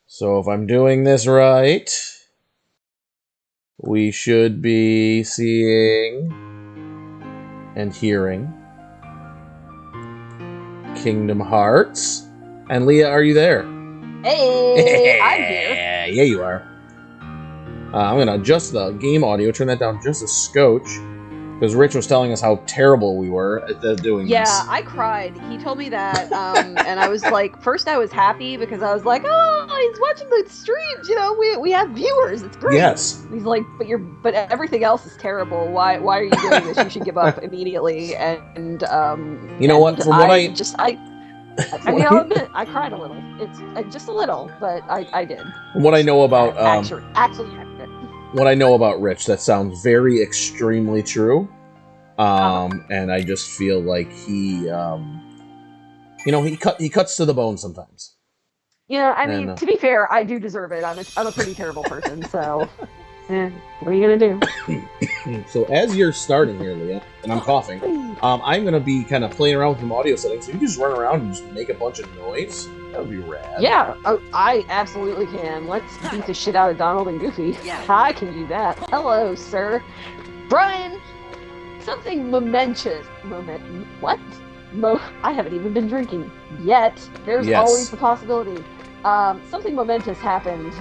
So if I'm doing this right, we should be seeing and hearing Kingdom Hearts. And Leah, are you there? Hey, I'm here. Yeah, you are. I'm going to adjust the game audio, turn that down just a scotch, because Rich was telling us how terrible we were at doing this. Yeah, I cried. He told me that, and I was like, first I was happy because I was like, oh, he's watching the streams. You know, we have viewers. It's great. Yes. And he's like, but everything else is terrible. Why are you doing this? You should give up immediately. And you know what? From what I mean, I'll admit, I cried a little. It's just a little, but I did. What I know about actually, what I know about Rich, that sounds very extremely true. And I just feel like he cuts to the bone sometimes. Yeah, I mean, to be fair, I do deserve it. I'm a pretty terrible person, so what are you gonna do? So as you're starting here, Leah, and I'm coughing, I'm gonna be kind of playing around with some audio settings, so you can just run around and just make a bunch of noise. That would be rad. Yeah, I absolutely can. Let's beat the shit out of Donald and Goofy. Yeah, I can do that. Hello, sir. Brian, something momentous. What? I haven't even been drinking yet. There's always the possibility. Something momentous happened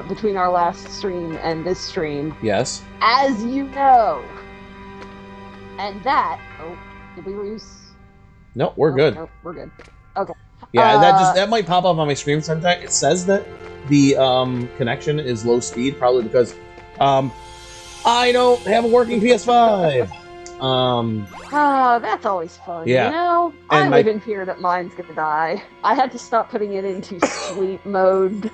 between our last stream and this stream. Yes. As you know. And that... Oh, did we lose? No, we're good. No, we're good. Okay. Yeah, that might pop up on my screen sometime. It says that the connection is low speed, probably because I don't have a working PS5. That's always fun. Yeah. You know, I live in fear that mine's gonna die. I had to stop putting it into sleep mode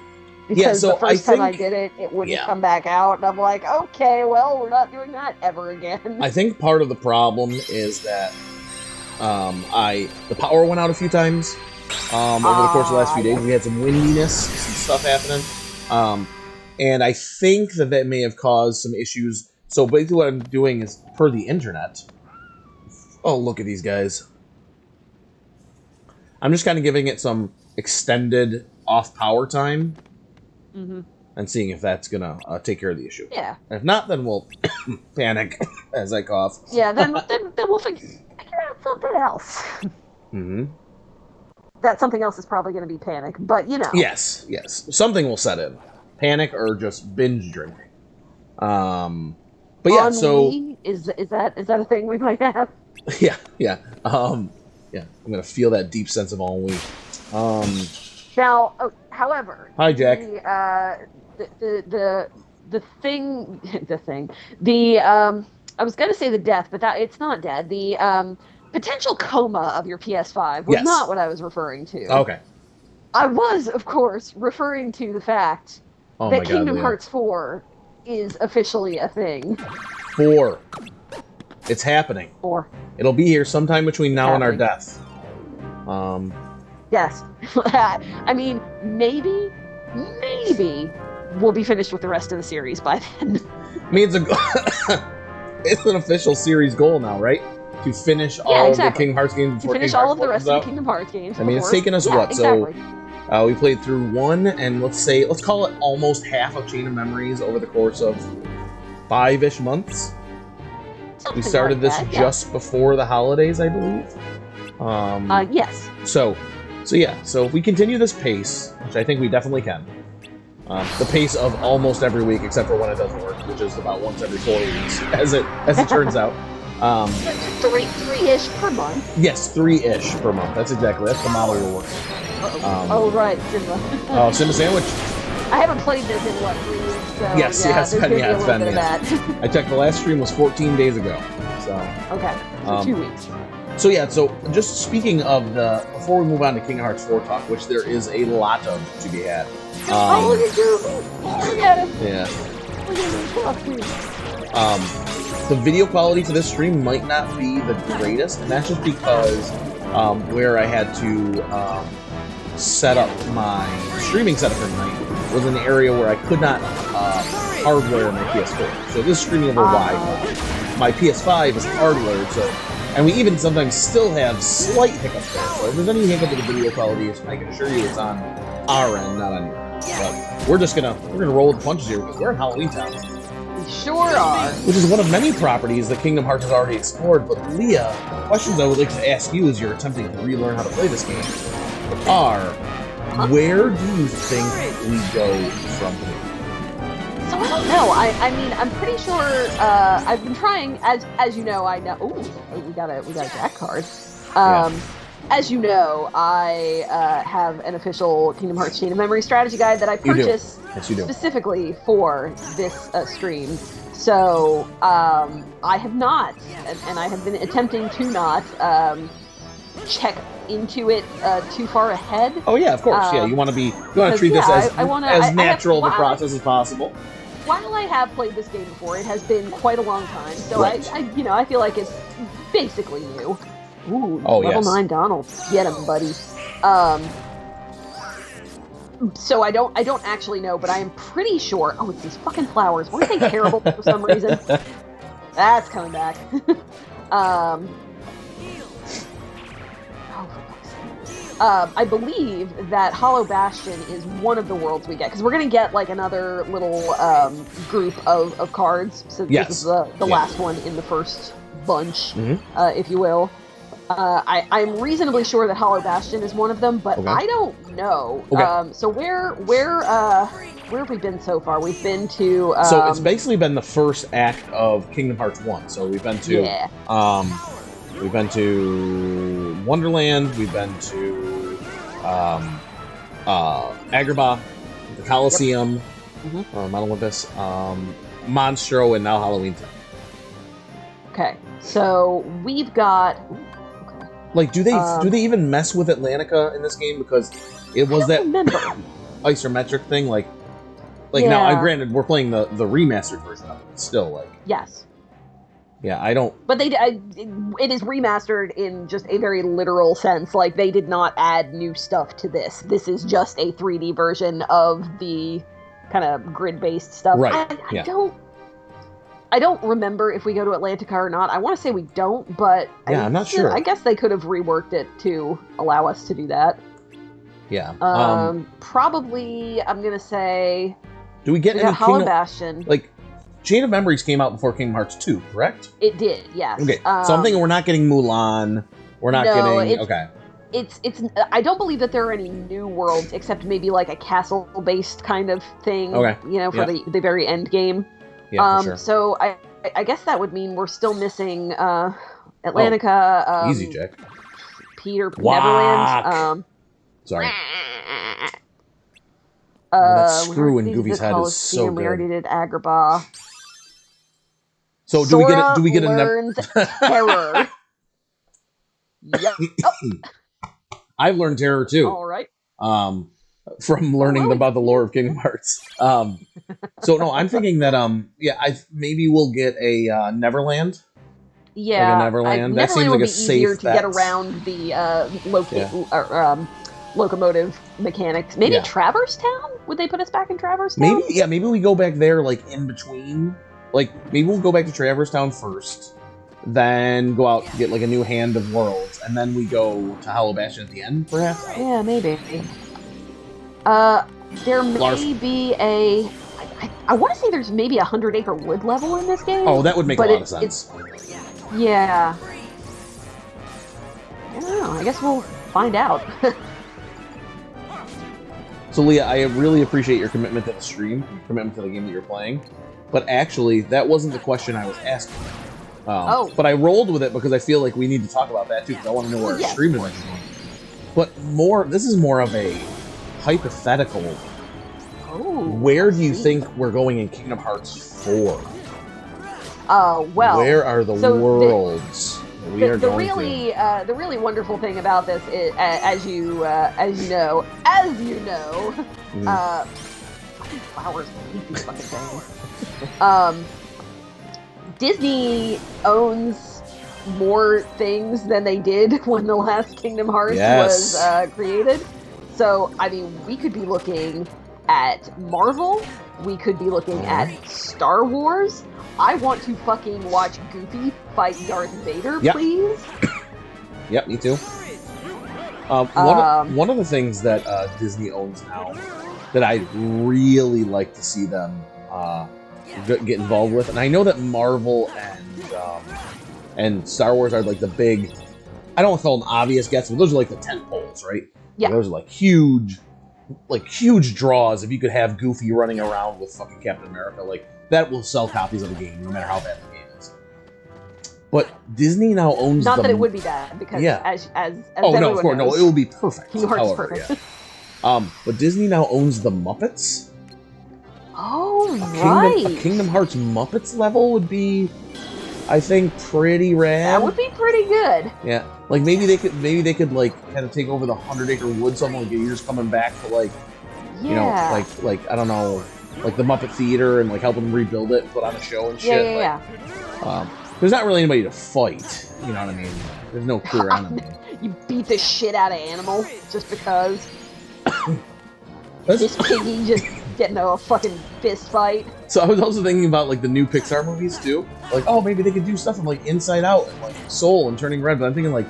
because the first time I did it, it wouldn't come back out, and I'm like, okay, well, we're not doing that ever again. I think part of the problem is that the power went out a few times over the course of the last few days. We had some windiness, some stuff happening, and I think that may have caused some issues. So basically what I'm doing is, per the internet... Oh, look at these guys. I'm just kind of giving it some extended off-power time. Mm-hmm. And seeing if that's going to take care of the issue. Yeah. And if not, then we'll panic as I cough. Yeah, then we'll figure out something else. Mm-hmm. That something else is probably going to be panic, but you know. Yes. Something will set in. Panic or just binge drinking. But yeah, so is that a thing we might have? Yeah. I'm gonna feel that deep sense of ennui. Now, however, hi Jack. The thing. I was gonna say the death, but it's not dead. The potential coma of your PS5 was not what I was referring to. Okay. I was, of course, referring to the fact that Kingdom Hearts 4 is officially a thing. 4. It's happening. 4. It'll be here sometime between now and our death. Yes. I mean, maybe we'll be finished with the rest of the series by then. I mean, it's an official series goal now, right? To finish all of the Kingdom Hearts games before finish all of the rest of the Kingdom Hearts games. I mean, it's taken us So we played through 1, and let's call it almost half of Chain of Memories over the course of 5-ish months. We started this just before the holidays, I believe. Yes. So if we continue this pace, which I think we definitely can, the pace of almost every week, except for when it doesn't work, which is about once every 4 weeks, as it turns out. 3-ish per month. Yes, 3-ish per month. That's the model we're working. Right, Simba. Oh, Simba Sandwich. I haven't played this in 3 weeks, so yes, it's been I checked, the last stream was 14 days ago. So okay, 2 weeks. So just speaking of before we move on to Kingdom Hearts 4 talk, which there is a lot of to be had. Look at you! Look at him! Yeah. Look at him! The video quality for this stream might not be the greatest, and that's just because where I had to set up my streaming setup for tonight was in an area where I could not hardware my PS4. So this is streaming over Wi-Fi. My PS5 is hardwired, and we even sometimes still have slight hiccups there. So if there's any hiccup with the video quality, I can assure you it's on our end, not on your end. But we're gonna roll with the punches here because we're in Halloween Town. We sure are. Which is one of many properties that Kingdom Hearts has already explored. But Leah, questions I would like to ask you as you're attempting to relearn how to play this game are, where do you think we go from here? So I don't know. I mean, I'm pretty sure. I've been trying, as you know. I know. Oh, we got a Jack card. As you know, I have an official Kingdom Hearts Chain of Memory strategy guide that I purchased specifically for this stream. So I have not, and I have been attempting to not check into it too far ahead. Oh yeah, of course. You want to treat this as natural of a process as possible. While I have played this game before, it has been quite a long time. So right. I feel like it's basically new. Ooh, oh, level 9 Donald. Get him, buddy. So I don't actually know, but I am pretty sure. Oh, it's these fucking flowers. Weren't they terrible for some reason? That's coming back. I believe that Hollow Bastion is one of the worlds we get, because we're going to get like another little group of cards. So this is the last one in the first bunch, if you will. I'm reasonably sure that Hollow Bastion is one of them, but I don't know. Okay. So where have we been so far? We've been to... so it's basically been the first act of Kingdom Hearts 1. So we've been to... we've been to Wonderland, we've been to Agrabah, the Coliseum, Mount Olympus, Monstro, and now Halloween Town. Okay, so we've got... Like, do they even mess with Atlantica in this game? Because it was that isometric thing, like now, granted, we're playing the remastered version of it, but still, like... Yes. Yeah, I don't... But it is remastered in just a very literal sense. Like, they did not add new stuff to this. This is just a 3D version of the kind of grid-based stuff. Right. I don't remember if we go to Atlantica or not. I want to say we don't, but... I'm not sure. I guess they could have reworked it to allow us to do that. Yeah. Probably, I'm going to say... Do we get any Hollow Bastion? Like... Chain of Memories came out before Kingdom Hearts 2, correct? It did, yes. Okay, so I'm thinking we're not getting Mulan. We're not getting... Okay. It's. I don't believe that there are any new worlds, except maybe like a castle-based kind of thing. Okay. You know, for the very end game. Yeah, for sure. So I guess that would mean we're still missing Atlantica. Oh, easy, Jack. Peter Neverland. Sorry. That screw in Goofy's head is so good. We already did Agrabah. So Sora do we get a learns terror? Yep. I've learned terror too. All right. From learning about the lore of Kingdom Hearts. So no, I'm thinking that maybe we'll get a Neverland. Yeah, like a Neverland. That seems like a safe easier to get around the locomotive mechanics. Maybe Traverse Town? Would they put us back in Traverse Town? Maybe we go back there like in between. Like maybe we'll go back to Traverse Town first, then go out get like a new Hand of Worlds, and then we go to Hollow Bastion at the end, perhaps. Yeah, maybe. There may be a... I want to say there's maybe a 100-acre wood level in this game. Oh, that would make a lot of sense. Yeah. I don't know. I guess we'll find out. So, Leah, I really appreciate your commitment to the stream, commitment to the game that you're playing. But actually, that wasn't the question I was asking. But I rolled with it because I feel like we need to talk about that, too, because I want to know where our stream is going. But this is more of a hypothetical. Where do you think we're going in Kingdom Hearts 4? Well... Where are the worlds we are going to? The really wonderful thing about this is, as you know, fucking flowers, these fucking things. Disney owns more things than they did when the last Kingdom Hearts was created. So, I mean, we could be looking at Marvel. We could be looking at Star Wars. I want to fucking watch Goofy fight Darth Vader, please. Yep, me too. One of the things that Disney owns now that I'd really like to see them get involved with. And I know that Marvel and Star Wars are like the big, I don't want to call them obvious gets, but those are like the tent poles, right? Yeah. Like, those are like huge draws. If you could have Goofy running around with fucking Captain America, like that will sell copies of the game, no matter how bad the game is. But Disney now owns not that it would be bad, because as oh no, of everyone course, knows, no, it will be perfect. Kingdom Hearts is However, perfect. yeah. But Disney now owns the Muppets. Oh, right. A Kingdom Hearts Muppets level would be, I think, pretty rad. That would be pretty good. Yeah, like maybe they could like kind of take over the 100-acre wood, something like you're just coming back to like, you know, like I don't know, like the Muppet Theater and like helping them rebuild it and put on a show and shit. Yeah. There's not really anybody to fight. You know what I mean? There's no clear enemy. You beat the shit out of Animal just because. This piggy just getting a fucking fist fight. So I was also thinking about like the new Pixar movies too. Like, oh, maybe they could do stuff from like Inside Out and like Soul and Turning Red. But I'm thinking like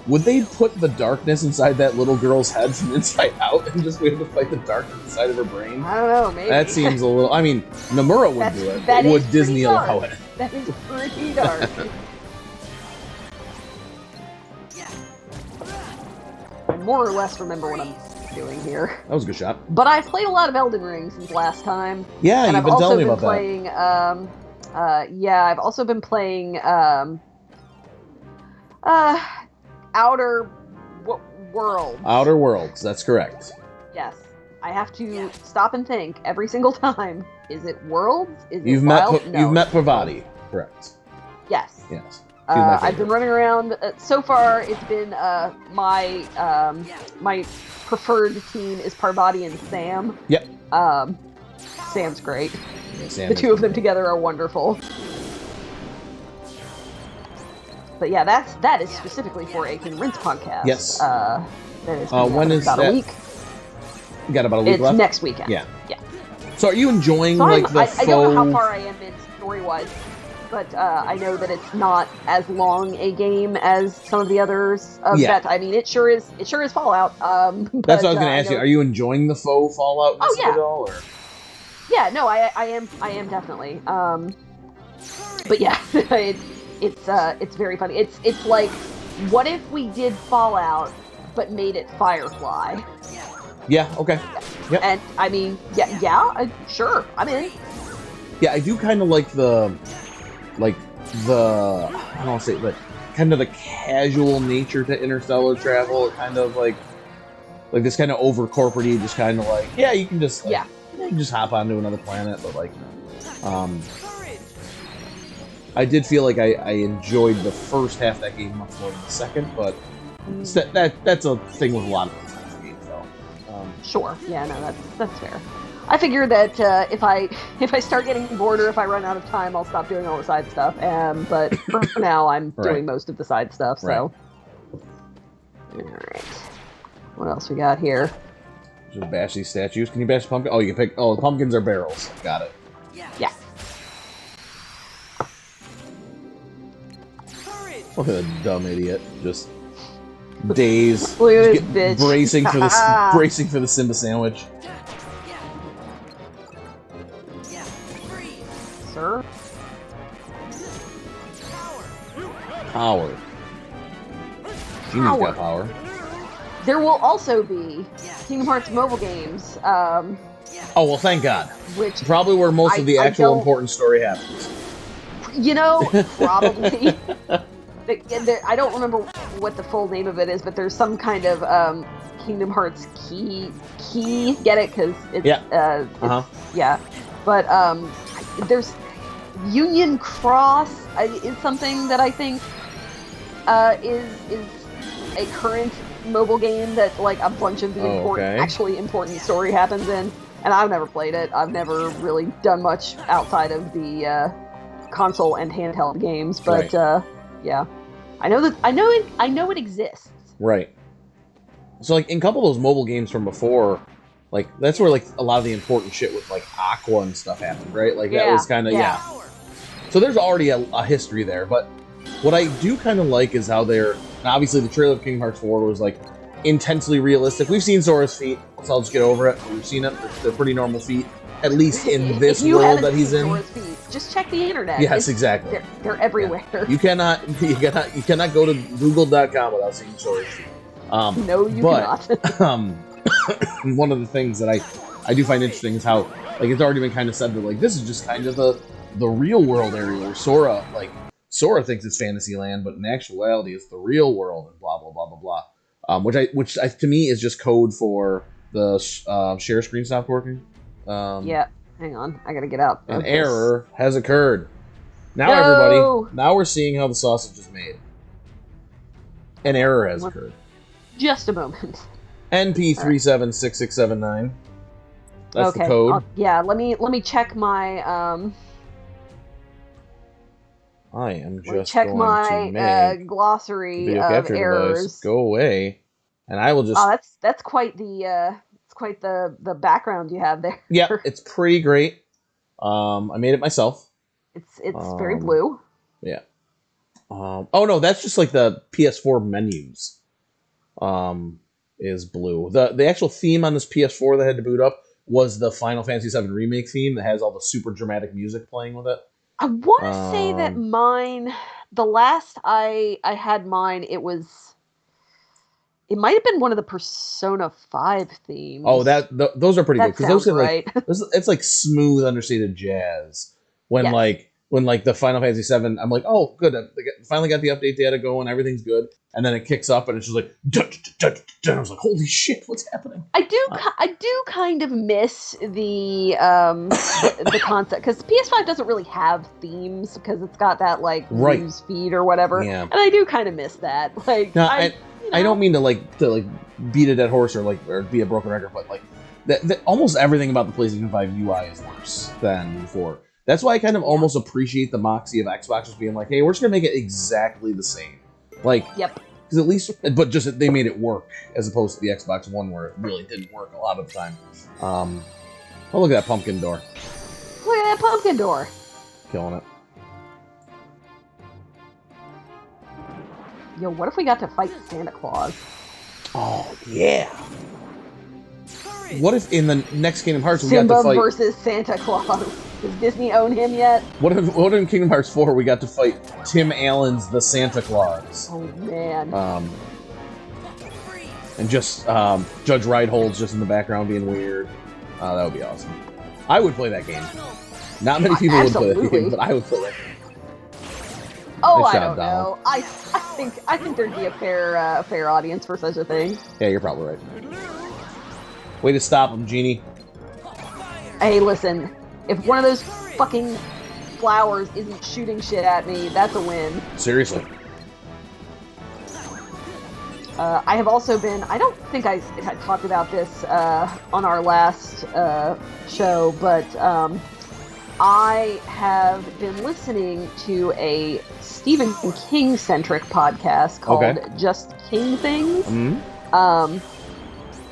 would they put the darkness inside that little girl's head from Inside Out and just be able to fight the darkness inside of her brain? I don't know, maybe. That seems a little. I mean, Nomura would do it. But would Disney allow it? That is pretty dark. I more or less remember what I'm doing here. That was a good shot. But I've played a lot of Elden Ring since last time. Yeah, and you've been telling me about that. I've also been playing Outer Worlds. Outer Worlds, that's correct. Yes. I have to stop and think every single time. Is it Worlds? Is it You've Wild? No. You've met Parvati, correct? Yes. Yes. I've been running around. So far, it's been my preferred team is Parvati and Sam. Yep. Sam's great. Yeah, Sam the two of them together are wonderful. But yeah, that is specifically for a King Rince podcast. Yes. That is when is about that? a week. You got about a week it's left? It's next weekend. Yeah. Yeah. So are you enjoying so like the I don't know how far I am in story-wise, but I know that it's not as long a game as some of the others. I mean, it sure is Fallout. That's what I was going to ask you. Are you enjoying the faux Fallout? Oh yeah. At all, or? Yeah. No, I am definitely. But yeah, it's very funny. It's like, what if we did Fallout but made it Firefly? Yeah. Okay. Yep. And I mean, sure, I'm in. Yeah, I do kind of like the I don't want to say, but kind of the casual nature to interstellar travel. Kind of like this kind of over corporate-y, just kind of like, yeah, you can just you can just hop onto another planet, but like, I did feel like I enjoyed the first half of that game much more than the second, but that's a thing with a lot of those kinds of games, though. Sure. Yeah. No, that's fair. I figure that if I start getting bored or if I run out of time, I'll stop doing all the side stuff. But for now, I'm doing most of the side stuff. So, all right. What else we got here? Just bash these statues. Can you bash the pumpkin? Oh, you can pick. Oh, the pumpkins are barrels. Got it. Yeah. Look at a dumb idiot. Just dazed. Look at this bitch. Bracing for the Simba sandwich. Sir? Power. Genie's got power. There will also be Kingdom Hearts mobile games. Oh, well, thank God. Which probably where most of the actual important story happens. You know, probably. I don't remember what the full name of it is, but there's some kind of Kingdom Hearts key. Get it? Because it's yeah. But there's Union Cross is something that I think is a current mobile game that like a bunch of the actually important story happens in, and I've never played it. I've never really done much outside of the console and handheld games, but yeah, I know it exists. Right. So like in a couple of those mobile games from before, like that's where like a lot of the important shit with like Aqua and stuff happened, right? Like that was kind of So there's already a history there, but what I do kind of like is how they're, and obviously the trailer of Kingdom Hearts 4 was like intensely realistic. We've seen Sora's feet, so I'll just get over it. We've seen it. They're pretty normal feet, at least in this world that he's in. Sora's feet, just check the internet. Yes, exactly. They're everywhere. Yeah. You cannot go to Google.com without seeing Sora's feet. No, you cannot. One of the things that I do find interesting is how, like, it's already been kind of said that, like, this is just kind of the real world area where Sora thinks it's Fantasyland, but in actuality it's the real world and blah blah blah blah blah. Which to me is just code for the share screen stopped working. Yeah, hang on, I gotta get out. An error has occurred. Now No! everybody, now we're seeing how the sausage is made. An error has occurred. Just a moment. NP376679. That's okay. the code. Yeah, let me check my I am just check going my to make glossary video of capture errors. device go away, and I will just. Oh, that's quite the background you have there. Yeah, it's pretty great. I made it myself. It's very blue. Yeah. Oh no, that's just like the PS4 menus. Is blue. The actual theme on this PS4 that had to boot up was the Final Fantasy VII Remake theme that has all the super dramatic music playing with it. I want to say that mine, the last I had mine, it might have been one of the Persona 5 themes. Oh, those are pretty good because those are right. like it's like smooth, understated jazz. When the Final Fantasy VII, I'm like, oh, good, I finally got the update data going, everything's good, and then it kicks up and it's just like, dun, dun, dun, dun. I was like, holy shit, what's happening? I do kind of miss the concept because PS5 doesn't really have themes because it's got that like news feed or whatever, and I do kind of miss that. Like, no, I don't mean to beat a dead horse or be a broken record, but like that almost everything about the PlayStation 5 UI is worse than before. That's why I kind of almost appreciate the moxie of Xbox just being like, hey, we're just going to make it exactly the same. Like, yep. Because at least, but just they made it work as opposed to the Xbox One where it really didn't work a lot of the time. Oh, look at that pumpkin door. Look at that pumpkin door. Killing it. Yo, what if we got to fight Santa Claus? Oh, yeah. What if in the next Kingdom Hearts we Simba got to fight... versus Santa Claus. Does Disney own him yet? What if in Kingdom Hearts 4 we got to fight Tim Allen's The Santa Claus? Oh, man. And just Judge Reinhold's just in the background being weird. That would be awesome. I would play that game. Not many people would play that game, but I would play that game. Oh, I don't know. I think there'd be a fair audience for such a thing. Yeah, you're probably right. Way to stop him, Genie. Hey, listen. If one of those fucking flowers isn't shooting shit at me, that's a win. Seriously. I have also been... I don't think I had talked about this on our last show, but I have been listening to a Stephen King-centric podcast called Just King Things. Mm-hmm.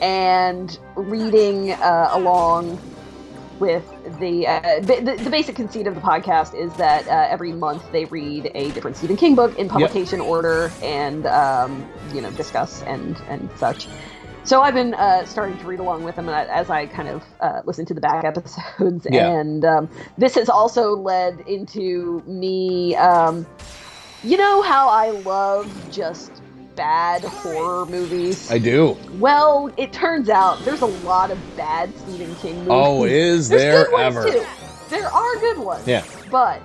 And reading along with the basic conceit of the podcast is that every month they read a different Stephen King book in publication order and discuss and such. So I've been starting to read along with them as I kind of listen to the back episodes, and this has also led into me. You know how I love just bad horror movies? I do. Well, it turns out there's a lot of bad Stephen King movies. Oh, is there ever? Too. There are good ones. Yeah. But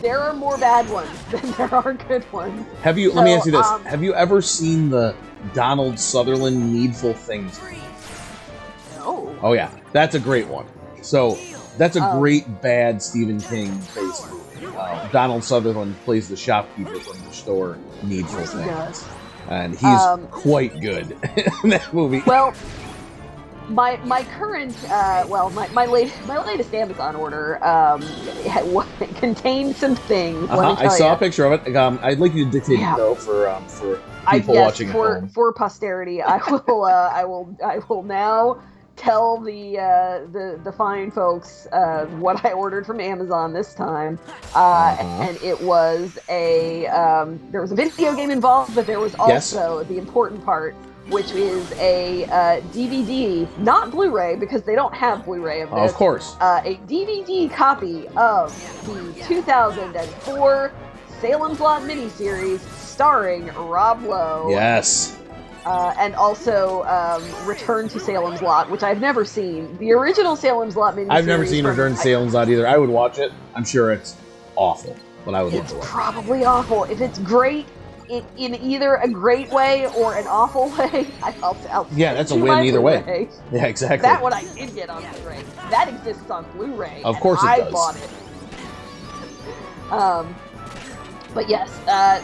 there are more bad ones than there are good ones. Let me ask you this. Have you ever seen the Donald Sutherland Needful Things? No. Oh, yeah. That's a great one. So, that's a great bad Stephen King-based movie. Donald Sutherland plays the shopkeeper from the store Needful Things. And he's quite good in that movie. Well, my current, my latest Amazon order contained some things. I saw a picture of it. I'd like you to dictate it though for people watching at home. For posterity, I will now tell the fine folks what I ordered from Amazon this time, and it was there was a video game involved, but there was also the important part which is a DVD, not Blu-ray, because they don't have Blu-ray of this. Of course. A DVD copy of the 2004 Salem's Lot miniseries starring Rob Lowe. Yes. And also Return to Salem's Lot, which I've never seen. The original Salem's Lot miniseries. I've never seen Return to Salem's Lot either. I would watch it. I'm sure it's awful, but I would love to watch it. It's probably awful. If it's great in either a great way or an awful way, I'll yeah, that's a win either way. Blu-ray. Yeah, exactly. That one I did get on Blu-ray. That exists on Blu-ray. Of course it does. I bought it. But yes,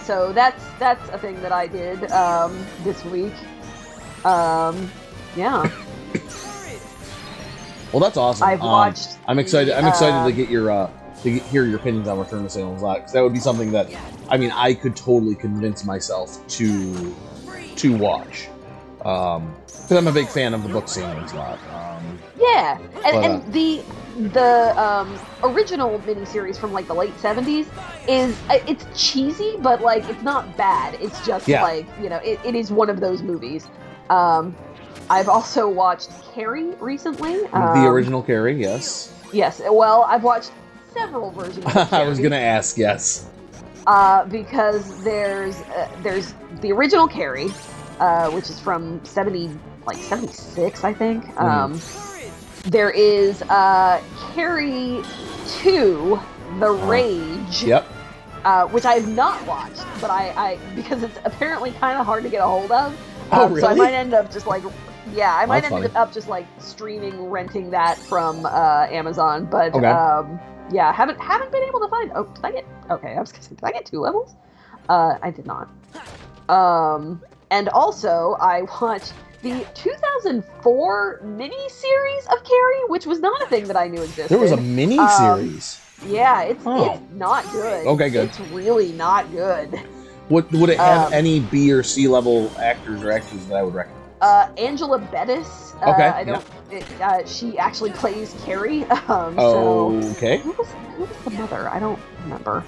so that's a thing that I did this week. Yeah. Well, that's awesome. I've watched. I'm excited. I'm excited to get your hear your opinions on Return to Salem's Lot, because that would be something that I could totally convince myself to watch. Because I'm a big fan of the book Salem's Lot. Yeah, and the original miniseries from like the late 70s it's cheesy, but like it's not bad. It's just like, you know, it is one of those movies. I've also watched Carrie recently. The original Carrie, yes. Yes, well, I've watched several versions of Carrie. I was gonna ask, yes. Because there's the original Carrie, which is from 76, I think. There is Carrie 2, The Rage. Yep. Which I have not watched, but I because it's apparently kind of hard to get a hold of. Oh, really? So I might end up just like, I might That's end funny. up just like streaming, renting that from Amazon. But Okay. haven't been able to find. Oh, did I get? Okay, I was gonna say, did I get 2 levels? I did not. And also I watched the 2004 mini-series of Carrie, which was not a thing that I knew existed. There was a mini-series? Yeah, it's not good. Okay, good. It's really not good. Would it have any B or C level actors or actresses that I would recognize? Angela Bettis. Okay, I don't. She actually plays Carrie. Okay. Who was the mother? I don't remember.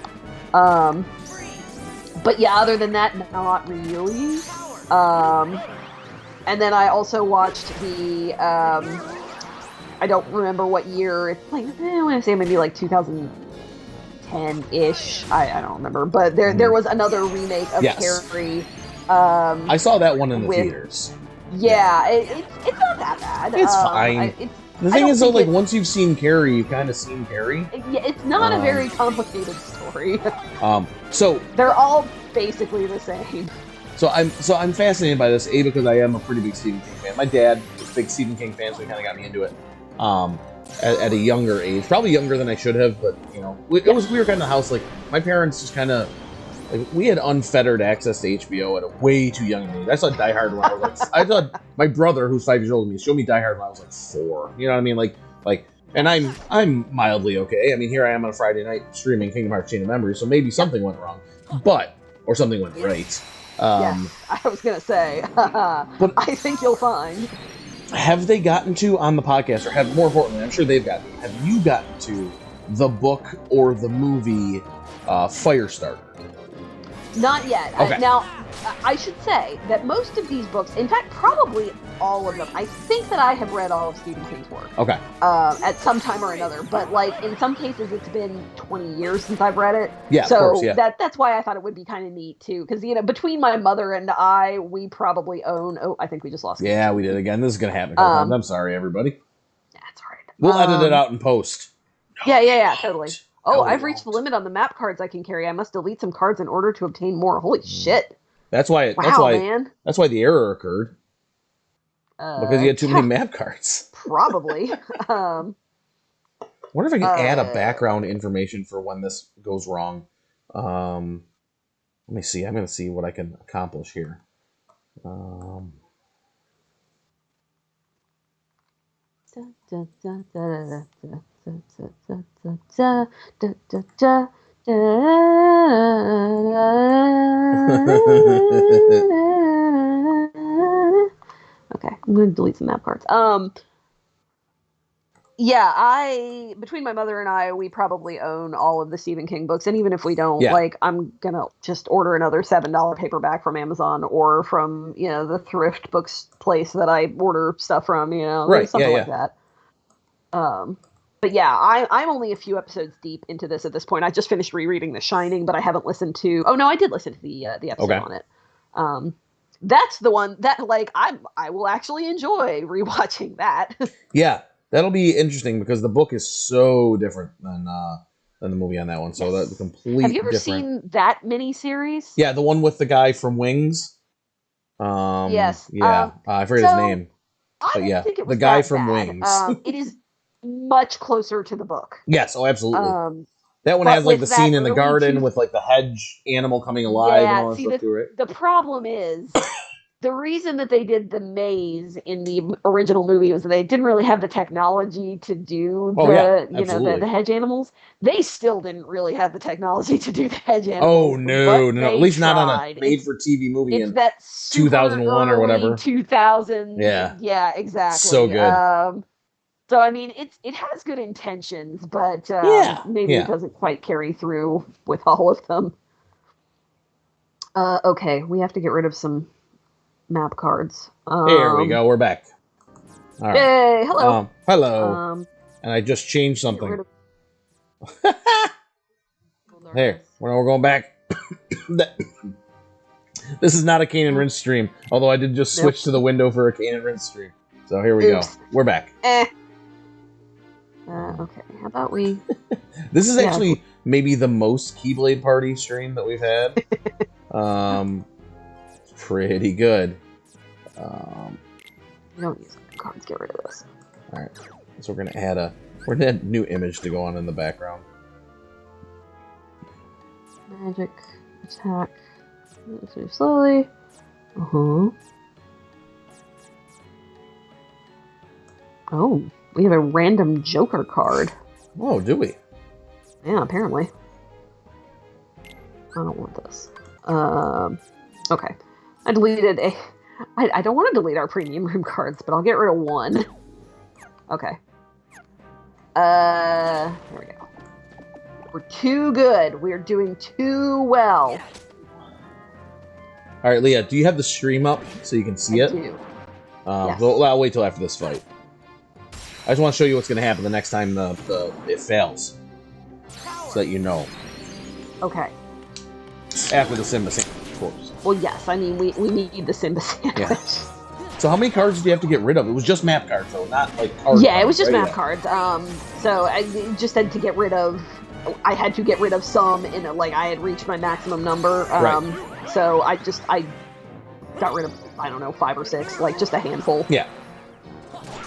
But yeah, other than that, not really. And then I also watched the, I don't remember what year, it's like, I want to say maybe like 2010-ish, I don't remember, but there was another remake of Carrie. I saw that one in the theaters. Yeah, it's not that bad. It's fine. The thing is, though, like, once you've seen Carrie, you've kind of seen Carrie. Yeah, it's not a very complicated story. So they're all basically the same. So I'm fascinated by this, because I am a pretty big Stephen King fan. My dad was a big Stephen King fan, so he kind of got me into it at a younger age, probably younger than I should have. But you know, it was weird kind of house. Like my parents just kind of we had unfettered access to HBO at a way too young age. I saw Die Hard when I was like, I saw my brother, who's 5 years older than me, showed me Die Hard when I was like 4. You know what I mean? Like, and I'm mildly okay. I mean, here I am on a Friday night streaming Kingdom Hearts Chain of Memories, so maybe something went wrong, or something went right. Yes, I was gonna say, but I think you'll find. Have they gotten to on the podcast, or more importantly, I'm sure they've gotten. Have you gotten to the book or the movie Firestarter? Not yet. Okay. Now, I should say that most of these books, in fact, probably all of them, I think that I have read all of Stephen King's work. Okay. At some time or another, but like in some cases, it's been 20 years since I've read it. Yeah, so of course, yeah. That's why I thought it would be kind of neat too, because between my mother and I, we probably own. Oh, I think we just lost. Yeah, we did again. This is gonna happen a couple times. I'm sorry, everybody. That's all right. We'll edit it out in post. Yeah, totally. Oh, I've reached the limit on the map cards I can carry. I must delete some cards in order to obtain more. Holy shit! That's why. Man. That's why the error occurred. Because you had too many map cards. Probably. I wonder if I can add a background information for when this goes wrong. Let me see. I'm going to see what I can accomplish here. Okay, I'm going to delete some map cards. Yeah, between my mother and I, we probably own all of the Stephen King books, and even if we don't, Yeah. like, I'm gonna just order another $7 paperback from Amazon or from, the thrift books place that I order stuff from, Right. Yeah. something like Yeah. that. Um, but yeah, I'm only a few episodes deep into this at this point. I just finished rereading The Shining, but I haven't listened to. Oh no, I did listen to the episode Okay. on it. Um, that's the one that like I will actually enjoy rewatching that. Yeah, that'll be interesting because the book is so different than the movie on that one. So that's Yes. Have you complete ever different. seen that miniseries? Yeah, the one with the guy from Wings. Yes. Yeah, I forget his So name, I but didn't yeah, think it the was guy that from bad. Wings. It is much closer to the book. Yes, oh, absolutely. Um, That one but has like the with that scene in the early garden two, with like the hedge animal coming alive and yeah. all that See, stuff too, right? the problem is the reason that they did the maze in the original movie was that they didn't really have the technology to do Oh yeah, the absolutely. hedge animals. They still didn't really have the technology to do the hedge Oh animals, but no, no, no. At they least not on a tried. made-for-TV movie It's in that super 2001 or early whatever. 2000s. Yeah, Yeah, so exactly. good. So I mean, it has good intentions, but Yeah, maybe it yeah. doesn't quite carry through with all of them. Okay, we have to get rid of some map cards. Here we go. We're back. All right. Yay! Hello. Hello. Um, And I just changed get rid something. of Here, darkness. we're going back. This is not a Cane and Rinse stream, although I did just switch to the window for a Cane and Rinse stream. So here we go. Oops. We're back. Okay, how about we? This is Yeah. actually maybe the most Keyblade Party stream that we've had. It's pretty good. We don't use cards. Get rid of this. All right, so we're gonna add a new image to go on in the background. Magic attack. Let's move slowly. Oh, we have a random Joker card. Oh, do we? Yeah, apparently. I don't want this. Okay. I deleted a... I don't want to delete our premium room cards, but I'll get rid of one. Okay. There we go. We're too good. We're doing too well. All right, Leah, do you have the stream up so you can see it? I do. Yes. Yes. So I'll wait till after this fight. I just want to show you what's going to happen the next time it fails, so that you know. Okay. After the Simba sandwich, of course. Well, yes. I mean, we need the Simba sandwich. Yeah. So how many cards do you have to get rid of? It was just map cards, though, not like cards. Yeah, it was just right? map cards. So I just had to get rid of. I had to get rid of some in I had reached my maximum number. Right. So I got rid of, I don't know, 5 or 6, like just a handful. Yeah.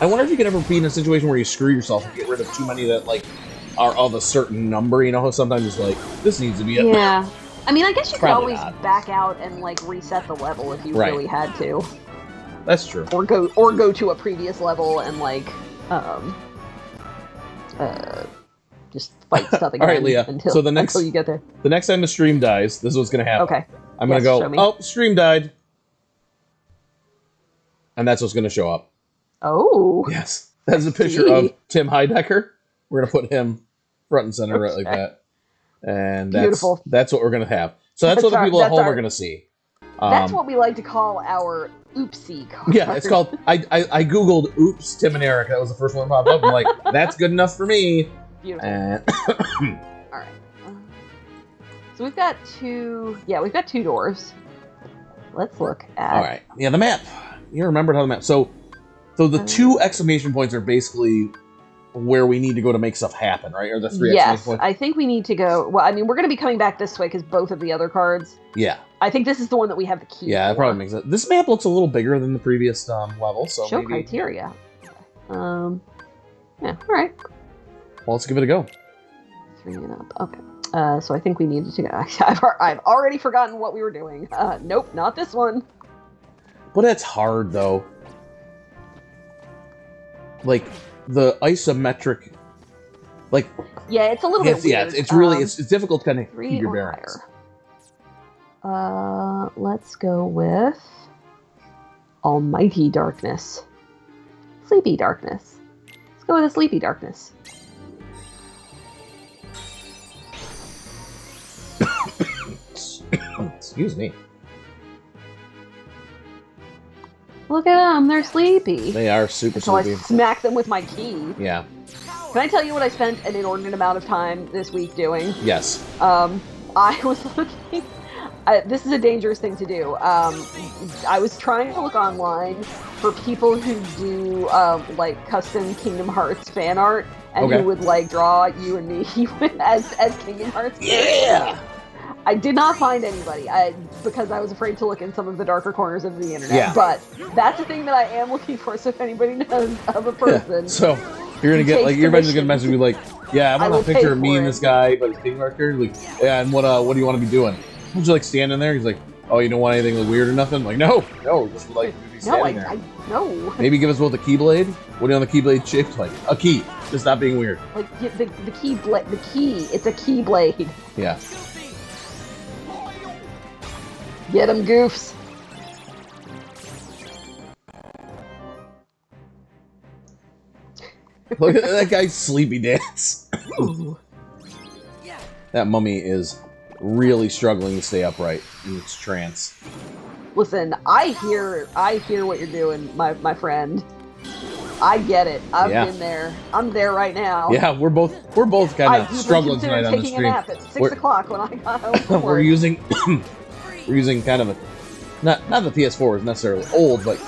I wonder if you could ever be in a situation where you screw yourself and get rid of too many that are of a certain number. You know how sometimes it's like, this needs to be it. Yeah. I mean, I guess you could Probably always not. back out and reset the level if you Right. really had to, That's true. or go to a previous level and just fight stuff again. All right, Leah. Until, So until you get there. the next time the stream dies, this is what's going to happen. Okay. I'm going to Yes, go, show me. oh, stream died. And that's what's going to show up. Oh. Yes. That's a picture see. of Tim Heidecker. We're going to put him front and center right like Okay. that. And Beautiful. that's what we're going to have. So that's what the people at home are going to see. That's what we like to call our oopsie card. Yeah, it's called, I Googled, oops, Tim and Eric. That was the first one that popped up. I'm like, that's good enough for me. Beautiful. And All right. So we've got two doors. Let's look at... all right. Yeah, the map. You remembered how the map. So the 2 exclamation points are basically where we need to go to make stuff happen, right? Or the 3 Yes, exclamation points? I think we need to go... Well, I mean, we're going to be coming back this way because both of the other cards... Yeah. I think this is the one that we have the key Yeah, for. that probably makes sense. This map looks a little bigger than the previous level, so Show maybe... criteria. Yeah, all right. Well, let's give it a go. 3 and up. Okay. So I think we needed to go... I've already forgotten what we were doing. Nope, not this one. But it's hard, though. Like, the isometric... Like... Yeah, it's a little bit weird. Yeah, it's really... It's difficult to kind of 3 keep your or bearings. higher. Let's go with Almighty Darkness. Sleepy Darkness. Let's go with a Sleepy Darkness. Excuse me. Look at them, they're sleepy. They are super so sleepy. I smack them with my key. Yeah. Can I tell you what I spent an inordinate amount of time this week doing? Yes. I was looking... this is a dangerous thing to do. I was trying to look online for people who do, like, custom Kingdom Hearts fan art, and who would, like, draw you and me as Kingdom Hearts characters. Yeah! I did not find anybody because I was afraid to look in some of the darker corners of the internet. Yeah. But that's a thing that I am looking for, so if anybody knows of a person... Yeah. So, you're gonna get, like, you're eventually gonna message me, like, yeah, I want a picture of me and this guy, but it's Kingdom Hearts character. Like, yeah, and what do you want to be doing? Would you, like, stand in there? He's like, oh, you don't want anything, like, weird or nothing? I'm like, no, just, like, be standing there. No. Maybe give us both a Keyblade? What do you want the Keyblade shaped like? A key. Just not being weird. Like, the key, it's a Keyblade. Yeah. Get 'em, goofs. Look at that guy's sleepy dance. That mummy is really struggling to stay upright in its trance. Listen, I hear what you're doing, my friend. I get it. I've been there. I'm there right now. Yeah, we're both kind of struggling tonight on the stream. Taking a nap at 6 o'clock when I got home. We're using kind of a not the PS4 is necessarily old, but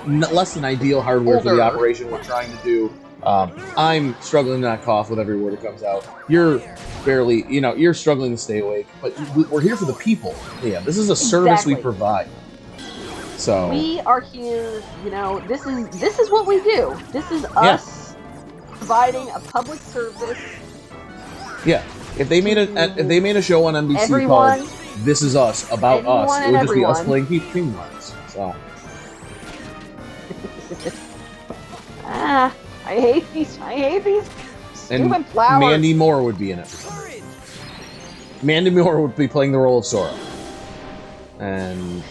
less than ideal hardware for the operation we're trying to do. I'm struggling to not cough with every word that comes out. You're barely, you're struggling to stay awake, but we're here for the people. Yeah, this is a service we provide. So we are here, this is what we do. This is us providing a public service. Yeah. If they made a show on NBC called This Is Us, about us, it would just be us playing Kingdom Hearts. So I hate these stupid flowers. Mandy Moore would be in it for some reason. Mandy Moore would be playing the role of Sora. And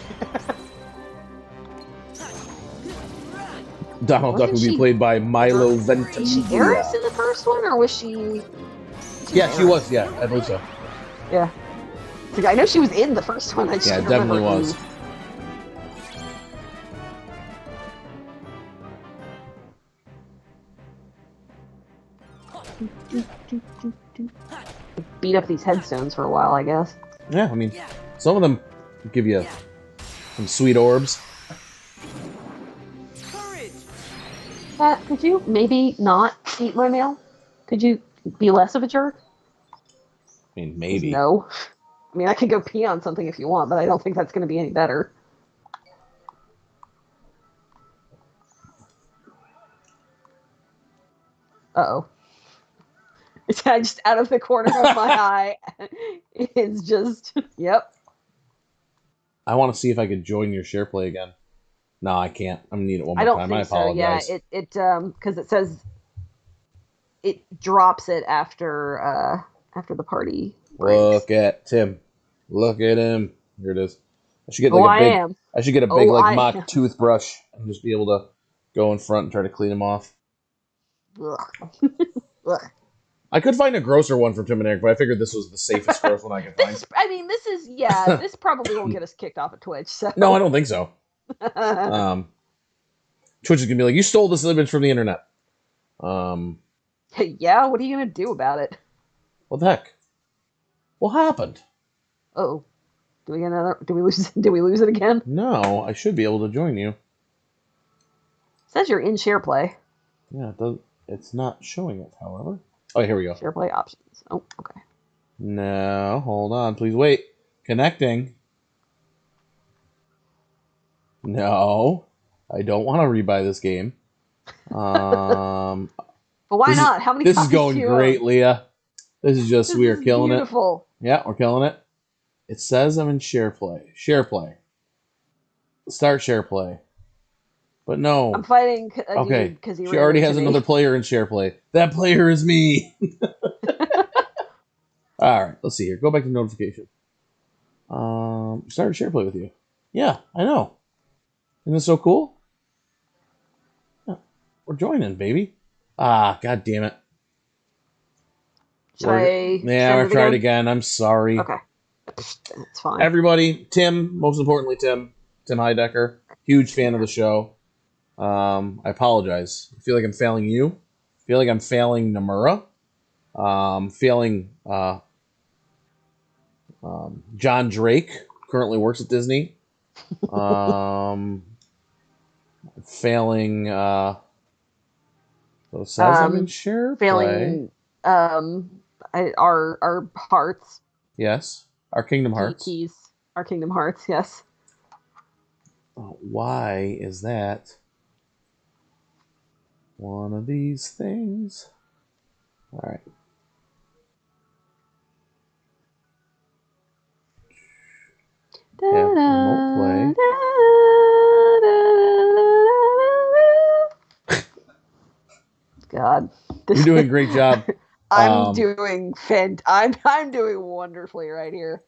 Donald Duck would be played by Milo Ventimiglia. Was she Eris in the first one, or was she... Yeah, she was, yeah, I believe so. Yeah. I know she was in the first one. Yeah, it definitely was. Beat up these headstones for a while, I guess. Yeah, I mean, some of them give you some sweet orbs. Could you maybe not eat my mail? Could you be less of a jerk? I mean, maybe. No. I mean, I could go pee on something if you want, but I don't think that's going to be any better. Uh-oh. It's just out of the corner of my eye. It's just, yep. I want to see if I could join your share play again. No, I can't. I'm going to need it one more time. I apologize. So. Yeah, because it says it drops it after the party breaks. Look at Tim. Look at him. Here it is. I should get I should get a big mock toothbrush and just be able to go in front and try to clean them off. I could find a grosser one from Tim and Eric, but I figured this was the safest gross one I could find. This probably won't get us kicked off of Twitch. So. No, I don't think so. Twitch is gonna be like, you stole this image from the internet. Yeah, what are you gonna do about it? What the heck? What happened? Oh, do we get another? Do we lose it again? No, I should be able to join you. It says you're in share play. Yeah, it's not showing it, however. Oh, here we go. Share play options. Oh, okay. No, hold on, please wait. Connecting. No, I don't want to rebuy this game. But why not? How many? This is going great, Leah. This is just we are killing it. Beautiful. Yeah, we're killing it. It says I'm in share play. Share play. Start share play. But no. I'm fighting okay. Because she already has another player in share play. That player is me. All right, let's see here. Go back to notification. Start share play with you. Yeah, I know. Isn't this so cool? Yeah, we're joining, baby. Ah, god damn it. Should I Yeah, send we're it trying again? again. I'm sorry. Okay. That's fine. Everybody, Tim, most importantly, Tim Heidecker, huge fan of the show. I apologize. I feel like I'm failing you. I feel like I'm failing Nomura. Failing John Drake, currently works at Disney. Failing so says I'm in share play. Failing our hearts. Yes. Our Kingdom Hearts. Keys. Our Kingdom Hearts, yes. Why is that one of these things? Alright. Yeah, remote play. God. You're doing a great job. I'm doing wonderfully right here.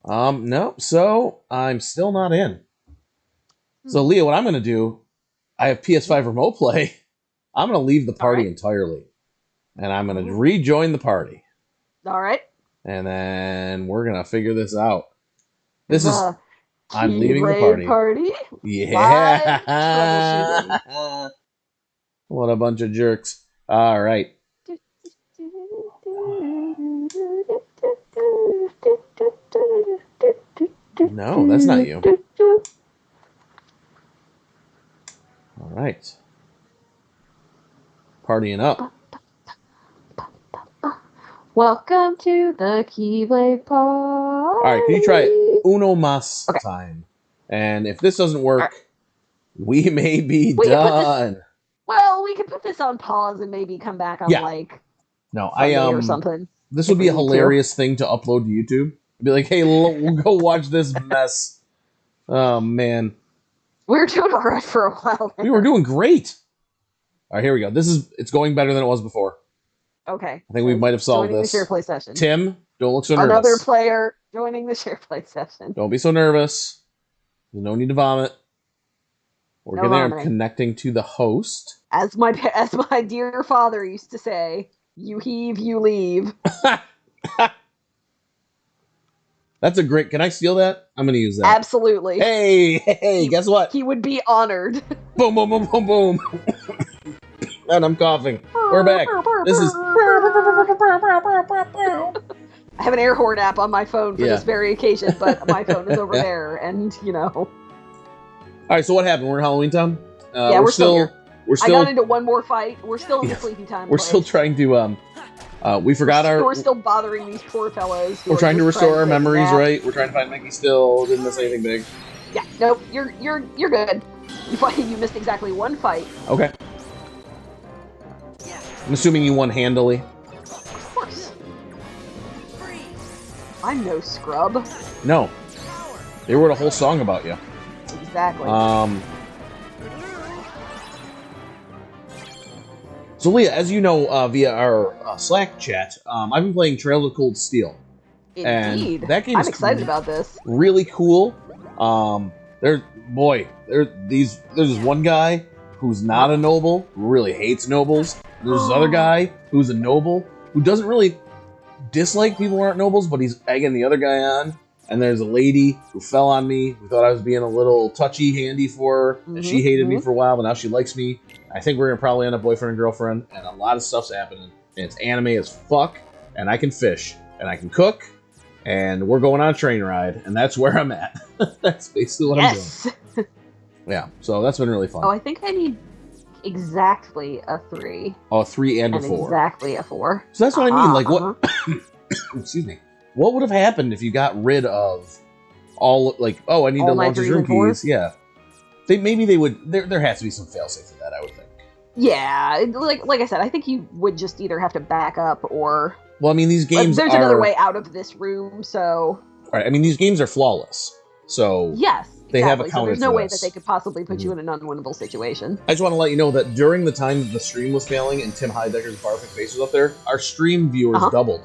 No, so I'm still not in. So Leah, what I'm gonna do, I have PS5 remote play. I'm gonna leave the party entirely. And I'm gonna rejoin the party. Alright. And then we're gonna figure this out. This is I'm leaving the party. Yeah. What a bunch of jerks. Alright. No, that's not you. Alright. Partying up. Welcome to the Keyblade party. Alright, can you try Uno Mas time? And if this doesn't work, we may be done. Well, we could put this on pause and maybe come back on Sunday or something. This would be a hilarious thing to upload to YouTube. Be like, hey, we'll go watch this mess. Oh man, we were doing all right for a while. We were doing great. All right, here we go. It's going better than it was before. Okay. I think we might have solved this. The share play session. Tim, don't look so nervous. Another player joining the share play session. Don't be so nervous. There's no need to vomit. We're getting there and connecting to the host. As my dear father used to say, you heave, you leave. That's a great... Can I steal that? I'm going to use that. Absolutely. Hey, guess what? He would be honored. Boom, boom, boom, boom, boom. And I'm coughing. We're back. This is... I have an air horn app on my phone for this very occasion, but my phone is over there, and, All right, so what happened? We're in Halloween Town? We're still here. I got into one more fight. We're still in the sleepy time. We're still trying to... we forgot We're still bothering these poor fellows. We're trying to restore our memories, right? We're trying to find Mickey still. Didn't miss anything big. Yeah, nope. You're good. You missed exactly one fight. Okay. I'm assuming you won handily. Of course. I'm no scrub. No. They wrote a whole song about you. Exactly. So Leah, as you know via our Slack chat, I've been playing Trails of Cold Steel. Indeed. And that game I'm excited about this. Really cool. There's this one guy who's not a noble, who really hates nobles. There's this other guy who's a noble, who doesn't really dislike people who aren't nobles, but he's egging the other guy on. And there's a lady who fell on me, who thought I was being a little touchy-handy for her, and she hated me for a while, but now she likes me. I think we're going to probably end up boyfriend and girlfriend, and a lot of stuff's happening. And it's anime as fuck, and I can fish, and I can cook, and we're going on a train ride, and that's where I'm at. That's basically what I'm doing. Yeah, so that's been really fun. Oh, I think I need exactly a 3. Oh, a 3 and a 4. Exactly a 4. So that's what I mean, like what... Excuse me. What would have happened if you got rid of all, like, oh, I need to launch his room keys? Yeah. Maybe they would, there has to be some failsafe to that, I would think. Yeah, like I said, I think you would just either have to back up or... Well, I mean, these games there's another way out of this room, so... Right, I mean, these games are flawless, so... Yes, exactly. They have accounted so there's no for way this. that they could possibly put you in an unwinnable situation. I just want to let you know that during the time the stream was failing and Tim Heidecker's Barfik face was up there, our stream viewers doubled.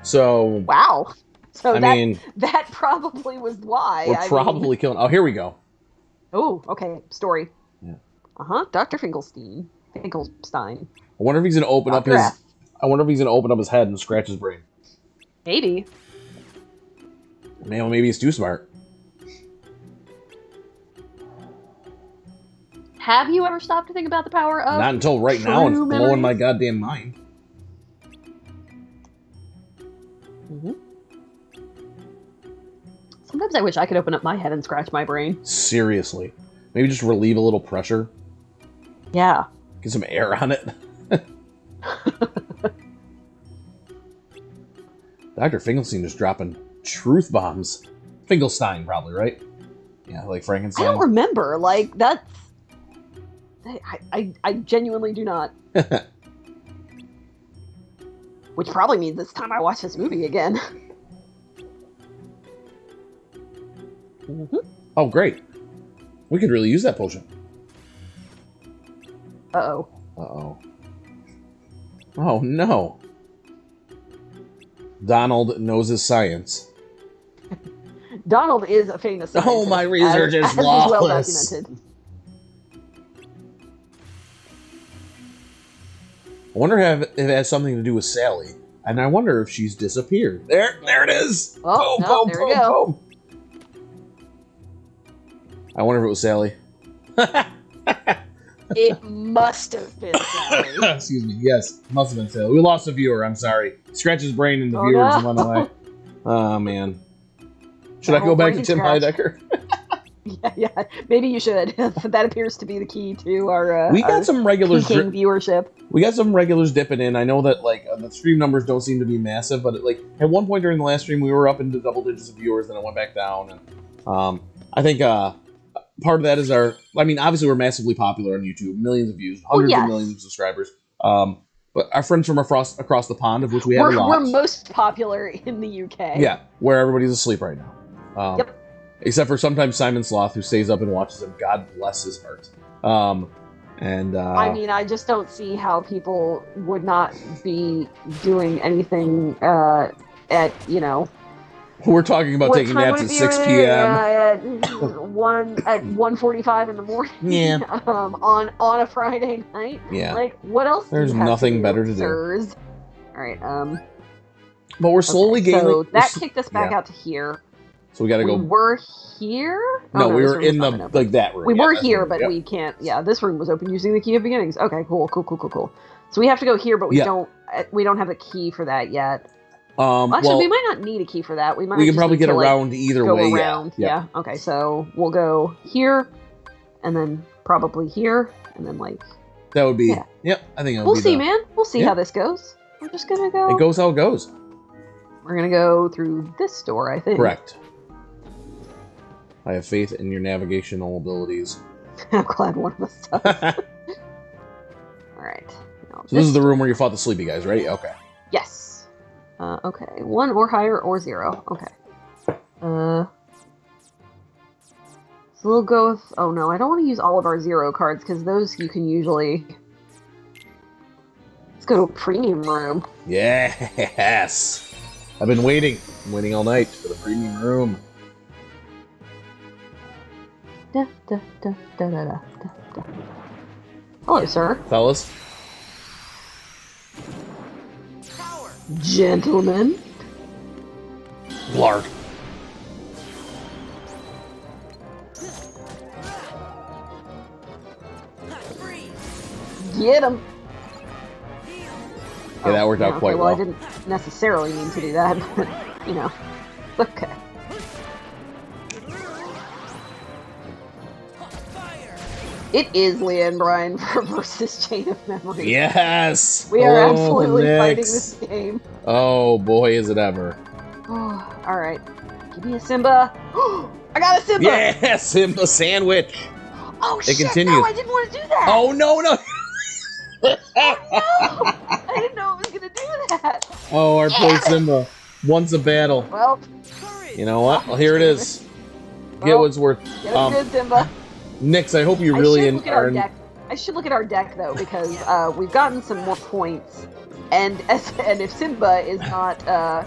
So... Wow. So I mean... That probably was why. We're probably killing... Oh, here we go. Oh, okay. Story. Yeah. Dr. Finkelstein. Finkelstein. I wonder if he's gonna open up Dr. his. F. I wonder if he's gonna open up his head and scratch his brain. Maybe. Man, well, maybe he's too smart. Have you ever stopped to think about the power of Not until right now. It's true blowing my memories? goddamn mind. Mhm. Sometimes I wish I could open up my head and scratch my brain. Seriously, maybe just relieve a little pressure. Yeah. Get some air on it. Dr. Finkelstein is dropping truth bombs. Finkelstein, probably, right? Yeah, like I Frankenstein. don't remember. Like, that's... I genuinely do not. Which probably means it's time I watch this movie again. Oh, great. We could really use that potion. Uh-oh. Uh-oh. Oh, no. Donald knows his science. Donald is a famous Oh, scientist, my research is as flawless. well documented. I wonder if it has something to do with Sally. And I wonder if she's disappeared. There it is! Oh, boom, no, boom, there we boom, go. boom. I wonder if it was Sally. It must have been Sally. Excuse me. Yes, must have been Sally. We lost a viewer. I'm sorry. Scratch his brain and the Oh, viewers no. went away. Oh, man. Should I That go whole back to brain Tim scratch. Heidecker? Yeah. Maybe you should. That appears to be the key to our We got our some regulars. peaking viewership. We got some regulars dipping in. I know that like the stream numbers don't seem to be massive, but like at one point during the last stream, we were up into double digits of viewers, then it went back down. And I think part of that is our. I mean, obviously we're massively popular on YouTube, millions of views, hundreds of millions of subscribers. But our friends from across the pond, of which we have a lot. We're most popular in the UK. Yeah, where everybody's asleep right now. Yep. Except for sometimes Simon Sloth, who stays up and watches them. God bless his heart. I mean, I just don't see how people would not be doing anything at, you know... We're talking about what taking time naps would at it be 6 over p.m. there? At 1:45 in the morning. Yeah. On a Friday night. Yeah. Like, what else? do There's you have nothing to do, better to do. sirs? All right. But we're slowly okay, gaining. So that kicked us back yeah. out to here. So we got to We go. were here. No, we this were room in was the not open. like that room. We Yeah, were that here, room. but Yep. we can't. Yeah, this room was open using the key of beginnings. Okay, cool. So we have to go here, but we Yeah. don't have a key for that yet. Well, Actually, we might not need a key for that. We might. we can just probably need get to, around either go way. around. Yeah. Okay, so we'll go here, and then probably here, and then like. That would be. Yeah. Yep. I think that would We'll be see, man. We'll see Yeah. how this goes. We're just gonna go. It goes how it goes. We're gonna go through this door, I think. Correct. I have faith in your navigational abilities. I'm glad one of us does. All right. Now, So this is the room where you fought the sleepy guys, right? Okay. Yes. Okay. 1 or higher or 0. Okay. So we'll go with... Oh, no. I don't want to use all of our 0 cards, because those you can usually... Let's go to a premium room. Yes. I've been waiting. I'm waiting all night for the premium room. Da, da, da, da, da, da, da. Hello, sir. Fellas. Gentlemen. Lark. Get him. Yeah, that worked out okay, quite well. I well. didn't necessarily mean to do that, but, you know. Okay. It is Leah and Brian versus Chain of Memory. Yes. We are Oh, absolutely fighting Nix. this game. Oh boy, is it ever. Oh, alright. Give me a Simba. I got a Simba! Yes, Simba sandwich. Oh, It shit! continues. No, I didn't want to do that! Oh no. No! I didn't know it was going to do that! Oh, our poor Simba. Once a battle. Well, You know what? Well, here it is. Get Well, what's worth. get a good Simba. Nix, I hope you I really should look at our are. deck. I should look at our deck, though, because we've gotten some more points. And if Simba is not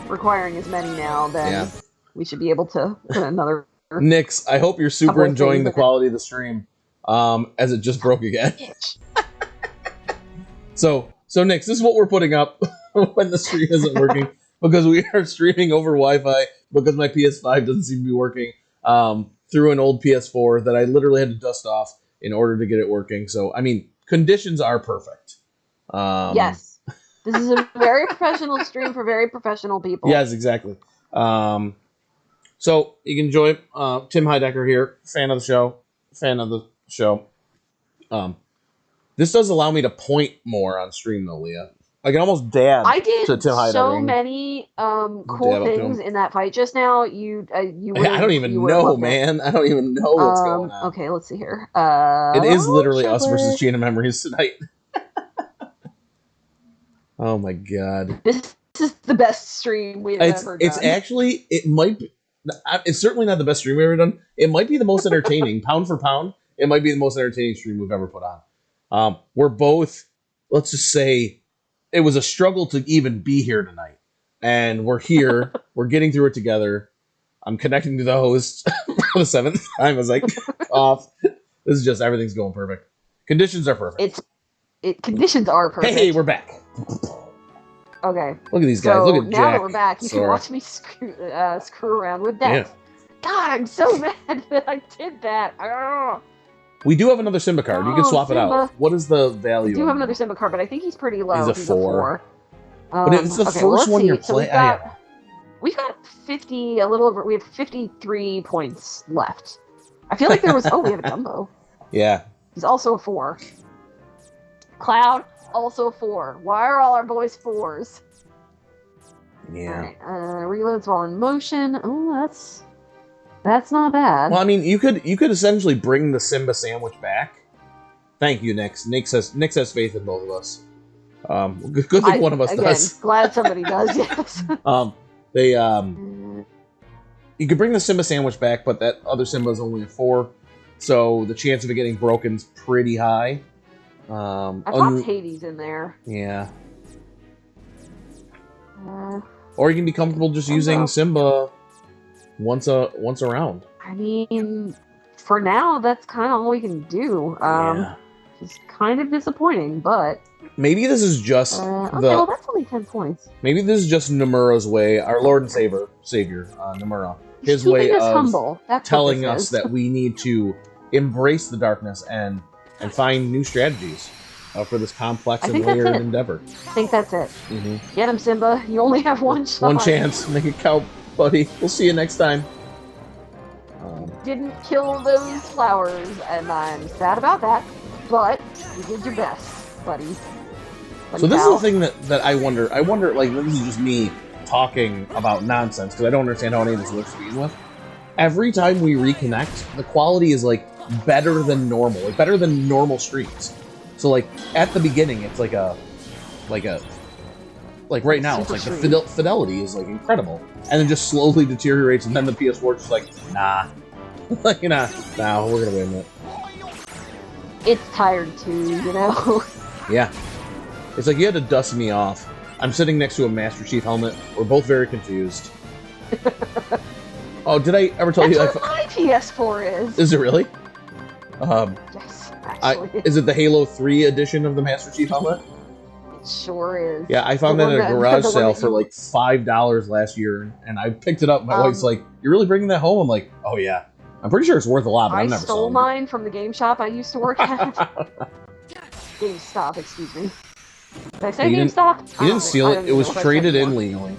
requiring as many now, then Yeah. we should be able to put another... Nix, I hope you're super Couple of enjoying things the that- quality of the stream. As it just broke again. So Nix, this is what we're putting up when the stream isn't working because we are streaming over Wi-Fi because my PS5 doesn't seem to be working through an old PS4 that I literally had to dust off in order to get it working. So, I mean, conditions are perfect. Yes. This is a very professional stream for very professional people. Yes, exactly. So, you can enjoy Tim Heidecker here, fan of the show. This does allow me to point more on stream, though, Leah. I can almost dab I did to Tim Heidecker. So many cool things in that fight just now. You I don't even know, man. I don't even know what's going on. Okay, let's see here. It is literally us versus Chain of Memories tonight. Oh my god. This is the best stream we've ever done. It's actually, it might be, it's certainly not the best stream we've ever done. It might be the most entertaining. Pound for pound, it might be the most entertaining stream we've ever put on. We're both, let's just say, it was a struggle to even be here tonight. And we're here. We're getting through it together. I'm connecting to the host for the 7th time. I was like, off. This is just, everything's going perfect. Conditions are perfect. Conditions are perfect. Hey, we're back. Okay. Look at these guys. So Look at now Jack. that we're back, you can watch me screw around with that. Yeah. God, I'm so mad that I did that. Oh. We do have another Simba card. You can swap it out. What is the value? We do have another Simba card, but I think he's pretty low. He's a 4. But it's the first one see. you're playing. So we've got 50, a little over. We have 53 points left. I feel like there was. We have a Dumbo. Yeah. He's also a 4. Cloud, also a 4. Why are all our boys 4s? Yeah. All right, reloads while in motion. Oh, that's not bad. Well, I mean, you could essentially bring the Simba sandwich back. Thank you, Nix. Nix has faith in both of us. Good thing one of us does. Glad somebody does. Yes. You could bring the Simba sandwich back, but that other Simba is only a 4, so the chance of it getting broken's pretty high. I popped Hades in there. Yeah. Or you can be comfortable just using Simba once a round. I mean, for now, that's kind of all we can do. It's kind of disappointing, but maybe this is just well, that's only 10 points. Maybe this is just Nomura's way, our Lord and Savior, Nomura, his way of telling us that we need to embrace the darkness and find new strategies for this complex and layered endeavor. I think that's it. Mm-hmm. Get him, Simba. You only have one shot. One chance. Make it count, buddy. We'll see you next time. Didn't kill those flowers, and I'm sad about that, but you did your best, buddy. So this is the thing that I wonder, like, this is just me talking about nonsense, because I don't understand how any of this works to begin with. Every time we reconnect, the quality is, like, better than normal. Like, better than normal streams. So, like, at the beginning, it's like right now, it's like the fidelity is, like, incredible. And then just slowly deteriorates, and then the PS4 is just like, nah. Like, nah, we're gonna win it. It's tired too, you know? Yeah. It's like you had to dust me off. I'm sitting next to a Master Chief helmet. We're both very confused. Oh, did I ever tell you? That's what my PS4 is. Is it really? Yes, actually. Is it the Halo 3 edition of the Master Chief helmet? It sure is. Yeah, I found that at a garage sale for like $5 last year, and I picked it up. My wife's like, "You're really bringing that home?" I'm like, "Oh yeah." I'm pretty sure it's worth a lot, but I've never stole mine from the game shop I used to work at. GameStop, excuse me. Did I say GameStop? You didn't steal it. It was traded in legally,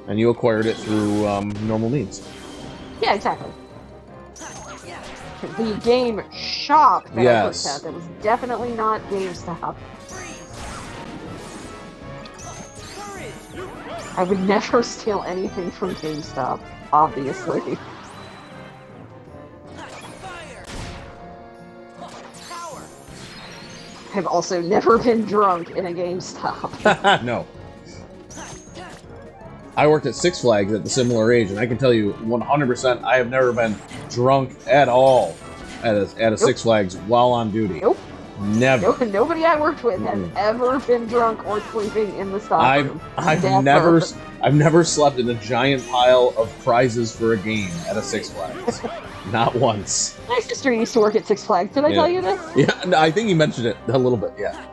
and you acquired it through normal means. Yeah, exactly. The game shop that I worked at, that was definitely not GameStop. I would never steal anything from GameStop, obviously. I've also never been drunk in a GameStop. No. I worked at Six Flags at the similar age, and I can tell you 100% I have never been drunk at all at a Six Flags while on duty. Nope. Never. Nobody I worked with has ever been drunk or sleeping in the stock room. I've never slept in a giant pile of prizes for a game at a Six Flags. Not once. My sister used to work at Six Flags. Did I tell you this? Yeah, no, I think you mentioned it a little bit, yeah.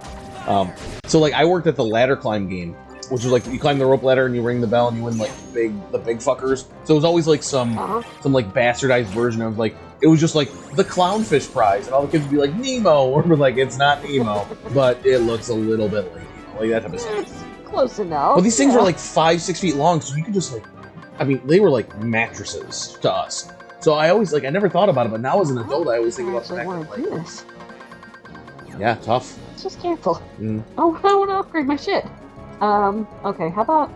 So like I worked at the ladder climb game, which was like you climb the rope ladder and you ring the bell and you win like the big fuckers. So it was always like some like bastardized version of like it was just like the clownfish prize, and all the kids would be like Nemo, or we're like it's not Nemo, but it looks a little bit like Nemo, like that type of stuff. It's close enough. Well, these things were like 5-6 feet long, so you could just like, I mean, they were like mattresses to us. So I always like I never thought about it, but now as an adult, I always think about the fact that like, this. Yeah, tough. Just careful. Oh, I want to upgrade my shit. Okay, how about...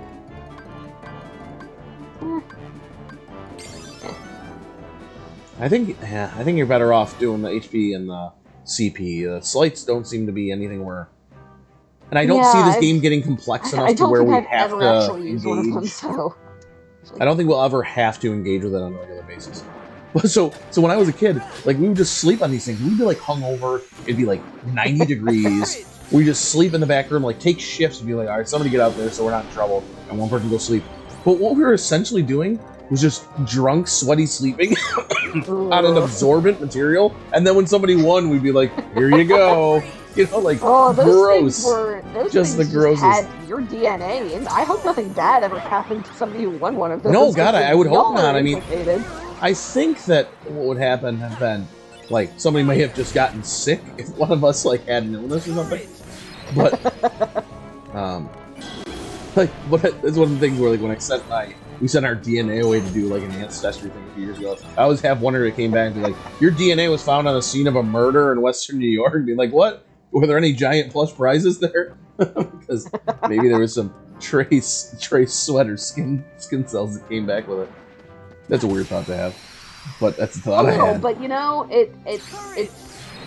I think you're better off doing the HP and the CP. The slights don't seem to be anything where... And I don't see this game getting complex enough to where we have to engage. One of them, so... I don't think we'll ever have to engage with it on a regular basis. So when I was a kid, like we would just sleep on these things. We'd be like hungover. It'd be like 90 degrees. We just sleep in the back room, like take shifts and be like, all right, somebody get out there so we're not in trouble, and one person go sleep. But what we were essentially doing was just drunk, sweaty sleeping on an absorbent material. And then when somebody won, we'd be like, here you go. You know, like, those gross. Those just things the grossest. Just had your DNA, and I hope nothing bad ever happened to somebody who won one of those. No, God, I would hope not. I mean, implicated. I think that what would happen have been, like, somebody may have just gotten sick if one of us, like, had an illness or something. But, like, it's one of the things where, like, when we sent our DNA away to do, like, an ancestry thing a few years ago, I always have one that came back and be like, your DNA was found on the scene of a murder in Western New York, and be like, what? Were there any giant plush prizes there? Because maybe there was some trace sweat or skin cells that came back with it. That's a weird thought to have, but that's the thought I had. But you know, it's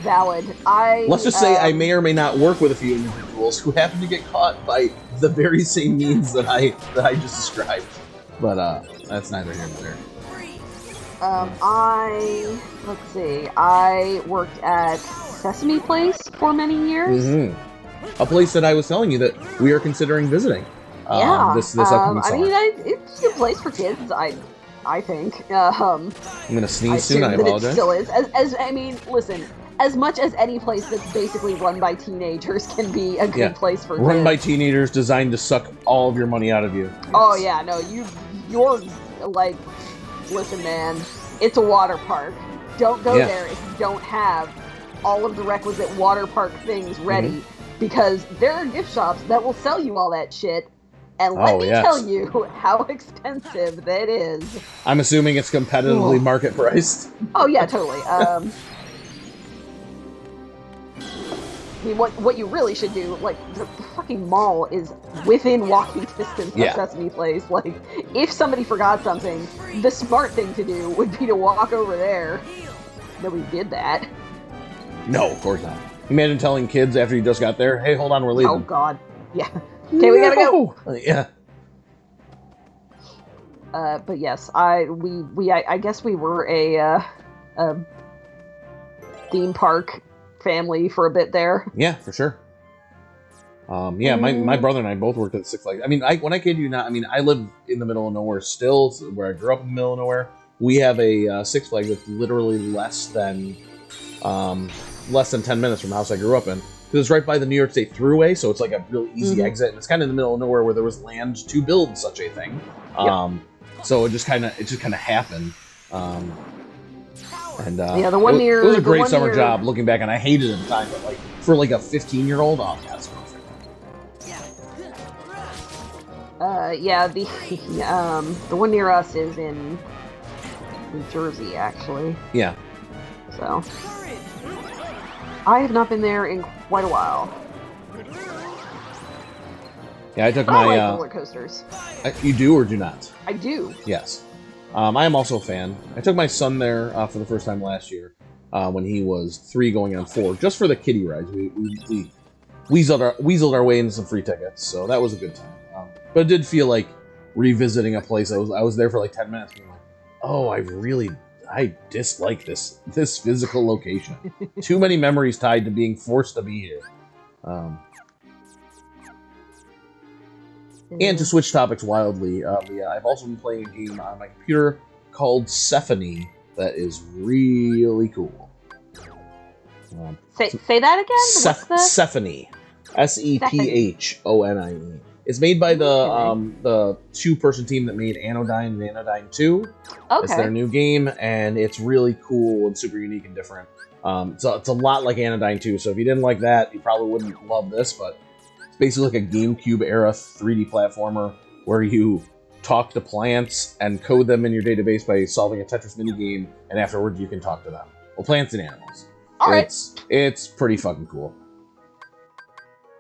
valid. Let's just say I may or may not work with a few individuals who happen to get caught by the very same means that I just described. But that's neither here nor there. Let's see. I worked at Sesame Place for many years. Mm-hmm. A place that I was telling you that we are considering visiting. This upcoming summer. I mean, it's a good place for kids. I think. I'm gonna sneeze soon. I apologize. It still is. I mean, listen. As much as any place that's basically run by teenagers can be a good place for kids. Run by teenagers, designed to suck all of your money out of you. Yes. Oh yeah, no, you're like, listen, man, it's a water park. Don't go there if you don't have all of the requisite water park things ready, because there are gift shops that will sell you all that shit. And let me tell you how expensive that is. I'm assuming it's competitively market priced. Oh yeah, totally. I mean, what you really should do, like, the fucking mall is within walking distance of Sesame Place. Like, if somebody forgot something, the smart thing to do would be to walk over there. Nobody did that. No, of course not. Imagine telling kids after you just got there, hey, hold on, we're leaving. Oh, God. Yeah. Okay, we gotta go. Yeah. But yes, I guess we were a theme park family for a bit there. Yeah, for sure. My brother and I both worked at Six Flags. I mean, when I kid you not, I mean, I live in the middle of nowhere still, where I grew up in the middle of nowhere. We have a Six Flags that's literally less than 10 minutes from the house I grew up in. It's right by the New York State Thruway, so it's like a really easy exit, and it's kind of in the middle of nowhere where there was land to build such a thing. So it just kind of happened. The one near it was a great summer job looking back, and I hated it at the time, but like for like a 15-year-old, oh, that's perfect. The one near us is in New Jersey, actually. Yeah. So I have not been there in quite a while. Yeah, I took I like roller coasters. You do or do not? I do. Yes. I am also a fan. I took my son there for the first time last year when he was 3 going on 4, just for the kiddie rides. We weaseled our way into some free tickets, so that was a good time. But it did feel like revisiting a place. I was there for like 10 minutes, and I'm like, oh, I dislike this physical location. Too many memories tied to being forced to be here. And to switch topics wildly, I've also been playing a game on my computer called Sephony that is really cool. Say that again? Sephony. Sephony. It's made by the two-person team that made Anodyne and Anodyne 2. Okay. It's their new game, and it's really cool and super unique and different. So it's a lot like Anodyne 2, so if you didn't like that, you probably wouldn't love this, but it's basically like a GameCube-era 3D platformer where you talk to plants and code them in your database by solving a Tetris minigame, and afterwards you can talk to them. Well, plants and animals. Alright. It's pretty fucking cool.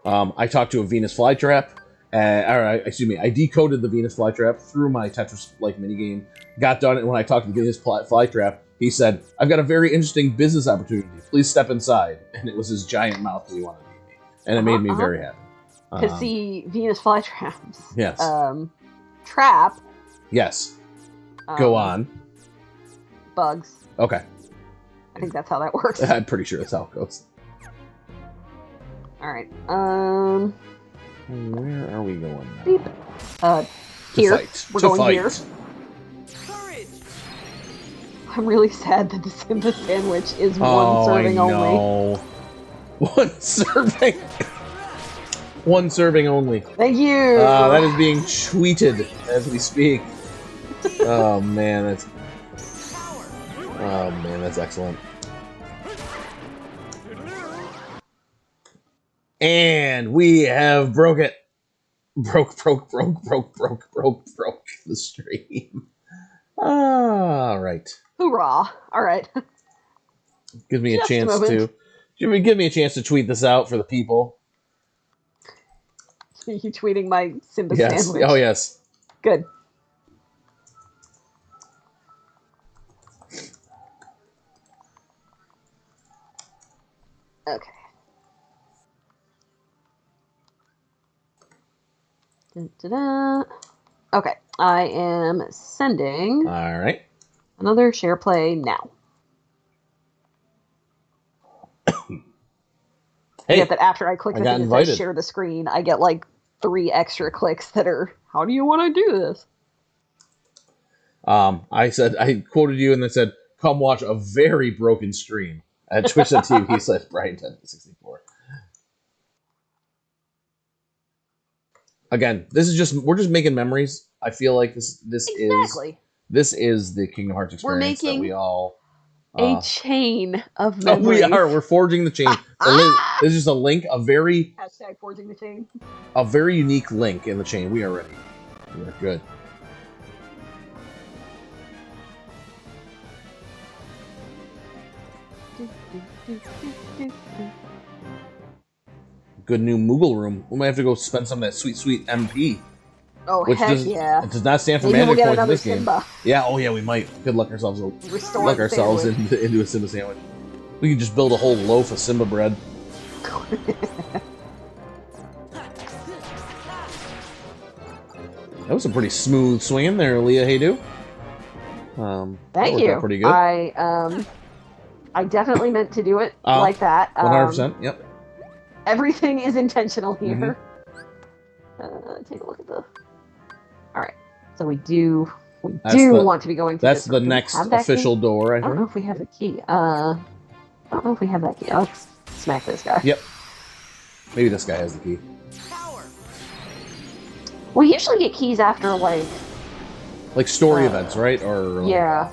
I talked to a Venus flytrap. I decoded the Venus flytrap through my Tetris-like minigame. Got done, and when I talked to the Venus flytrap, he said, "I've got a very interesting business opportunity. Please step inside." And it was his giant mouth that he wanted to eat me, and it made me very happy. To see Venus flytraps. Yes. Trap. Yes. Go on. Bugs. Okay. I think that's how that works. I'm pretty sure that's how it goes. Alright. Where are we going now? Here. We're going fight. here. I'm really sad that the Simba sandwich is one serving only. One serving. One serving only. Thank you. That is being tweeted as we speak. Oh man, that's excellent. And we have broke it. Broke the stream. All right. Hoorah! All right. Give me a chance to tweet this out for the people. Are you tweeting my Simba Yes. sandwich? Oh yes. Good. Okay. Da-da-da. Okay, I am sending All right. another share play now. Hey, I get that after I click the thing that says share the screen, I get like 3 extra clicks that are, how do you want to do this? I quoted you and I said, "Come watch a very broken stream at twitch.tv/Brian1064." Again, we're just making memories. I feel like this is the Kingdom Hearts experience that we all a chain of memories. We're forging the chain. This is just a link, hashtag forging the chain. A very unique link in the chain. We are ready. We are good. Good new Moogle room. We might have to go spend some of that sweet MP. Oh, which heck yeah. It does not stand for Maybe magic we'll points in this Simba. game. Yeah, oh yeah, we might. Could luck ourselves into a Simba sandwich. We can just build a whole loaf of Simba bread. That was a pretty smooth swinging there, Leah. Hey, do. Thank you. Pretty good. I definitely meant to do it like that. 100%. Yep. Everything is intentional here. Take a look at the. All right. So we do want to be going to. That's the next official door. I don't know if we have the key. I don't know if we have that key. Let's smack this guy. Yep. Maybe this guy has the key. We usually get keys after like story events, right? Or yeah.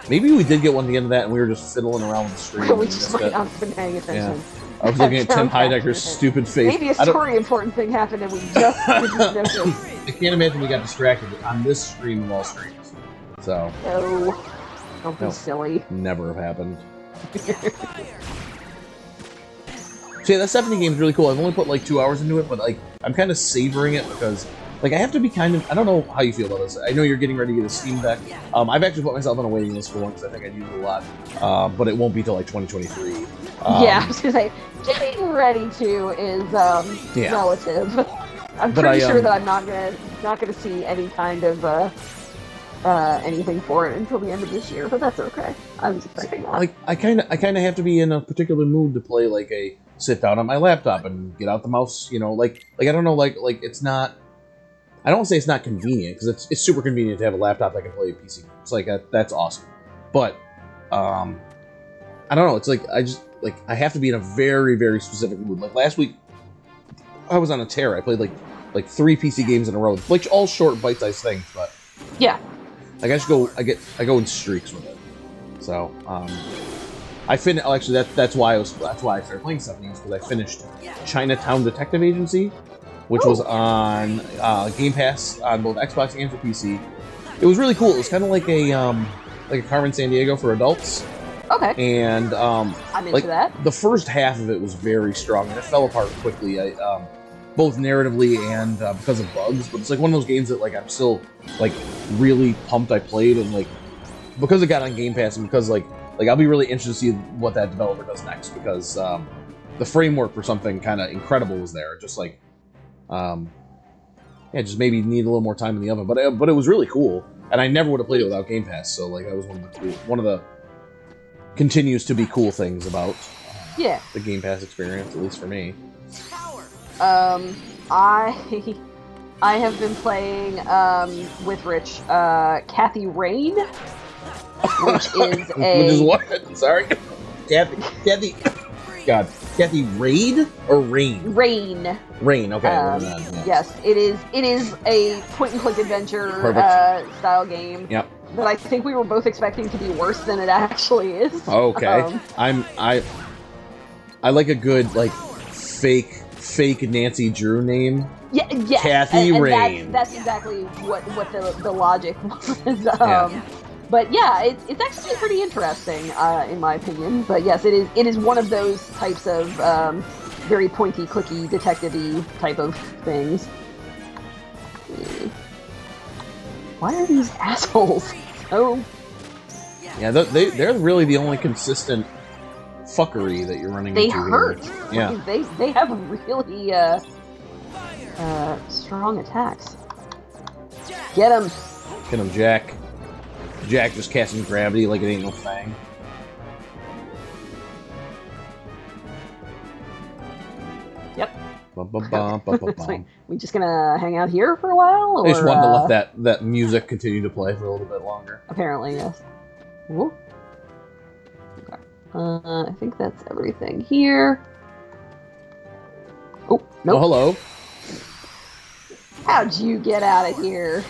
Maybe we did get one at the end of that, and we were just fiddling around with the stream. We just might not have been paying attention. Yeah. I was looking at Tim Heidecker's stupid face. Maybe a story important thing happened and we just didn't notice. I can't imagine we got distracted on this stream of all streams. So. No. Don't be silly. Never have happened. See, that Sephony game is really cool. I've only put 2 hours into it, but I'm kind of savoring it because I have to be I don't know how you feel about this. I know you're getting ready to get a Steam Deck. I've actually put myself on a waiting list for one because I think I'd use it a lot. But it won't be till 2023. Yeah, I was gonna say, getting ready to is relative. I'm pretty sure that I'm not gonna see any kind of anything for it until the end of this year, but that's okay. I was expecting that. I kind of have to be in a particular mood to play sit down on my laptop and get out the mouse. I don't know, it's not. I don't want to say it's not convenient because it's super convenient to have a laptop that can play a PC. It's that's awesome, but I don't know. It's I have to be in a very, very specific mood. Last week, I was on a tear. I played like 3 PC games in a row, like all short bite-sized things. But yeah, I go in streaks with it. So actually that's why I started playing 70s, because I finished Chinatown Detective Agency, which was on Game Pass on both Xbox and for PC. It was really cool. It was kind of like a Carmen Sandiego for adults. Okay. And I'm into that. The first half of it was very strong, and it fell apart quickly. Both narratively and because of bugs. But it's like one of those games that like I'm still like really pumped I played, and like because it got on Game Pass, and because like I'll be really interested to see what that developer does next, because the framework for something kind of incredible was there. Just like just maybe need a little more time in the oven, but it was really cool, and I never would have played it without Game Pass. So like that was one of the continues to be cool things about the Game Pass experience, at least for me. I have been playing with Rich Kathy Rain, which is which is what? Sorry, Kathy. God, Kathy Raid or Rain? Rain. Rain. Okay. Yes, it is a point-and-click adventure style game. Yep. That I think we were both expecting to be worse than it actually is. Okay. I like a good like fake Nancy Drew name. Yeah. Kathy Rain. That's exactly what the logic was. But yeah, it's actually pretty interesting, in my opinion. But yes, it is one of those types of very pointy, clicky, detective-y type of things. Why are these assholes so... Yeah, they're really the only consistent fuckery that you're running into. They hurt. Here. Yeah. They have really strong attacks. Get him. Get him, Jack. Jack just casting gravity like it ain't no thing. Yep. So we just gonna hang out here for a while? Or, I just wanted to let that music continue to play for a little bit longer. Apparently, yes. Ooh. Okay. I think that's everything here. Oh, nope. Oh, hello. How'd you get out of here?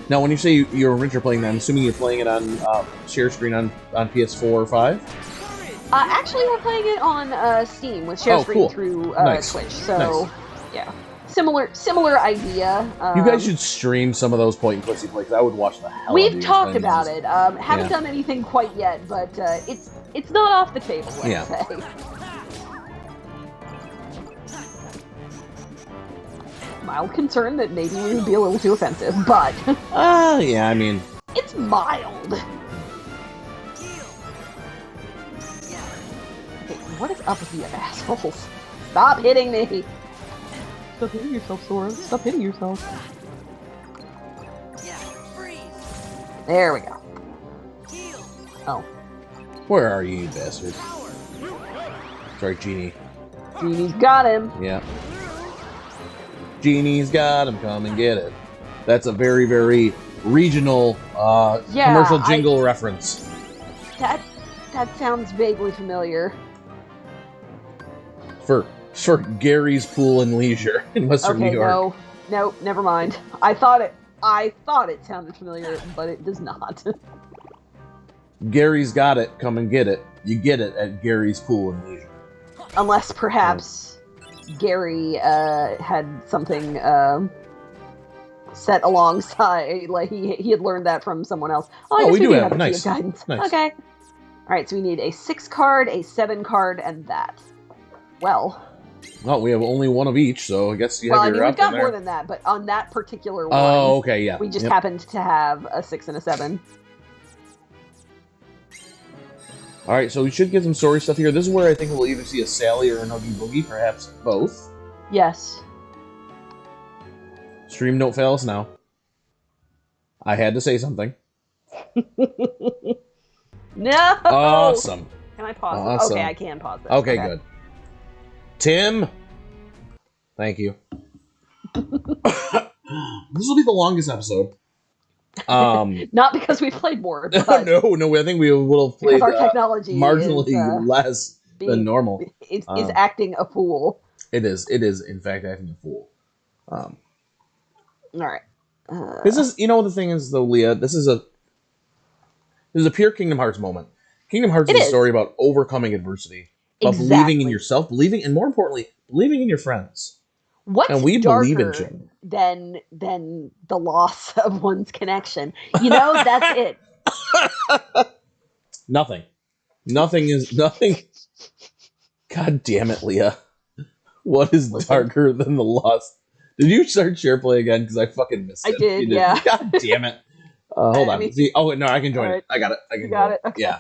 Now, when you say you're Richard playing that, I'm assuming you're playing it on share screen on PS4 or 5? Actually, we're playing it on Steam with share screen through Twitch. So, yeah, similar idea. You guys should stream some of those point and clicks you play, because I would watch the hell. We've talked about it. Haven't done anything quite yet, but it's not off the table. Let's say. Mild concern that maybe we would be a little too offensive, but... yeah, I mean... It's mild. Okay, what is up with you assholes? Stop hitting me! Stop hitting yourself, Sora. Stop hitting yourself. There we go. Oh. Where are you, you bastard? Sorry, Genie. Genie's got him. Yeah. Genie's got him, come and get it. That's a very, very regional commercial jingle reference. That sounds vaguely familiar. For Gary's Pool and Leisure in Western New York. No, never mind. I thought it sounded familiar, but it does not. Gary's got it, come and get it. You get it at Gary's Pool and Leisure. Unless perhaps Gary had something set alongside, like he had learned that from someone else. Oh, we do have nice guidance. Nice. Okay. All right, so we need a 6 card, a 7 card, and that. Well, we have only one of each, so I guess you have your we've got more than that, but on that particular one, okay, yeah, we just happened to have a 6 and a 7. All right, so we should get some story stuff here. This is where I think we'll either see a Sally or an Oogie Boogie, perhaps both. Yes. Stream, don't fail us now. I had to say something. No! Awesome. Can I pause it? Okay, I can pause it. Okay, good. Tim! Thank you. This will be the longest episode. Not because we played more, but no, I think we would have played our technology marginally less than normal. Is acting a fool. It is, in fact, acting a fool. All right. This is, the thing is, though, Leah, this is a pure Kingdom Hearts moment. Kingdom Hearts is a story about overcoming adversity, about believing in yourself, and more importantly, believing in your friends. What's and we darker believe in each other than the loss of one's connection? That's it. Nothing. Nothing. God damn it, Leah. What is darker than the loss? Did you start SharePlay again? Because I fucking missed it. I did, yeah. God damn it. Hold on. See, no, I can join it. I got it. I can got it. Okay. Yeah.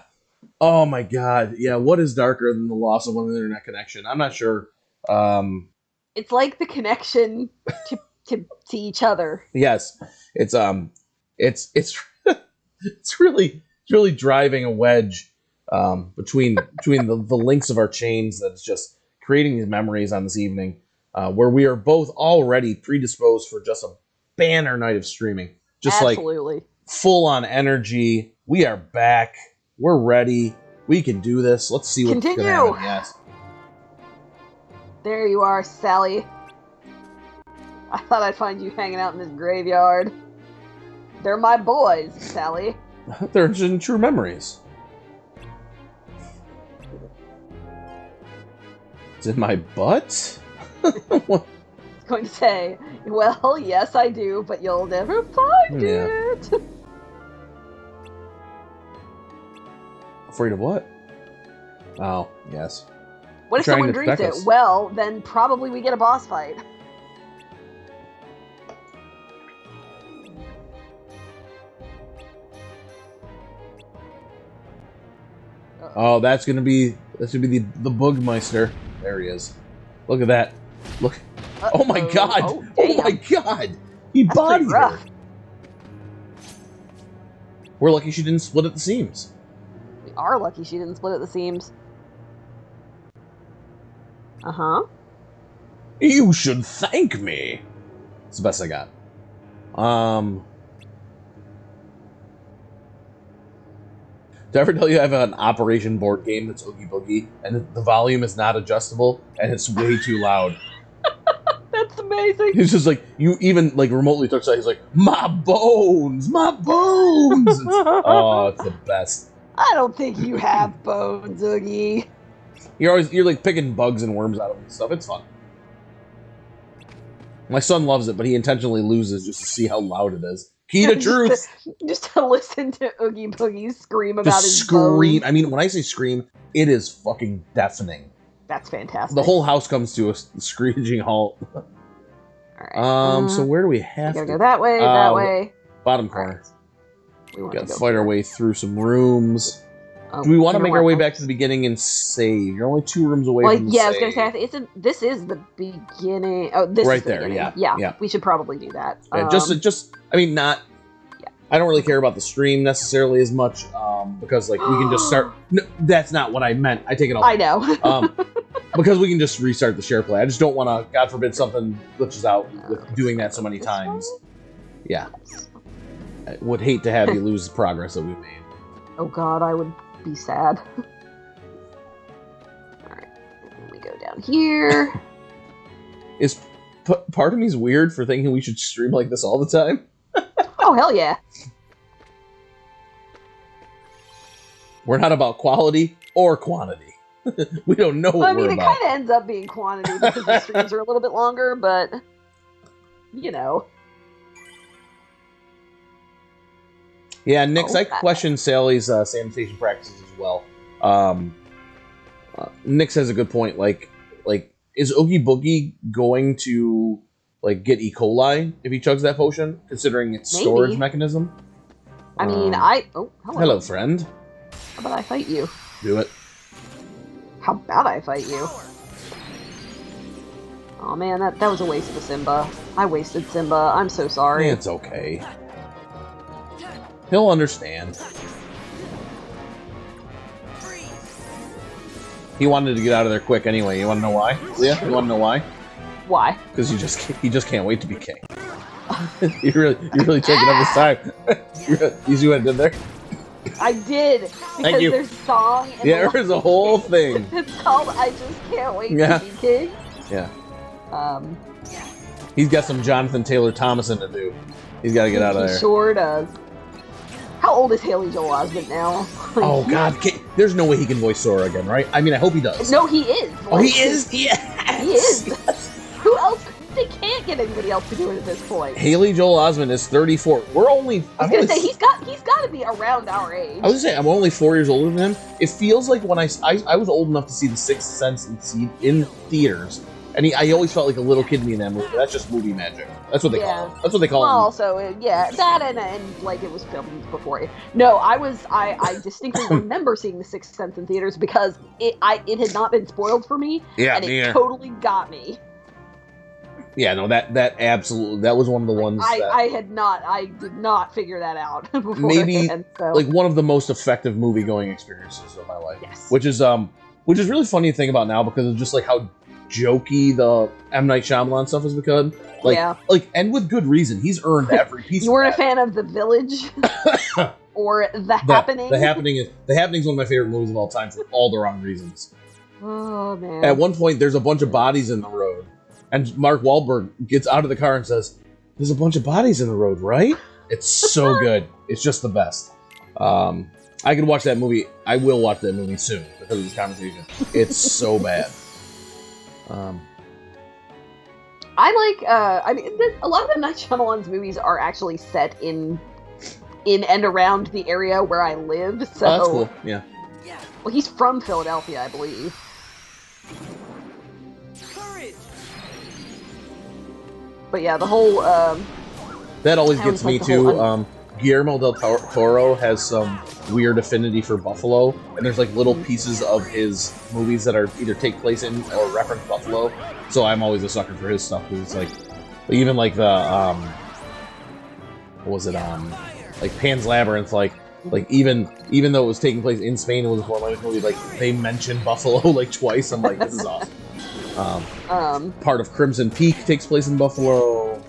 Oh my god. Yeah, what is darker than the loss of one internet connection? I'm not sure. It's like the connection to each other. Yes. It's it's really driving a wedge between the links of our chains that's just creating these memories on this evening where we are both already predisposed for just a banner night of streaming. Just Absolutely. Like full on energy. We are back. We're ready. We can do this. Let's see what's going to happen. Yes. There you are, Sally. I thought I'd find you hanging out in this graveyard. They're my boys, Sally. They're just true memories. It's in my butt? I was going to say, well, yes, I do, but you'll never find it. Afraid of what? Oh, yes. What if someone drinks it? Well, then probably we get a boss fight. Oh, that's gonna be the Bugmeister. There he is. Look at that. Look. Oh my god! Oh my god! He bodied her. We're lucky she didn't split at the seams. We are lucky she didn't split at the seams. Uh-huh. You should thank me. It's the best I got. Did I ever tell you I have an Operation board game that's Oogie Boogie, and the volume is not adjustable, and it's way too loud? That's amazing. He's just like, you even like remotely touch that, he's like, my bones! My bones! It's the best. I don't think you have bones, Oogie. You're like picking bugs and worms out of it and stuff. It's fun. My son loves it, but he intentionally loses just to see how loud it is. Key to truth. Just to listen to Oogie Boogie scream about his bones. I mean, when I say scream, it is fucking deafening. That's fantastic. The whole house comes to a screeching halt. All right. So where do we have to go? That way. That way. Bottom corner. Right. We got to fight our way through some rooms. Oh, do we want to make our way back to the beginning and save? You're only 2 rooms away from the save. I was going to say, this is the beginning. Oh, this right is the there, beginning. Yeah. We should probably do that. Yeah, I mean, not... Yeah. I don't really care about the stream necessarily as much, because, like, we can just start... No, that's not what I meant. I take it all I know. Because we can just restart the share play. I just don't want to, God forbid, something glitches out with doing that so many times. Yeah. I would hate to have you lose the progress that we've made. Oh, God, I would... be sad. Alright, we go down here. Is part of me's weird for thinking we should stream like this all the time? Oh, hell yeah. We're not about quality or quantity. We don't know what we're about. It kind of ends up being quantity because the streams are a little bit longer, but, you know. Yeah, Nix, I question Sally's sanitation practices as well. Nix has a good point. Like, is Oogie Boogie going to like get E. coli if he chugs that potion, considering its storage mechanism? I mean, hello, friend. How about I fight you? Do it. How about I fight you? Oh man, that was a waste of Simba. I wasted Simba. I'm so sorry. It's okay. He'll understand. He wanted to get out of there quick anyway. You want to know why? Leah, you want to know why? Why? Because he just can't wait to be king. You're really taking up this time. You see what I did there? I did, because there's a song. And yeah, there's a whole thing. It's called "I Just Can't Wait to Be King." Yeah. Um, He's got some Jonathan Taylor Thomason to do. He's got to get out of there. He sure does. How old is Haley Joel Osment now? Oh God, there's no way he can voice Sora again, right? I mean, I hope he does. No, he is. Oh, he is. Yes. He is. Who else? They can't get anybody else to do it at this point. Haley Joel Osment is 34. I was gonna say he's got to be around our age. I was gonna say I'm only 4 years older than him. It feels like when I was old enough to see The Sixth Sense in theaters, and I always felt like a little kid to me in that movie. But that's just movie magic. That's what they call it. That's what they call it. Also, that and like it was filmed before it. No, I distinctly remember seeing The Sixth Sense in theaters because it had not been spoiled for me. Yeah, and it totally got me. Yeah, no, that absolutely, that was one of the ones I did not figure that out before. Maybe like one of the most effective movie going experiences of my life. Yes. Which is really funny to think about now because of just like how jokey the M. Night Shyamalan stuff has become. And with good reason. He's earned every piece. You weren't a fan of The Village or The Happening? The Happening is one of my favorite movies of all time for all the wrong reasons. Oh man. At one point, there's a bunch of bodies in the road. And Mark Wahlberg gets out of the car and says, "There's a bunch of bodies in the road, right?" It's so good. It's just the best. I could watch that movie. I will watch that movie soon because of this conversation. It's so bad. I like. A lot of M. Night Shyamalan's movies are actually set in and around the area where I live. So that's cool. Yeah. Well, he's from Philadelphia, I believe. But yeah, the whole that always gets me too. Guillermo del Toro has some weird affinity for Buffalo, and there's like little pieces of his movies that are either take place in or reference Buffalo. So I'm always a sucker for his stuff because it's like even like the what was it like Pan's Labyrinth, like even though it was taking place in Spain, it was a foreign language movie. Like they mentioned Buffalo like twice. I'm like, this is awesome. Part of Crimson Peak takes place in Buffalo.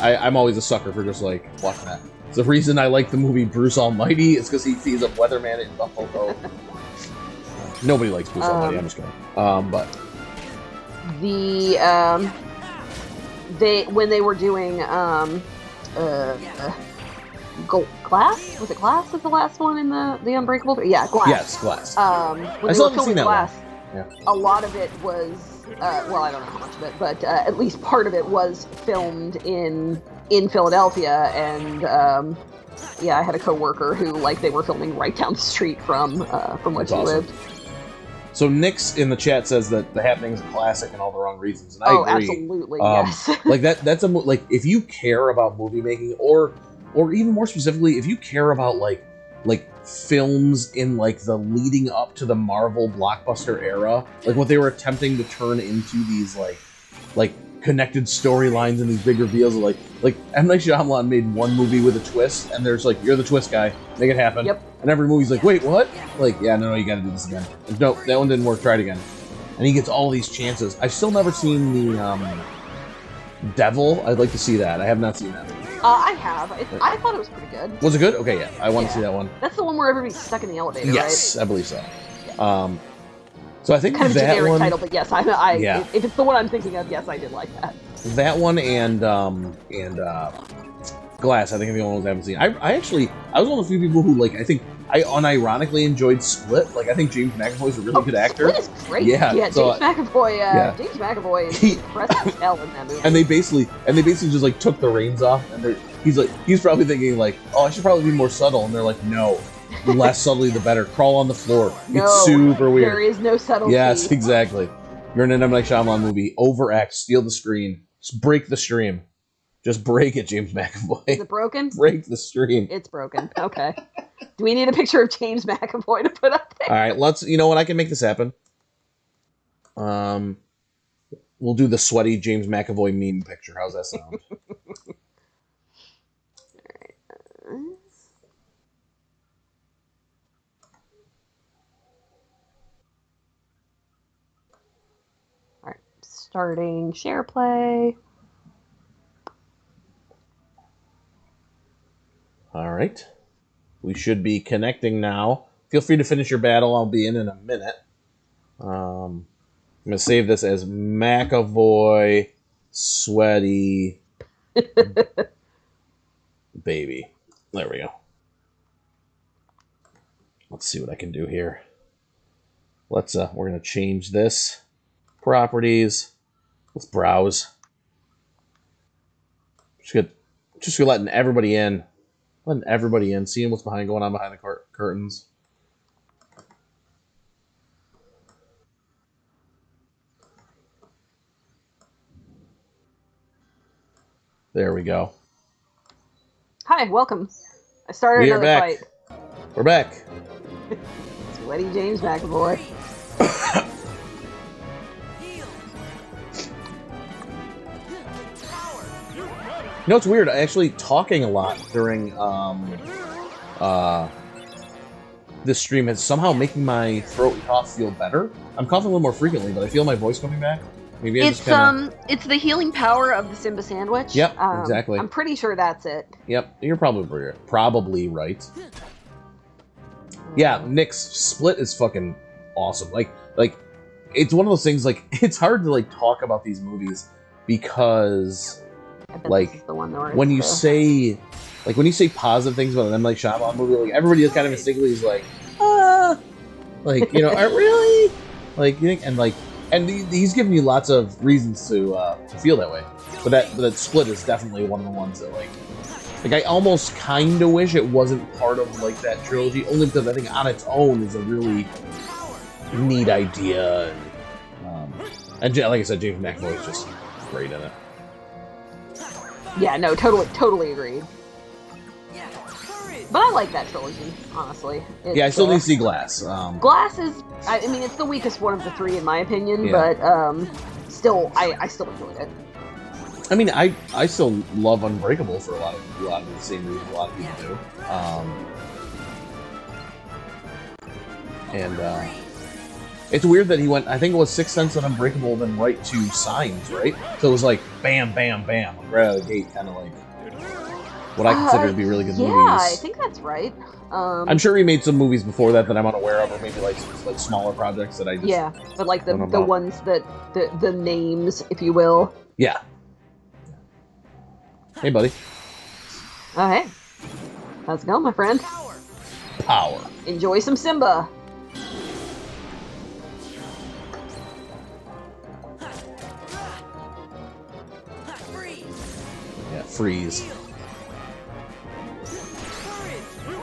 I'm always a sucker for just like watching that. The reason I like the movie Bruce Almighty is because he's a weatherman in Buffalo. Nobody likes Bruce Almighty. I'm just kidding. But when they were doing Glass? Was it Glass? Was the last one in the Unbreakable? Yeah, Glass. Yes, Glass. When they were filming Glass, yeah. A lot of it was well, I don't know how much of it, but at least part of it was filmed in Philadelphia, and I had a coworker who they were filming right down the street from where she lived. So Nick's in the chat says that The Happening is a classic and all the wrong reasons, and I agree. Absolutely, yes. That's a if you care about movie making, or even more specifically, if you care about like films in the leading up to the Marvel blockbuster era, like what they were attempting to turn into these like connected storylines and these big reveals of like M. Night Shyamalan made one movie with a twist, and there's you're the twist guy, make it happen. Yep. And every movie's like, wait, what? No, you gotta do this again. No, that one didn't work, try it again. And he gets all these chances. I've still never seen the Devil. I'd like to see that. I have not seen that. I have. I thought it was pretty good. Was it good? Okay, yeah. I want to see that one. That's the one where everybody's stuck in the elevator, yes, right? I believe so. Yeah. So I think kind of that generic one... title, but yes, if it's the one I'm thinking of, yes, I did like that. That one and Glass, I think are the only ones I haven't seen. I was one of the few people who I think I unironically enjoyed Split. I think James McAvoy's a really good actor. Split is great. Yeah, James McAvoy is impressive as hell in that movie. And they basically just took the reins off, and he's probably thinking oh, I should probably be more subtle, and they're like, no, the less subtly the better. Crawl on the floor. No, it's super weird. There is no subtlety. Yes, exactly. You're in an M. Night Shyamalan movie. Overact, steal the screen, just break the stream. Just break it, James McAvoy. Is it broken? Break the stream. It's broken. Okay. Do we need a picture of James McAvoy to put up there? All right, let's. You know what? I can make this happen. We'll do the sweaty James McAvoy meme picture. How's that sound? All right. Starting share play. All right. We should be connecting now. Feel free to finish your battle. I'll be in a minute. I'm going to save this as McAvoy Sweaty Baby. There we go. Let's see what I can do here. We're going to change this. Properties. Let's browse. Just letting everybody in. Letting everybody in. Seeing what's going on behind the curtains. There we go. Hi, welcome. I started We are another back. fight. We're back. Sweaty James McAvoy. You know, it's weird. Actually, talking a lot during this stream is somehow making my throat and cough feel better. I'm coughing a little more frequently, but I feel my voice coming back. Maybe It's the healing power of the Simba sandwich. Yep, exactly. I'm pretty sure that's it. Yep, you're probably right. Yeah, Nick's Split is fucking awesome. Like it's one of those things. Like, it's hard to talk about these movies because This is the one when you say positive things about an M. Night Shyamalan movie, like everybody kind of instinctively is like, really, like, you think, and he's giving you lots of reasons to feel that way. But that Split is definitely one of the ones that like I almost kind of wish it wasn't part of that trilogy, only because I think on its own is a really neat idea, and like I said, James McAvoy is just great in it. Yeah, no, totally agreed. But I like that trilogy, honestly. Yeah, I still need to see Glass. Glass is, I mean, it's the weakest one of the three in my opinion, Yeah. but still, I still enjoyed it. I mean, I still love Unbreakable for a lot of the same reasons a lot of people do. And it's weird that he went, I think it was Sixth Sense and Unbreakable, then right to Signs, right? So it was like bam, bam, bam, right out of the gate, kind of like what I consider to be really good movies. Yeah, I think that's right. I'm sure he made some movies before that I'm unaware of, or maybe some smaller projects that I just but like the don't know about. ones that the names, if you will. Yeah. Hey, buddy. Oh, hey. How's it going, my friend? Power. Enjoy some Simba. Yeah, freeze.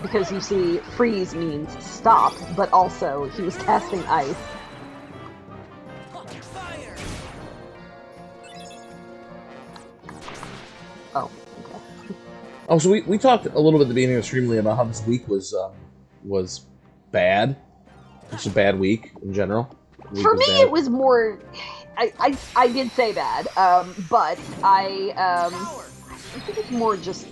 Because you see, freeze means stop, but also he was casting ice. Oh, okay. Oh, so we talked a little bit at the beginning of the stream, Leah, about how this week was bad. It's a bad week in general. For me, it was more. I did say bad, but I think it's more just.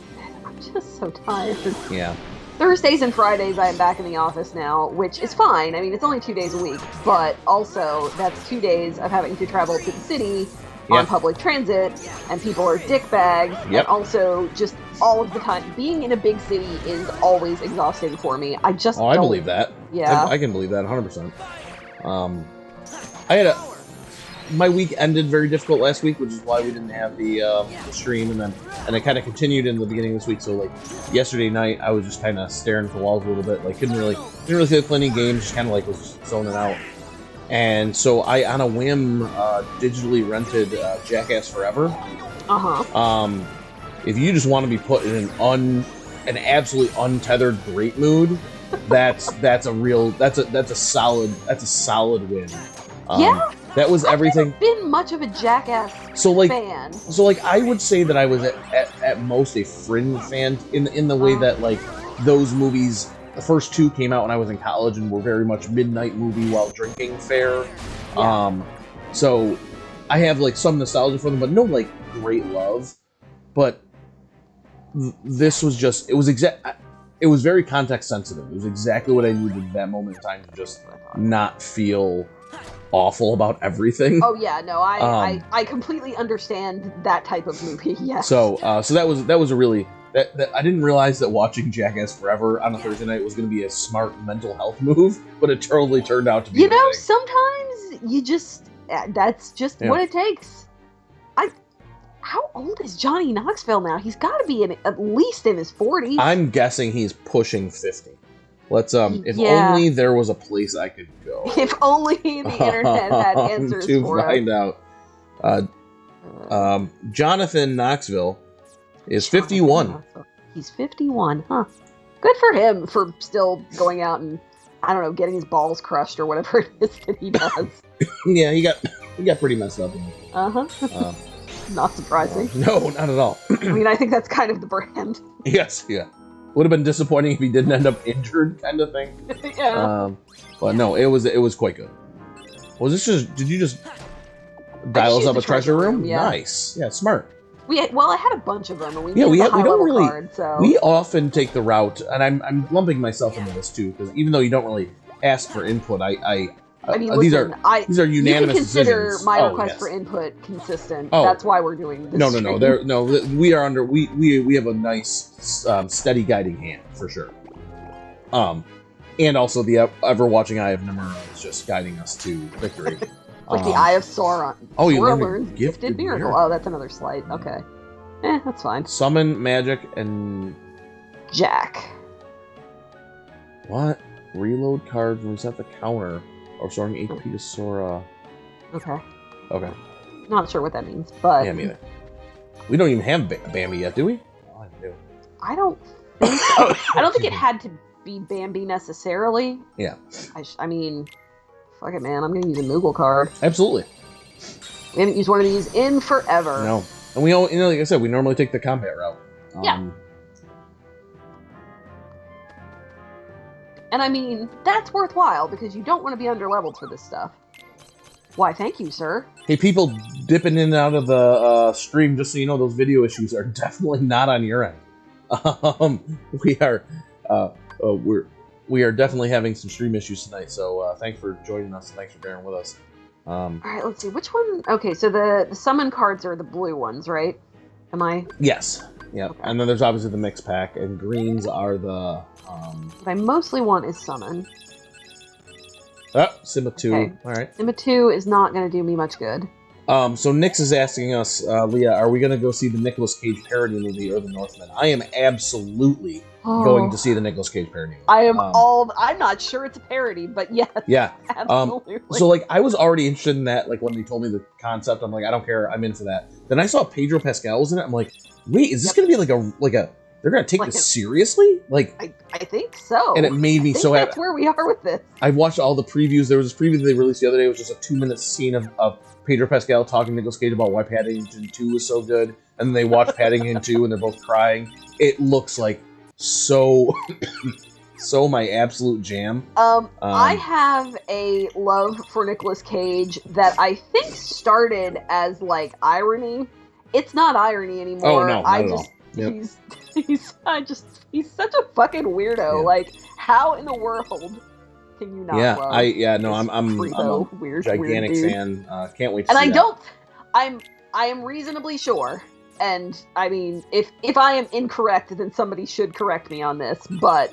I'm just so tired. Yeah. Thursdays and Fridays, I am back in the office now, which is fine. I mean, it's only 2 days a week, but also that's 2 days of having to travel to the city on public transit, and people are dickbags, and also just all of the time. Being in a big city is always exhausting for me. I just I believe that. Yeah. I can believe that 100%. My week ended very difficult last week, which is why we didn't have the stream, and it kind of continued in the beginning of this week. So yesterday night, I was just kind of staring at the walls a little bit, couldn't really feel plenty of games, just kind of was just zoning out. And so I, on a whim, digitally rented Jackass Forever. If you just want to be put in an absolutely untethered great mood, that's a solid win. That was everything. I've never been much of a Jackass fan. So I would say that I was at most a fringe fan in the way that those movies, the first two came out when I was in college and were very much midnight movie while drinking fare. So I have some nostalgia for them, but no great love. But this was just it was very context sensitive. It was exactly what I needed at that moment in time to just not feel awful about everything. Oh yeah, no, I completely understand that type of movie. Yeah. So that was a really that I didn't realize that watching Jackass Forever on a Thursday night was going to be a smart mental health move, but it totally turned out to be. Sometimes you just that's just what it takes. How old is Johnny Knoxville now? He's got to be at least in his 40s. I'm guessing he's pushing 50. Let's if only there was a place I could go. If only the internet had answers to for find us. out. Jonathan Knoxville is 51. He's 51, huh? Good for him for still going out and, I don't know, getting his balls crushed or whatever it is that he does. Yeah, he got pretty messed up. Not surprising. No, not at all. I mean, I think that's kind of the brand. Yes, yeah. Would have been disappointing if he didn't end up injured, kind of thing. Yeah. But no, it was quite good. Was this just? Did you just dial us up a treasure room? Yeah. Nice. Yeah, smart. I had a bunch of them, and we don't really. Card, so. We often take the route, and I'm lumping myself into this too, because even though you don't really ask for input, these are unanimous decisions. You can consider my request for input consistent. That's why we're doing this. No. We are under. We have a nice, steady guiding hand for sure. And also the ever watching Eye of Nemura is just guiding us to victory. Like the Eye of Sauron. Oh, you Sora learned learns Gifted Miracle. Oh, that's another slight. Okay. That's fine. Summon, magic, and Jack. What? Reload cards, reset the counter. Or storing HP to Sora. Okay. Not sure what that means, but... Yeah, me either. We don't even have Bambi yet, do we? Oh, I do. I don't think so. I don't think it had to be Bambi necessarily. Yeah. I mean, fuck it, man. I'm going to use a Moogle card. Absolutely. We haven't used one of these in forever. No. And we all, like I said, we normally take the combat route. Yeah. And I mean, that's worthwhile because you don't want to be underleveled for this stuff. Why, thank you, sir. Hey, people dipping in and out of the stream, just so you know, those video issues are definitely not on your end. We are definitely having some stream issues tonight, so thanks for joining us. Thanks for bearing with us. All right, let's see. Which one? Okay, so the summon cards are the blue ones, right? Am I? Yes. Yeah. Okay. And then there's obviously the mix pack, and greens are the... What I mostly want is summon. Sima 2. Okay. All right. Sima 2 is not going to do me much good. So Nix is asking us, Leah, are we going to go see the Nicolas Cage parody movie or The Northman? I am absolutely going to see the Nicolas Cage parody movie. I'm not sure it's a parody, but yes. Yeah. Absolutely. So, like, I was already interested in that. Like, when they told me the concept, I'm like, I don't care. I'm in for that. Then I saw Pedro Pascal was in it. I'm like, wait, is this going to be like a they're going to take this seriously? Like, I think so. And it made me so happy. That's where we are with this. I watched all the previews. There was this preview that they released the other day. It was just a 2-minute scene of Pedro Pascal talking to Nicolas Cage about why Paddington 2 was so good. And then they watch Paddington 2 and they're both crying. It looks like so my absolute jam. I have a love for Nicolas Cage that I think started as, like, irony. It's not irony anymore. Oh, no, not at all. Yep. He's such a fucking weirdo. Yeah. Like, how in the world can you not love? I'm a weird, gigantic weird fan. Can't wait to see I am reasonably sure, and I mean, if I am incorrect, then somebody should correct me on this, but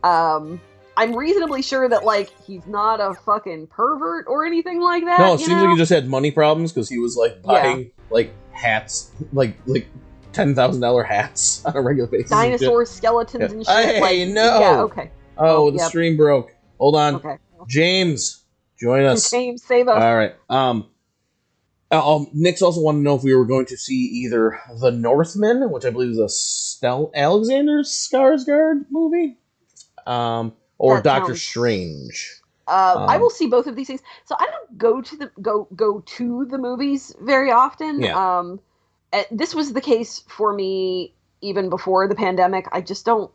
I'm reasonably sure that, like, he's not a fucking pervert or anything like that. No, it seems like he just had money problems because he was, like, buying like hats, like $10,000 hats on a regular basis. Dinosaur skeletons and shit. Hey, no! Yeah, okay. The stream broke. Hold on. Okay. James, join us. James, save us. All right. Nick's also wanted to know if we were going to see either The Northman, which I believe is a Alexander Skarsgård movie, or Doctor Strange. I will see both of these things. So I don't go to the movies very often. Yeah. This was the case for me even before the pandemic. I don't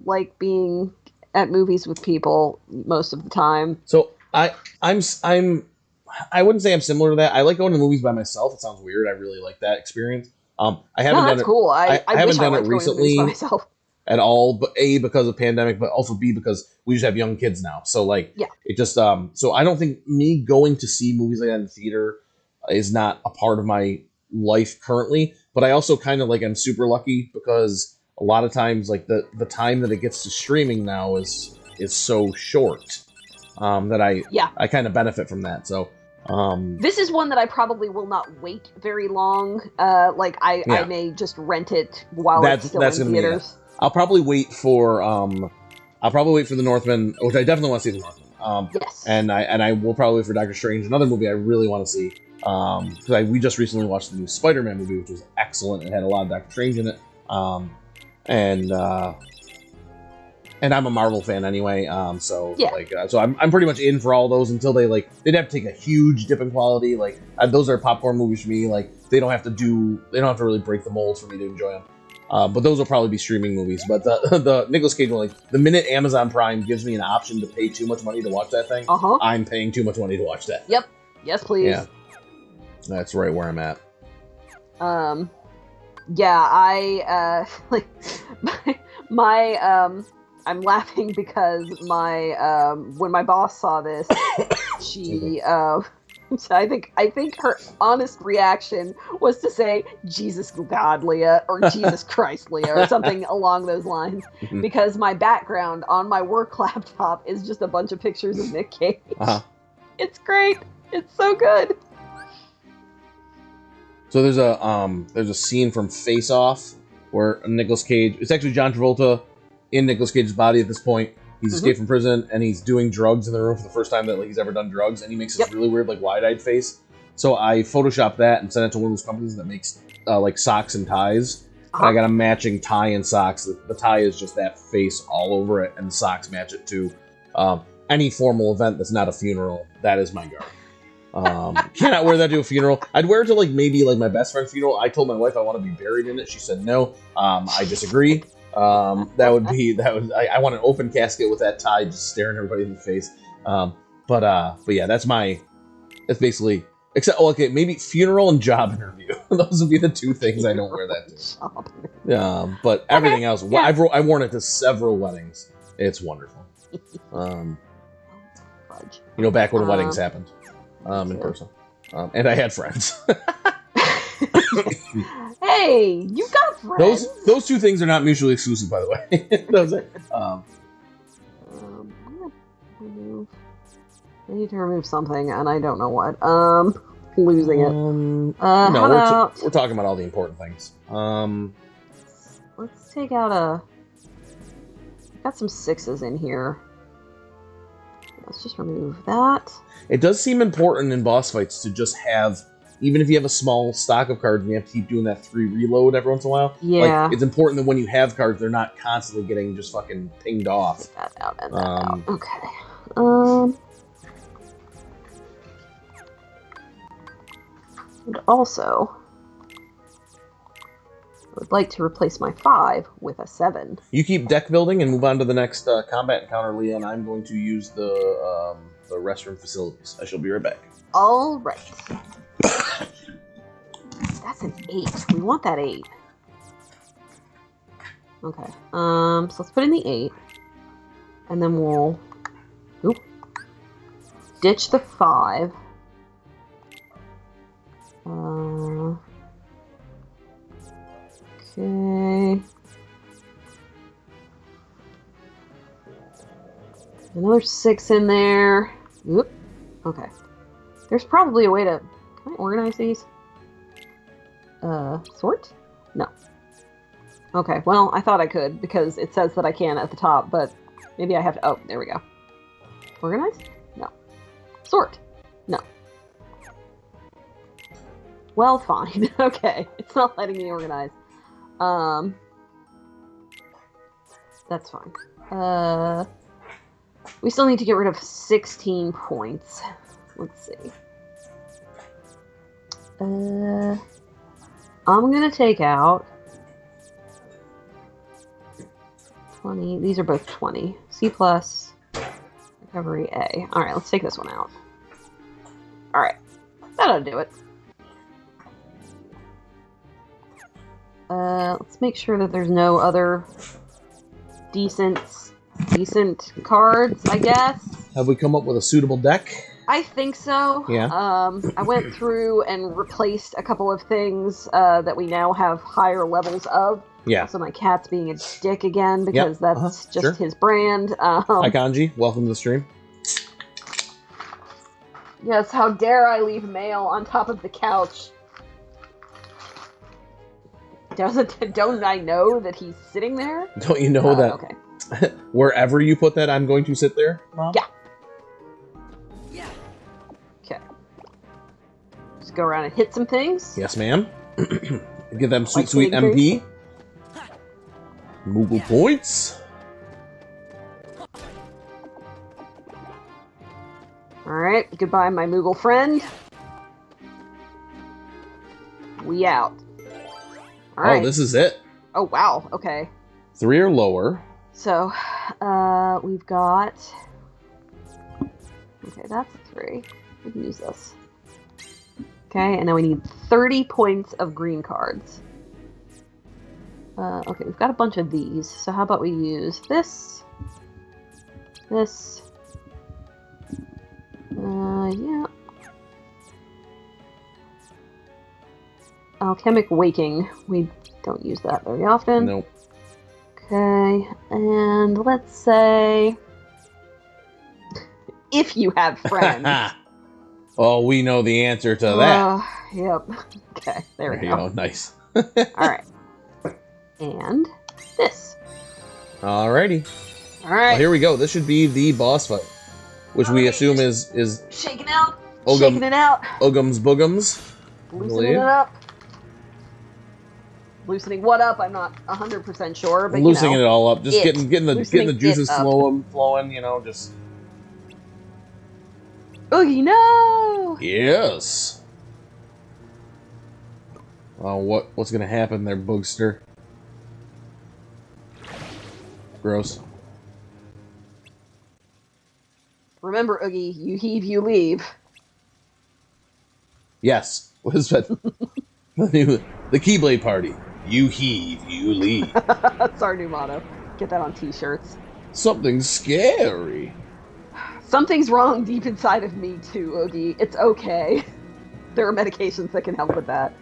like being at movies with people most of the time. So I wouldn't say I'm similar to that. I like going to movies by myself. It sounds weird. I really like that experience. I haven't done it. Cool. I haven't done it recently by myself at all. But A, because of pandemic, but also B, because we just have young kids now. So like, it just so I don't think me going to see movies like that in the theater is not a part of my life currently, but I also kind of like I'm super lucky because a lot of times like the time that it gets to streaming now is so short that I kind of benefit from that. So this is one that I probably will not wait very long. I may just rent it while it's still in theaters. I'll probably wait for the Northman, which I definitely want to see the Northman. Yes. And I will probably wait for Doctor Strange, another movie I really want to see. Because we just recently watched the new Spider-Man movie, which was excellent. It had a lot of Doctor Strange in it. And I'm a Marvel fan anyway, so I'm pretty much in for all those until they'd have to take a huge dip in quality. Like those are popcorn movies for me. Like they don't have to really break the mold for me to enjoy them. But those will probably be streaming movies. But the Nicolas Cage one, like the minute Amazon Prime gives me an option to pay too much money to watch that thing, I'm paying too much money to watch that. Yep. Yes, please. Yeah. That's right where I'm at. I'm laughing because when my boss saw this, she I think her honest reaction was to say Jesus God Leah or Jesus Christ Leah or something along those lines, because my background on my work laptop is just a bunch of pictures of Nick Cage. It's great. It's so good. So there's a scene from Face Off where Nicolas Cage, it's actually John Travolta in Nicolas Cage's body at this point. He's escaped from prison and he's doing drugs in the room for the first time that he's ever done drugs, and he makes this really weird wide-eyed face. So I photoshopped that and sent it to one of those companies that makes socks and ties. And I got a matching tie and socks. The tie is just that face all over it, and the socks match it too. Any formal event that's not a funeral, that is my garb. Cannot wear that to a funeral. I'd wear it to maybe my best friend's funeral. I told my wife I want to be buried in it. She said no. I disagree. I want an open casket with that tie just staring everybody in the face. But yeah, that's basically, except maybe funeral and job interview. Those would be the two things I don't wear that to. But everything else, I've worn it to several weddings. It's wonderful. Back when weddings happened in person, and I had friends. Hey, you got friends. Those two things are not mutually exclusive, by the way. I need to remove something, and I don't know what. Losing it. No, we're talking about all the important things. Let's take out I've got some 6s in here. Let's just remove that. It does seem important in boss fights to just have, even if you have a small stock of cards and you have to keep doing that 3 reload every once in a while. Yeah. It's important that when you have cards, they're not constantly getting just fucking pinged off. Get that out and that out. Okay. And also, I would like to replace my 5 with a 7. You keep deck building and move on to the next combat encounter, Leah, and I'm going to use the restroom facilities. I shall be right back. All right. That's an 8. We want that 8. Okay. So let's put in the 8, and then we'll ditch the 5. Okay. Another 6 in there. Oop. Okay. There's probably a way to... Can I organize these? Sort? No. Okay, well, I thought I could, because it says that I can at the top, but maybe I have to... Oh, there we go. Organize? No. Sort? No. Well, fine. Okay. It's not letting me organize. That's fine. We still need to get rid of 16 points. Let's see. I'm gonna take out 20. These are both 20. C+, recovery A. Alright, let's take this one out. Alright. That'll do it. Let's make sure that there's no other decent cards, I guess. Have we come up with a suitable deck? I think so. Yeah. I went through and replaced a couple of things that we now have higher levels of. Yeah. Also, my cat's being a dick again because Yep. that's just Sure. his brand. Hi, Kanji. Welcome to the stream. Yes, how dare I leave mail on top of the couch? Don't I know that he's sitting there? Don't you know that Okay. wherever you put that, I'm going to sit there, Mom? Yeah. Okay. Just go around and hit some things. Yes, ma'am. Get them sweet, Like sweet hitting MP. Moogle points. Alright, goodbye, my Moogle friend. We out. Alright. Oh, this is it. Oh, wow. Okay. 3 or lower. So, we've got... Okay, that's a 3. We can use this. Okay, and now we need 30 points of green cards. Okay, we've got a bunch of these. So how about we use this? This. Yeah. Alchemic Waking. We don't use that very often. Nope. Okay, and let's say... If you have friends. Oh, we know the answer to that. Yep. Okay, there we go. Nice. Alright. And this. Alrighty. Alright. Well, here we go. This should be the boss fight. Which we assume is shaking out. Ogum, shaking it out. Ogums Boogums. Loosening it up. Loosening what up? I'm not 100% sure, but loosening it all up. Just getting the juices flowing, you know, just. Oogie, no! Yes. Oh, what's gonna happen there, Boogster? Gross. Remember, Oogie, you heave, you leave. Yes. What is that? The Keyblade party. You heave, you leave. That's our new motto. Get that on t-shirts. Something scary. Something's wrong deep inside of me too, Oogie. It's okay. There are medications that can help with that.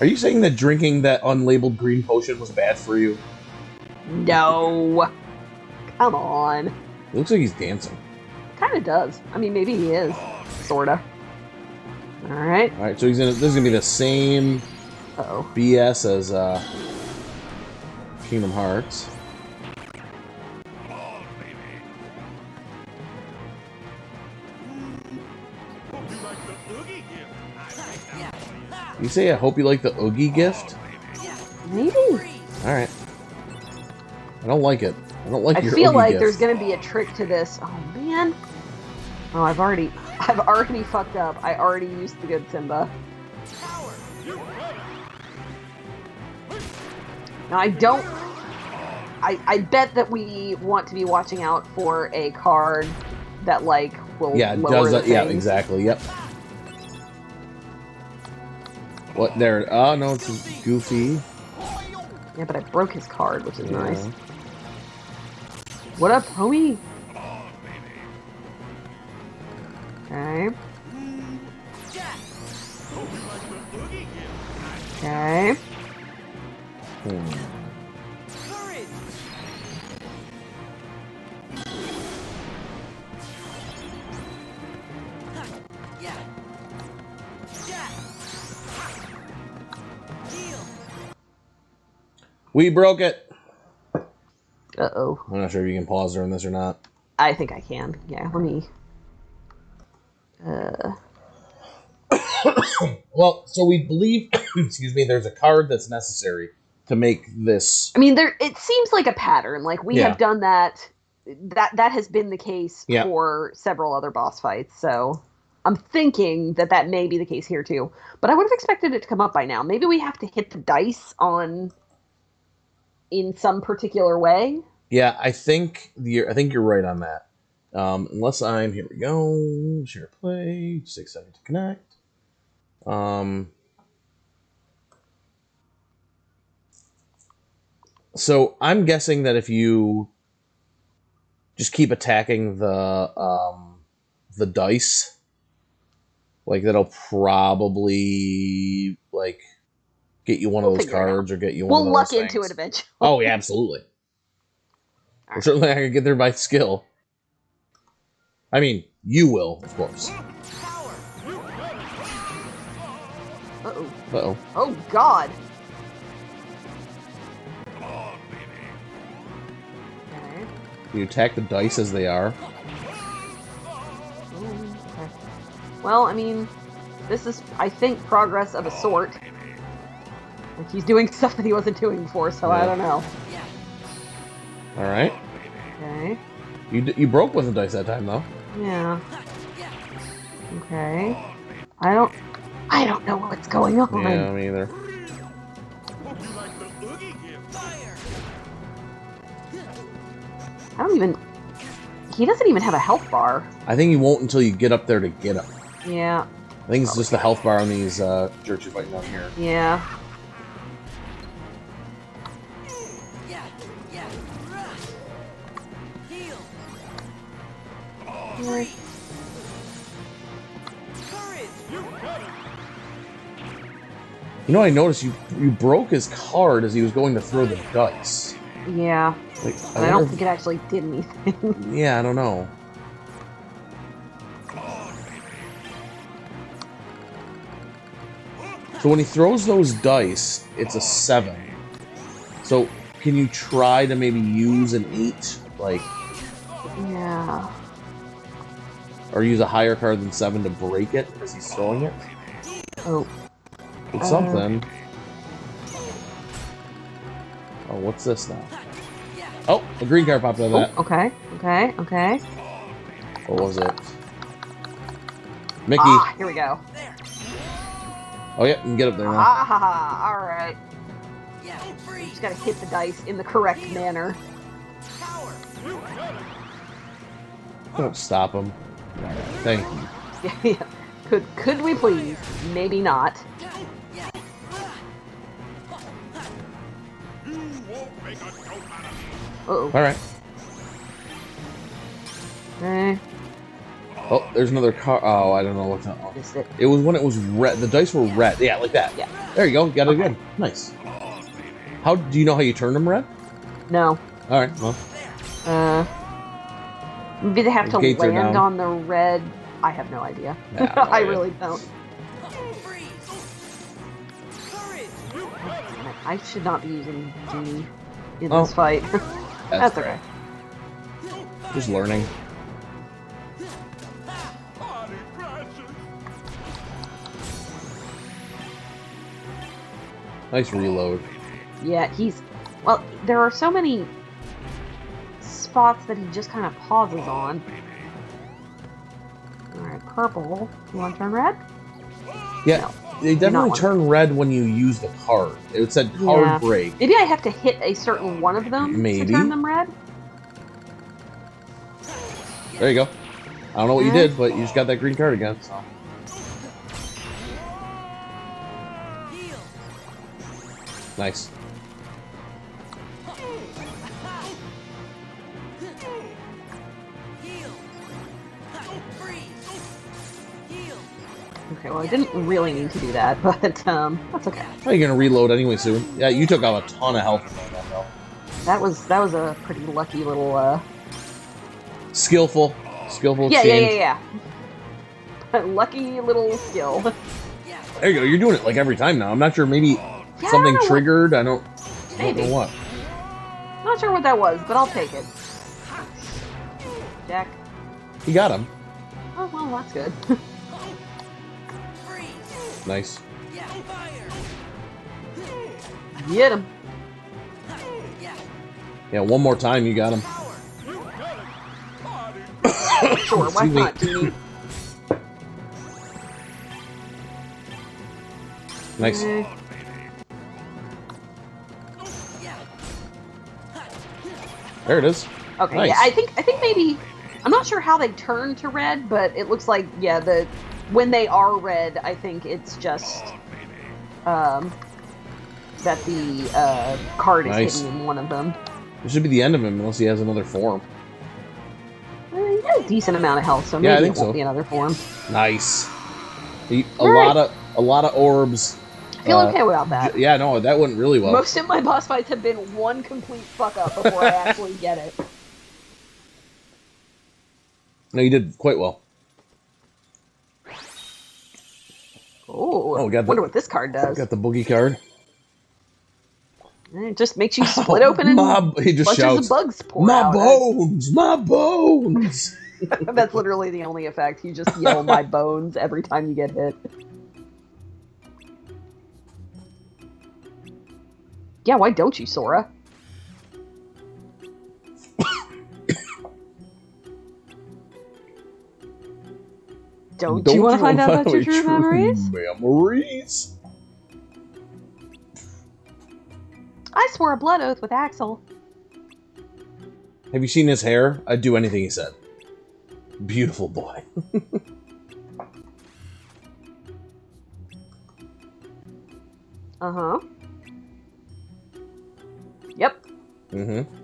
Are you saying that drinking that unlabeled green potion was bad for you? No. Come on. It looks like he's dancing. Kinda does. I mean, maybe he is. Sorta. Alright. Alright, so this is gonna be the same BS as Kingdom Hearts. You say I hope you like the Oogie gift? Maybe. Alright. I don't like it. I don't like your I feel Oogie like gift. there's gonna be a trick to this. Oh man. Oh, I've already fucked up. I already used the good Simba. Now I bet that we want to be watching out for a card that like will lower the things. Yeah, exactly. Yep. What there? Oh no, it's Goofy. Yeah, but I broke his card, which is nice. What up, homie? Okay. Okay. We broke it. Uh-oh. I'm not sure if you can pause during this or not. I think I can. Yeah, let me... Well, so we believe, excuse me, there's a card that's necessary to make this. I mean, it seems like a pattern. Like, we have done that. That has been the case for several other boss fights, so I'm thinking that may be the case here, too. But I would have expected it to come up by now. Maybe we have to hit the dice in some particular way. Yeah, I think you're right on that. Unless here we go, share play, 6 seconds to connect. So I'm guessing that if you just keep attacking the dice. Like that'll probably like get you one of those cards or get you one of those luck things. into it eventually. Oh yeah, absolutely. Well, certainly I can get there by skill. I mean, you will, of course. Uh-oh. Uh-oh. Oh, God. Okay. You attack the dice as they are. Okay. Well, I mean, this is, I think, progress of a sort. Like, he's doing stuff that he wasn't doing before, so I don't know. Alright. Okay. You broke with the dice that time, though. Yeah. Okay. I don't know what's going on. Yeah, me either. He doesn't even have a health bar. I think you won't until you get up there to get him. Yeah. I think it's just the health bar on these jerks you're fighting down here. Yeah. You know, I noticed you broke his card as he was going to throw the dice. Yeah. Like, But I don't think it actually did anything. Yeah, I don't know. So when he throws those dice, it's a 7. So can you try to maybe use an 8? Like... Yeah. Or use a higher card than 7 to break it as he's throwing it? Oh. It's something. Oh, what's this now? Oh, a green card popped out of that. Okay. Okay. What was it? Mickey. Ah, here we go. Oh, yeah, you can get up there now. Ah, ha, ha. Alright. You just gotta hit the dice in the correct manner. Don't stop him. Thank you. Yeah. Could we please? Maybe not. Uh-oh. Alright. Okay. Oh, there's another car. Oh, I don't know what's on. Missed it. It was when it was red. The dice were red. Yeah, like that. Yeah. There you go. Got it again. Nice. How do you know how you turn them red? No. All right. Well. Maybe they have to Gates are land down. on the red. I have no idea. Yeah, no I idea. really don't. I should not be using Genie in this fight. That's okay. Just learning. Nice reload. Yeah, well, there are so many spots that he just kind of pauses on. Alright, purple. You want to turn red? Yeah, No, they definitely turn red when you use the card. It said card break. Maybe I have to hit a certain one of them to turn them red? There you go. I don't know what you did, but you just got that green card again, so. Nice. Okay, well, I didn't really need to do that, but that's okay. Well, you're gonna reload anyway soon. Yeah, you took out a ton of health from that, though. That was a pretty lucky little Skillful yeah, exchange. lucky little skill. There you go. You're doing it like every time now. I'm not sure. Maybe something triggered. I don't know what. Not sure what that was, but I'll take it. Jack. He got him. Oh well, that's good. Nice. Get him. Yeah, one more time, you got him. Sure, why not, Genie? Nice. There it is. Okay, nice. yeah, I think maybe I'm not sure how they turn to red, but it looks like when they are red, I think it's just that the card is hidden in one of them. It should be the end of him unless he has another form. a decent amount of health, so Yeah, I maybe think it won't so. be another form. Nice. A Right. lot of orbs. I feel okay without that. Yeah, no, that went really well. Most of my boss fights have been one complete fuck up before I actually get it. No, you did quite well. Oh, we got wonder what this card does. Got the boogie card. And it just makes you split open and he just bunches shouts, of bugs pour my out. bones, my bones. That's literally the only effect. You just yell my bones every time you get hit. Yeah, why don't you, Sora? Don't you want to find out about your true memories? Memories? I swore a blood oath with Axel. Have you seen his hair? I'd do anything he said. Beautiful boy. Uh-huh. Yep. Mm-hmm.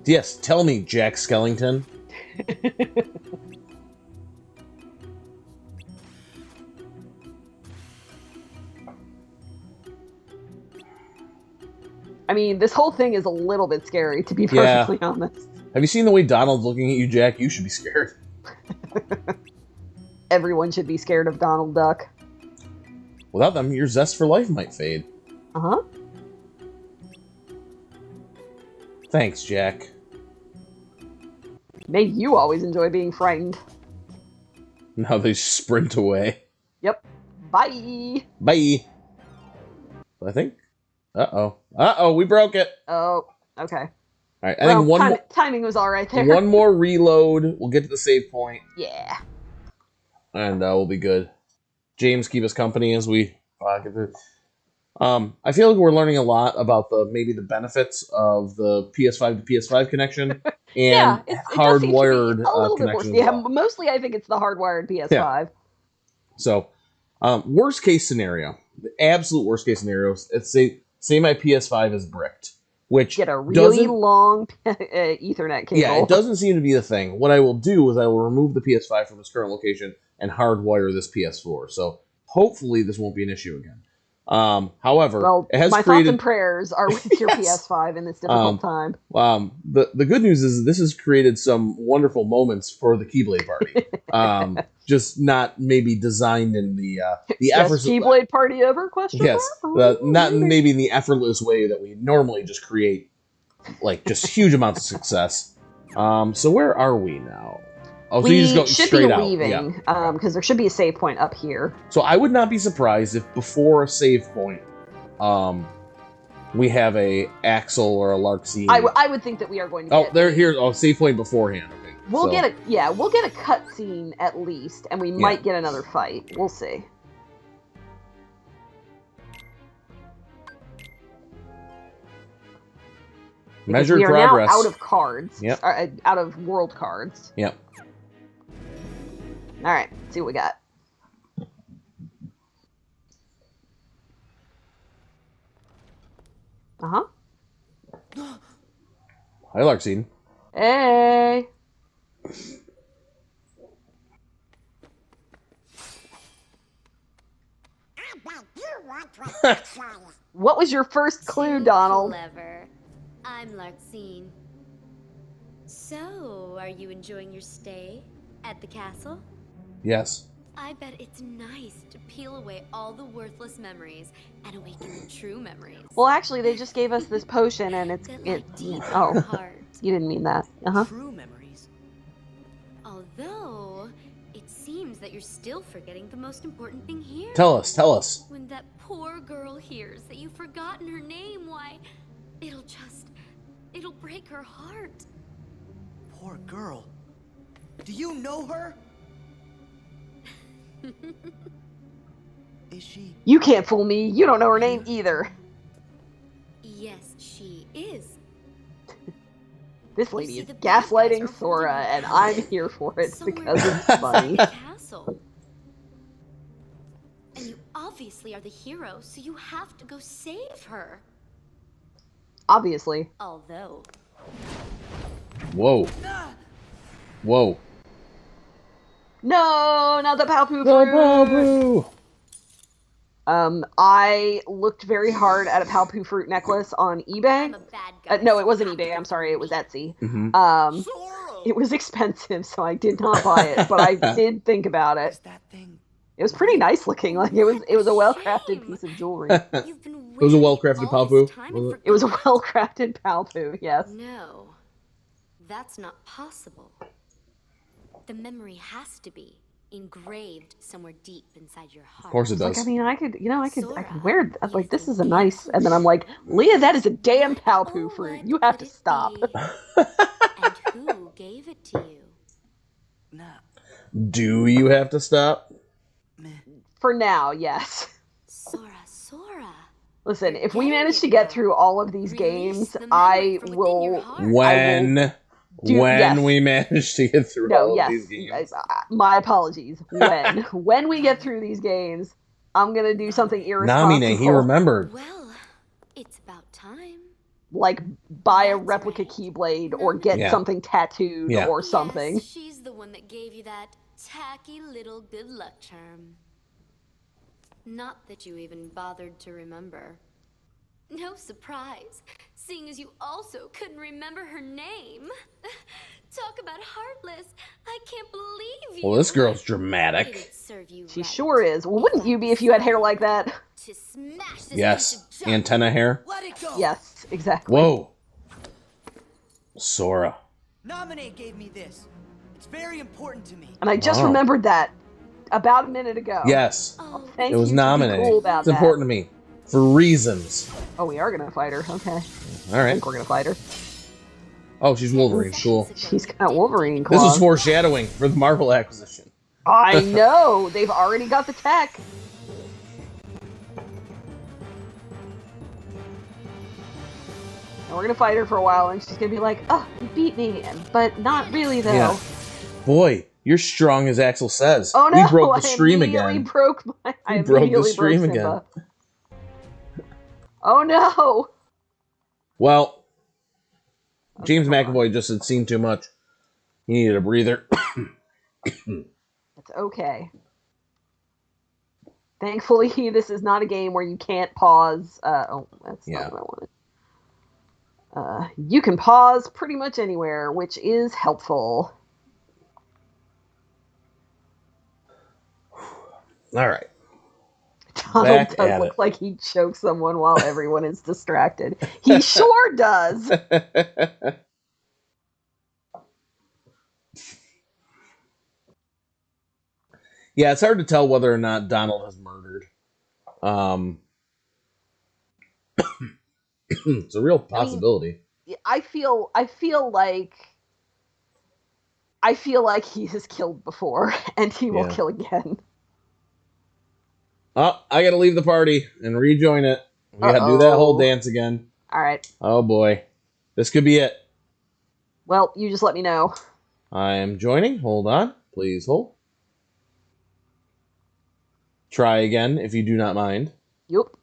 Yes, tell me, Jack Skellington. I mean, this whole thing is a little bit scary, to be perfectly honest. Have you seen the way Donald's looking at you, Jack? You should be scared. Everyone should be scared of Donald Duck. Without them, your zest for life might fade. Uh-huh. Thanks, Jack. Made you always enjoy being frightened. Now they sprint away. Yep. Bye! Bye! I think... Uh-oh. Uh-oh, we broke it! Oh, okay. Alright, I think one more... timing was alright there. One more reload, we'll get to the save point. Yeah. And we'll be good. James, keep us company as we get through. I feel like we're learning a lot about maybe the benefits of the PS5 to PS5 connection and yeah, hardwired a little bit more. connection. Yeah, well. Mostly I think it's the hardwired PS5. Yeah. So, worst case scenario, the absolute worst case scenario, it's say my PS5 is bricked, which get a really long Ethernet cable. Yeah, it doesn't seem to be the thing. What I will do is I will remove the PS5 from its current location and hardwire this PS4. So hopefully this won't be an issue again. However, well, it has my created... thoughts and prayers are with your PS5 in this difficult time. The good news is this has created some wonderful moments for the Keyblade party. Just not maybe designed in the effortless Keyblade party ever? Question yes, not maybe in the effortless way that we normally just create, like just huge amounts of success. So where are we now? Oh, so you just go straight out. Leaving, because there should be a save point up here. So I would not be surprised if before a save point, we have a Axel or a Larkseen. I would think that we are going to. Get they're here. Oh, save point beforehand. Okay. We'll get a cutscene at least, and we might get another fight. We'll see. Measured we are progress. Now out of cards. Yep. Out of world cards. Yep. All right. Let's see what we got. Uh-huh. Hi, Larkseen. Hey. What was your first clue, Donald? Clever. I'm Larkseen. So, are you enjoying your stay at the castle? Yes. I bet it's nice to peel away all the worthless memories and awaken the true memories. Well, actually, they just gave us this potion, and it's oh, heart. You didn't mean that. Uh-huh. True memories. Although, it seems that you're still forgetting the most important thing here. Tell us. When that poor girl hears that you've forgotten her name, why, it'll break her heart. Poor girl. Do you know her? Is she? You can't fool me. You don't know her name either. Yes, she is. This lady is gaslighting Sora, and I'm here for it because it's funny. Castle. And you obviously are the hero, so you have to go save her. Obviously. Although... Whoa. Whoa. No, not the Palpu The fruit. Palpu! I looked very hard at a Palpu fruit necklace on eBay. I'm a bad guy. No, it wasn't You have to eBay. I'm go sorry, through it was me. Etsy. Mm-hmm. Sora! It was expensive, so I did not buy it, but I did think about it. Is that thing... It was pretty nice looking. Like it was a well-crafted Shame. piece of jewelry. You've been It was a wearing well-crafted all Palpu, this time was and it? It was a forgot. well-crafted Palpu, yes. No, that's not possible. The memory has to be engraved somewhere deep inside your heart. Of course it Like, does. I mean, I could Sora wear. Like, is this a is a nice. beautiful And then I'm like, Leah, that is a damn What, Palpu oh, fruit. what You have to could it stop. be? And who gave it to you? Nah, Do you have to stop? meh. For now, yes. Sora. Listen, You're if we getting manage it to get now. through all of these Release games, the memory I from within your will. heart. When yes. we manage to get through No, all yes. of these games. My apologies. When we get through these games, I'm gonna do something irresponsible. Namine, he remembered. Well, it's about time. Like buy a That's replica right. Keyblade or get Yeah. something tattooed Yeah. or something. Yes, she's the one that gave you that tacky little good luck charm. Not that you even bothered to remember. No surprise, seeing as you also couldn't remember her name. Talk about heartless. I can't believe you. Well, this girl's It'd dramatic. serve you She right. sure is. Well, wouldn't you be if you had hair like that? To smash this Yes. piece of junk. Antenna hair. Let it go! Yes, exactly. Whoa. Sora. Nominate gave me this. It's very important to me. And I just Oh. remembered that about a minute ago. Yes. Oh, Thank It was you. To be Namine. cool about It's that. important to me. For reasons. Oh, we are gonna fight her. Okay. All I right. think we're gonna fight her. Oh, she's Wolverine. Cool. She's got Wolverine This claws. is foreshadowing for the Marvel acquisition. I know. They've already got the tech. And we're gonna fight her for a while, and she's gonna be like, "Oh, you beat me," but not really though. Yeah. Boy, you're strong as Axel says. Oh no! We broke the I stream immediately again. broke my. I We broke the immediately stream broke again. Simba. Oh no! Well, James hold on. McAvoy just had seen too much. He needed a breather. It's okay. Thankfully, this is not a game where you can't pause. Oh, that's Yeah. not what I wanted. You can pause pretty much anywhere, which is helpful. All right. Donald Back does at look it. like he choked someone while everyone is distracted. He sure does. Yeah, it's hard to tell whether or not Donald has murdered. It's a real possibility. I feel like he has killed before, and he will Yeah. kill again. Oh, I gotta leave the party and rejoin it. We gotta do that whole dance again. All right. Oh boy. This could be it. Well, you just let me know. I am joining. Hold on. Please hold. Try again if you do not mind. Yup.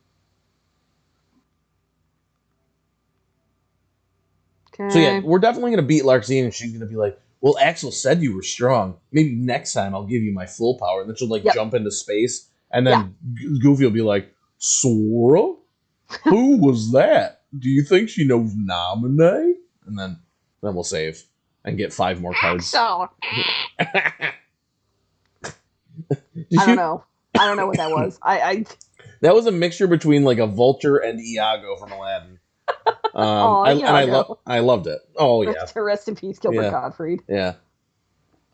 Okay. So yeah, we're definitely gonna beat Larxene, and she's gonna be like, "Well, Axel said you were strong. Maybe next time I'll give you my full power." And then she'll like Yep. jump into space, and then Goofy will be like, "Sora, who was that? Do you think she knows Namine?" And then we'll save and get 5 more cards. So, Did I you- don't know. I don't know what that was. That was a mixture between like a vulture and Iago from Aladdin. Aw, I loved it. Oh yeah, Rest in peace, Gilbert Yeah. Gottfried. yeah.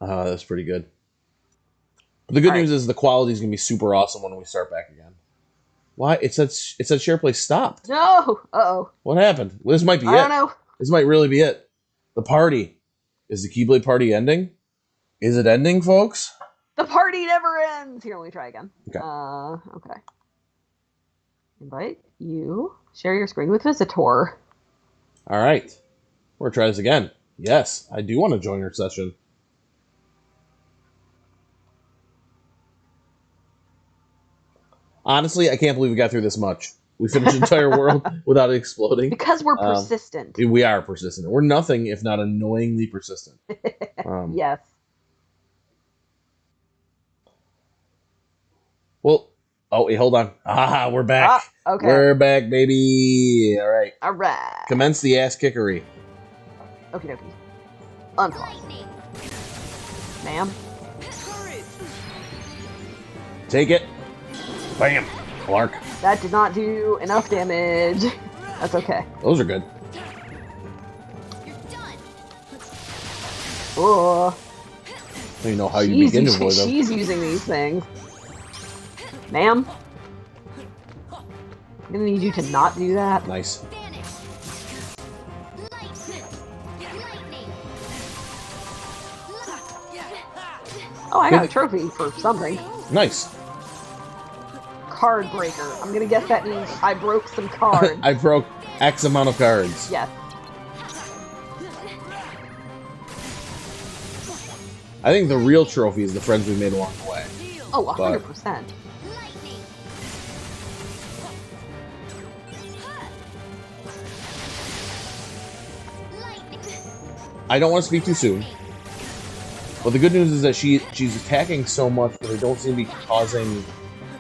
That's pretty good. But the good All right. news is the quality is gonna be super awesome when we start back again. Why? It said share play stopped. No. Uh-oh. What happened? Well, this might be I it. don't know. This might really be it. The party. Is the Keyblade party ending? Is it ending, folks? The party never ends. Here, let me try again. Okay. Okay. Invite you. Share your screen with visitor. All right. We're gonna try this again. Yes, I do want to join your session. Honestly, I can't believe we got through this much. We finished the entire world without it exploding. Because we're persistent. We are persistent. We're nothing if not annoyingly persistent. Yes. Well, oh, wait, hold on. Ah, we're back. Okay. We're back, baby. All right. All right. Commence the ass kickery. Okie dokie. Unpause. Ma'am. Take it. Bam. Clark. That did not do enough damage. That's okay. Those are good. Oh. I don't even know how you begin to avoid them. She's using these things. Ma'am? I'm gonna need you to not do that. Nice. Oh, I got a trophy for something. Nice. Card breaker. I'm gonna guess that means I broke some cards. I broke X amount of cards. Yes. I think the real trophy is the friends we made along the way. Oh, 100%. I don't want to speak too soon. But the good news is that she's attacking so much that they don't seem to be causing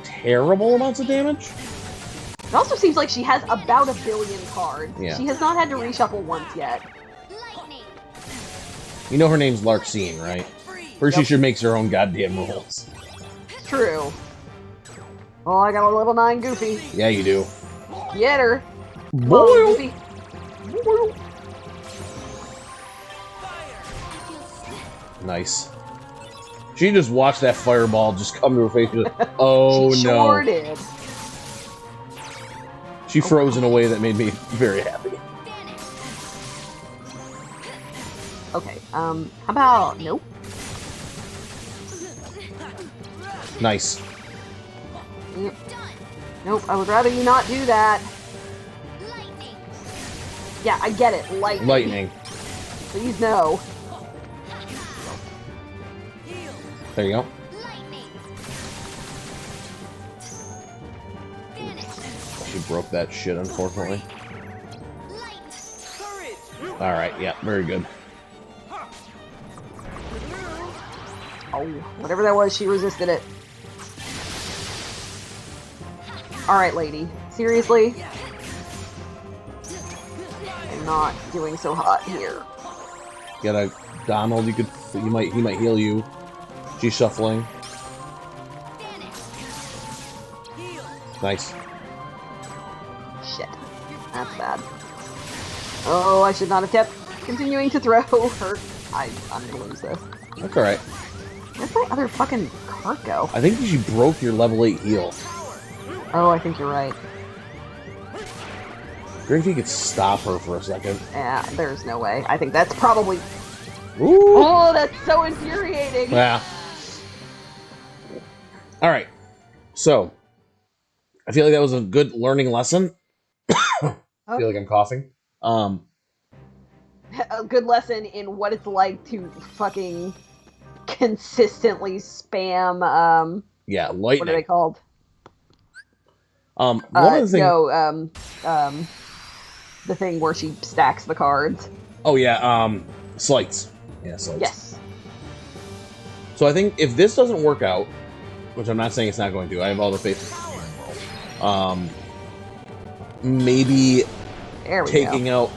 terrible amounts of damage. It also seems like she has about 1 billion cards. Yeah. She has not had to reshuffle once yet. You know her name's Larxene, right? First she makes her own goddamn rules. True. Oh, I got a level 9 Goofy. Yeah, you do. Get her. Boil. Whoa, Goofy. Boil. Nice. She just watched that fireball just come to her face. Like, oh She no. sure did. She froze in a way that made me very happy. Okay, how about... Nope. Nice. Yep. Nope, I would rather you not do that. Yeah, I get it. Lightning. Lightning. Please no. There you go. She broke that shit, unfortunately. Alright, yeah, very good. Oh, whatever that was, she resisted it. Alright, lady. Seriously? I'm not doing so hot here. Got a Donald, he might heal you. She's shuffling. Nice. Shit. That's bad. Oh, I should not have kept continuing to throw her. I'm gonna lose this. That's alright. Where's my other fucking card go? I think she broke your level 8 heal. Oh, I think you're right. Great if you could stop her for a second. Yeah, there's no way. I think that's probably... Ooh! Oh, that's so infuriating! Yeah. Alright. So, I feel like that was a good learning lesson. I feel like I'm coughing. A good lesson in what it's like to fucking consistently spam, Yeah, lightning. what are they called? One of the things... No, the thing where she stacks the cards. Oh, yeah, slights. Yeah, slights. Yes. So I think if this doesn't work out, which I'm not saying it's not going to, I have all the faith in the maybe There we taking go. out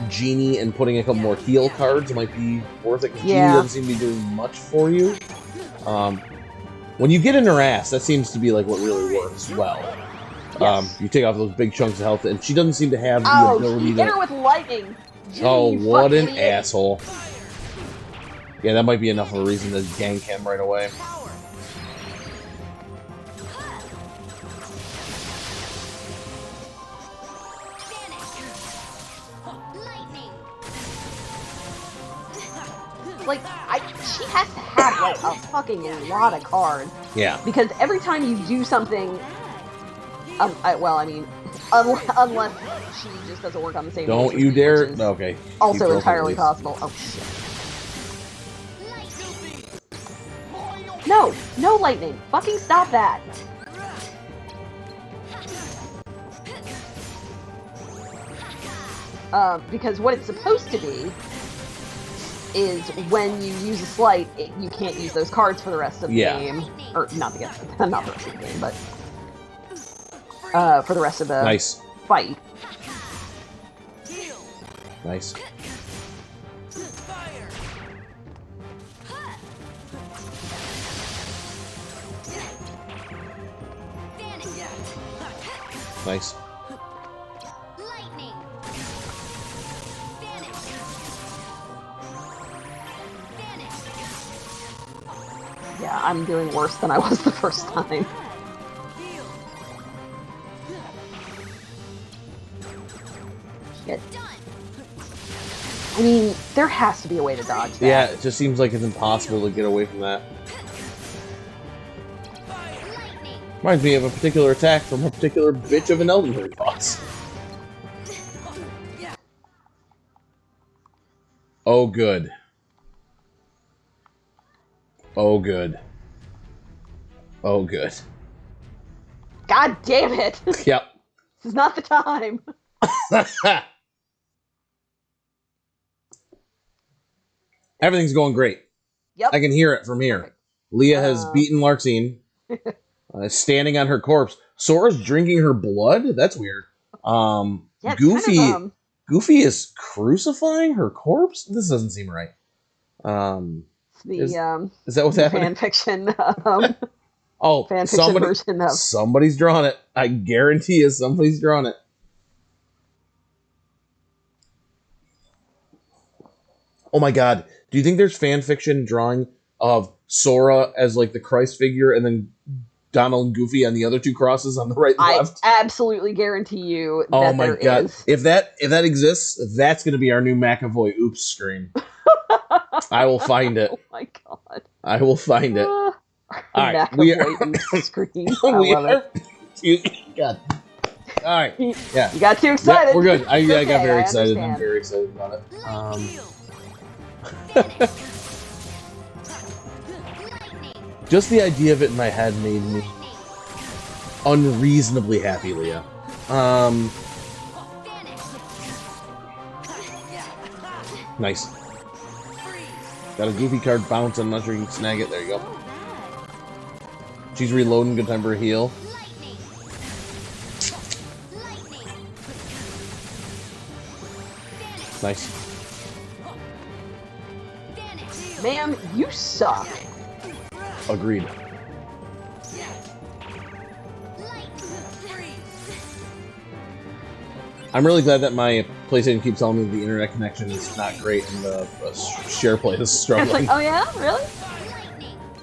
Genie and putting a couple more heal cards might be worth it, because Yeah. Genie doesn't seem to be doing much for you. When you get in her ass, that seems to be like what really works well. Yes. You take off those big chunks of health, and she doesn't seem to have the ability hit her to... with lightning! Gee, Oh, you what an fucking idiot. asshole. Yeah, that might be enough of a reason to gank him right away. Like, she has to have, like, a fucking lot of cards. Yeah. Because every time you do something... unless she just doesn't work on the same Don't page you as me, dare... which is Okay. Also Keep entirely broken, possible. Oh, shit. No! No lightning! Fucking stop that! Because what it's supposed to be is when you use a slight, you can't use those cards for the rest of the game. Or not the rest of the game, but for the rest of the fight. Nice. Nice. Lightning. Vanish. Vanish. Yeah, I'm doing worse than I was the first time. Shit. I mean, there has to be a way to dodge that. Yeah, it just seems like it's impossible to get away from that. Reminds me of a particular attack from a particular bitch of an Elden Ring boss. Oh, good. Oh, good. Oh, good. God damn it! Yep. This is not the time. Everything's going great. Yep. I can hear it from here. Perfect. Leah has beaten Larxene. Standing on her corpse. Sora's drinking her blood? That's weird. Yeah, Goofy kind of, Goofy is crucifying her corpse? This doesn't seem right. Is that what's happening? Fan fiction. Fan fiction version of. Somebody's drawn it. I guarantee you somebody's drawn it. Oh my god. Do you think there's fan fiction drawing of Sora as like the Christ figure and then Donald and Goofy on the other two crosses on the right and left? I absolutely guarantee you that oh my god. Is. If that exists, that's going to be our new McAvoy oops screen. I will find it. Oh my god. I will find it. All right, we are screen. I love it. God. All right. Yeah. You got too excited. Yeah, we're good. I got very excited. Understand. I'm very excited about it. Just the idea of it in my head made me unreasonably happy, Leah. Nice. Got a Goofy card bounce. I'm not sure you can snag it. There you go. She's reloading. Good time for a heal. Nice. Ma'am, you suck. Agreed. I'm really glad that my PlayStation keeps telling me the internet connection is not great and the share play is struggling. It's like, oh yeah? Really?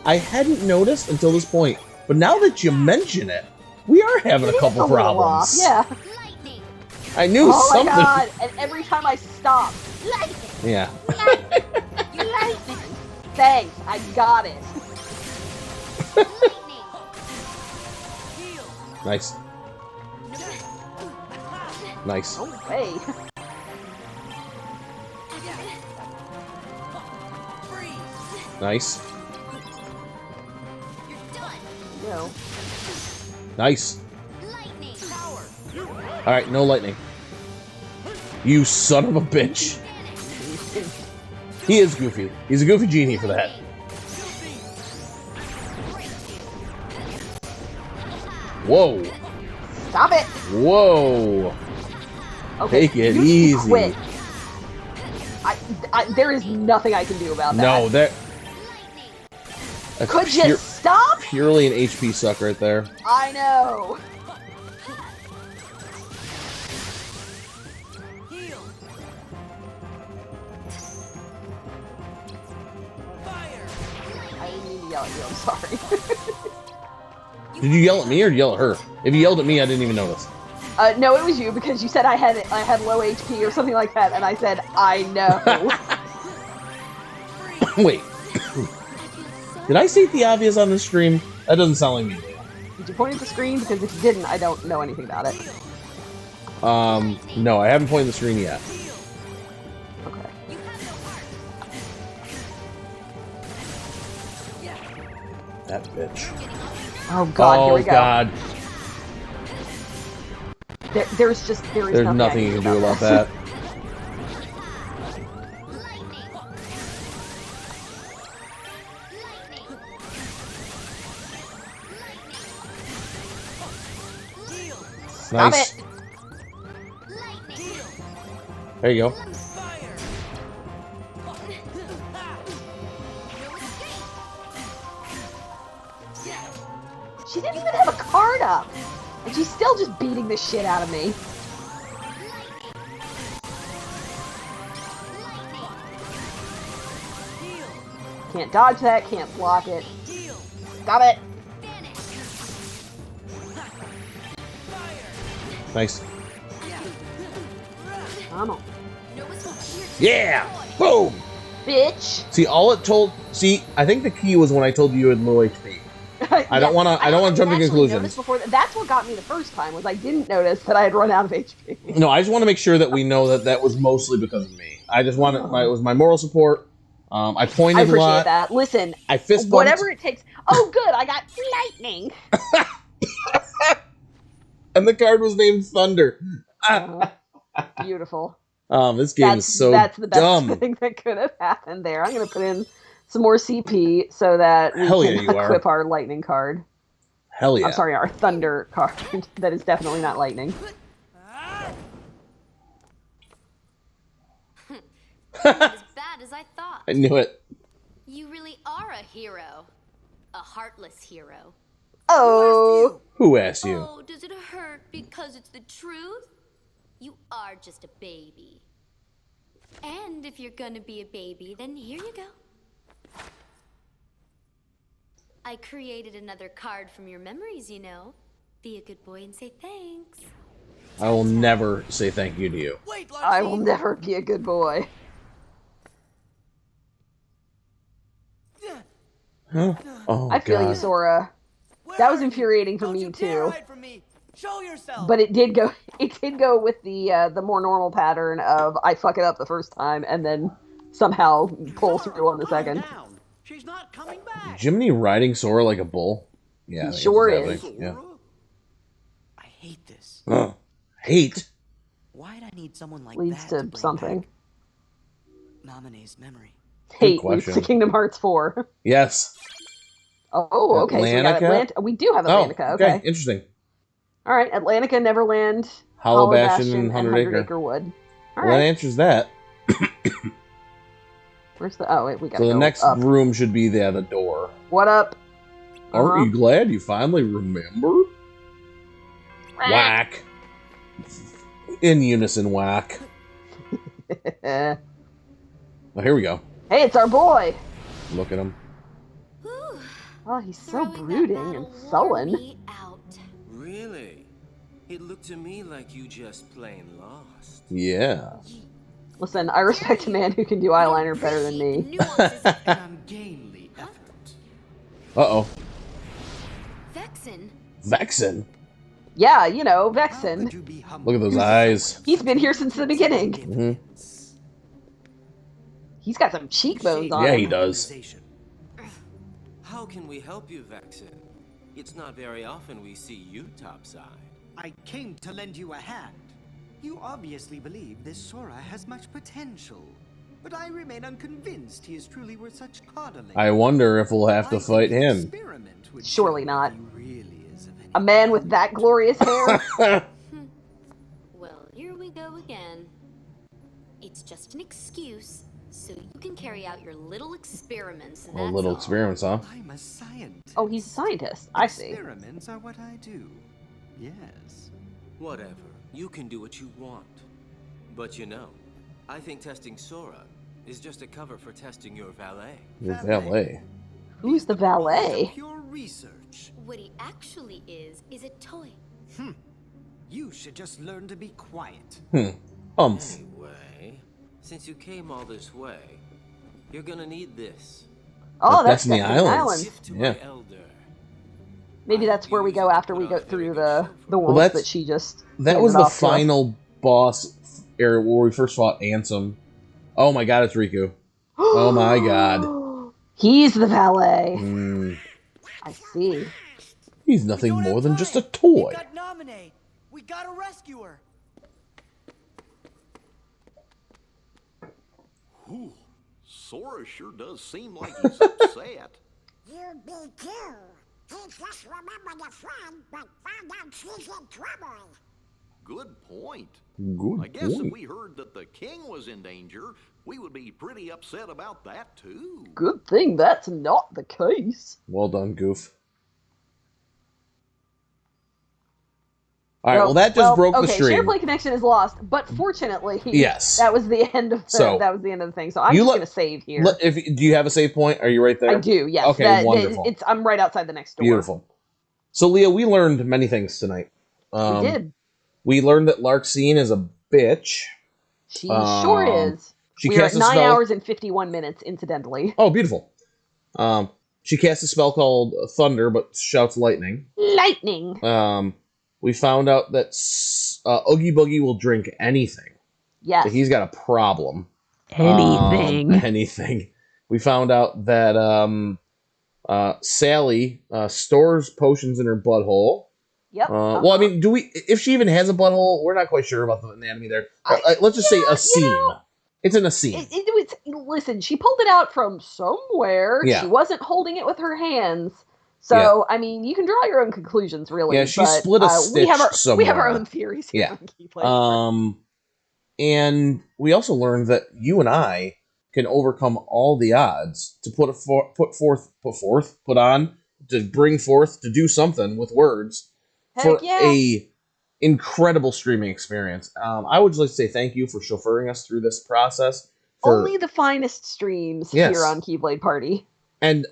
I hadn't noticed until this point, but now that you mention it, we are having a couple problems. Yeah. I knew something. Oh my god, and every time I stop. Yeah. Thanks, I got it. Nice. Nice. No way. Nice. No. Nice. Alright, no lightning. You son of a bitch. He is Goofy. He's a Goofy genie for that. Whoa. Stop it. Whoa. Okay, take it easy. Quit. There is nothing I can do about that. No, that... Could you stop? Purely an HP suck right there. I know. I didn't mean to yell at you, I'm sorry. Did you yell at me or yell at her? If you yelled at me, I didn't even notice. No, it was you, because you said I had low HP or something like that, and I said, I know. Wait. Did I state the obvious on this stream? That doesn't sound like me. Did you point at the screen? Because if you didn't, I don't know anything about it. No, I haven't pointed the screen yet. Okay. That bitch. Oh god, here we go. Oh god. There's nothing you can do about that. Nice. Stop it. There you go. She didn't even have a card up. And she's still just beating the shit out of me. Can't dodge that, can't block it. Stop it. Nice. Come on. Yeah! Boom! Bitch. See, all it told... See, I think the key was when I told you had low HP. I don't want to jump to conclusions. That's what got me the first time, was I didn't notice that I had run out of HP. No, I just want to make sure that we know that that was mostly because of me. I just wanted... it was my moral support. I pointed I appreciate a lot. that. Listen, I fist bumped. whatever it takes. Oh, good, I got lightning. And the card was named Thunder. Beautiful. This game is so That's the best dumb. thing that could have happened there. I'm going to put in some more CP so that we can equip our lightning card. Hell yeah. I'm sorry, our thunder card. That is definitely not lightning. Not as bad as I thought. I knew it. You really are a hero. A heartless hero. Oh. Who asked you? Oh, does it hurt because it's the truth? You are just a baby. And if you're gonna be a baby, then here you go. I created another card from your memories, you know. Be a good boy and say thanks. I will never say thank you to you. Wait, I will never be a good boy. Huh? Oh, I feel God. you, Sora. That was infuriating for me too. From me. Show yourself. But it did go with the more normal pattern of I fuck it up the first time and then somehow pull through on the second. She's not coming back. Jiminy riding Sora like a bull? Yeah, I think Sure it's is. happening. Yeah. I hate this. Hate? Why'd I need someone like Leads that to bring something. back Naminé's memory? Hate leads question. to Kingdom Hearts 4. Yes. Oh, okay. So we got Atlantica? we do have Atlantica. Okay. Interesting. All right. Atlantica, Neverland, Hollow Hollow Bastion, Bastion, and and 100 100 Acre. Acre Wood. All Well, right. that answers that. Where's the? Oh wait, we got to So go the next up. room should be the door. What up? Aren't you glad you finally remembered? Whack. In unison, whack. Hey, Oh, here we go. it's our boy. Look at him. Whew. Oh, he's so Throwing that brooding battle and wore sullen. me out. Really? It looked to me like you just plain lost. Yeah. Listen, I respect a man who can do eyeliner better than me. Nuances of An ungainly effort. Uh-oh. Vexen. Vexen. Yeah, you know, How Vexen. could you be humble? Look at those eyes. He's been here since the beginning. Mhm. He's got some cheekbones on Yeah, him. he does. How can we help you, Vexen? It's not very often we see you topside. I came to lend you a hand. You obviously believe this Sora has much potential, but I remain unconvinced he is truly worth such coddling. I wonder if we'll have to I fight think an him. experiment would Surely show not. if he really is of any A man with that glorious hair? Well, here we go again. It's just an excuse, so you can carry out your little experiments. A little all. experiments, huh? I'm a scientist. Oh, he's a scientist. I see. Experiments are what I do. Yes. Whatever. You can do what you want. But you know, I think testing Sora is just a cover for testing your valet. Your valet. Who's the valet? Pure research. What he actually is a toy. You should just learn to be quiet. Anyway, since you came all this way, you're gonna need this. Oh, that's Destiny Destiny Islands. Island. Gift to Yeah. my elder. Maybe that's where we go after we go through the worlds that's- that she just. That handed was the off to us. final boss area where we first fought Ansem. Oh my god, it's Riku. Oh my god. He's the valet. Mm, I see. he's nothing more than just a toy. We got Naminé. We gotta rescue her. Sora sure does seem like he's upset. You be too. He just remembered a friend, but found out she's in trouble. Good point. Good I guess point. if we heard that the king was in danger, we would be pretty upset about that, too. Good thing that's not the case. Well done, Goof. All right, well, that just broke the okay, stream. SharePlay connection is lost, but fortunately, Yes. that was the end of the, So, that was the end of the thing. So I'm just gonna save here. Do you have a save point? Are you right there? I do. Yes. Okay, wonderful. I'm right outside the next door. Beautiful. So, Leah, we learned many things tonight. We did. We learned that Larxene is a bitch. She sure is. We are at 9 hours and 51 minutes, incidentally. Oh, beautiful. She casts a spell called Thunder, but shouts lightning. Lightning. We found out that Oogie Boogie will drink anything. Yes. So he's got a problem. Anything. We found out that Sally stores potions in her butthole. Yep. Well, I mean, if she even has a butthole, we're not quite sure about the anatomy there. Let's just say a seam. It's an seam. Listen, she pulled it out from somewhere. Yeah. She wasn't holding it with her hands. So, I mean, you can draw your own conclusions, really. Yeah, she split a stitch somewhere. We have our own theories here on Keyblade. And we also learned that you and I can overcome all the odds to put on, to bring forth, to do something with words for a incredible streaming experience. I would just like to say thank you for chauffeuring us through this process. Only the finest streams here on Keyblade Party. And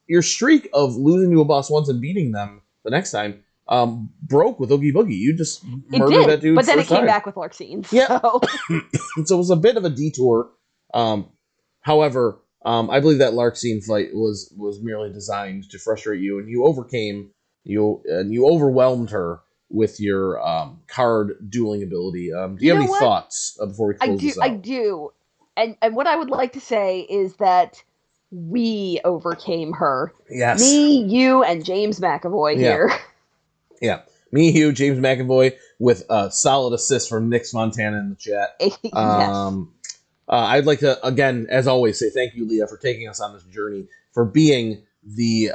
your streak of losing to a boss once and beating them the next time broke with Oogie Boogie. You just murdered that dude. But then it came back with Larxene. Yeah. So. So it was a bit of a detour. However, I believe that Larxene fight was merely designed to frustrate you, and you overcame you overwhelmed her with your card dueling ability. Do you have any thoughts before we close this out? I do. And what I would like to say is that we overcame her. Yes. Me, you, and James McAvoy here. Yeah. Me, you, James McAvoy, with a solid assist from Nix Montana in the chat. Yes. I'd like to, again, as always, say thank you, Leah, for taking us on this journey, for being the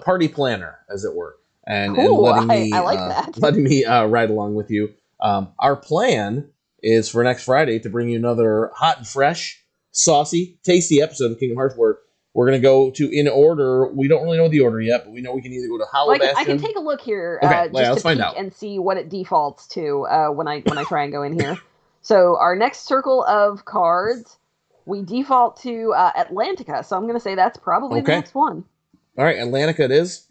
party planner, as it were. And letting me, I like that. Letting me ride along with you. Our plan is for next Friday to bring you another hot and fresh, saucy, tasty episode of Kingdom Hearts where we're going to go to, in order, we don't really know the order yet, but we know we can either go to Hollow Bastion. I can take a look here let's find out. And see what it defaults to when I try and go in here. So our next circle of cards, we default to Atlantica, so I'm going to say that's probably the next one. All right, Atlantica it is.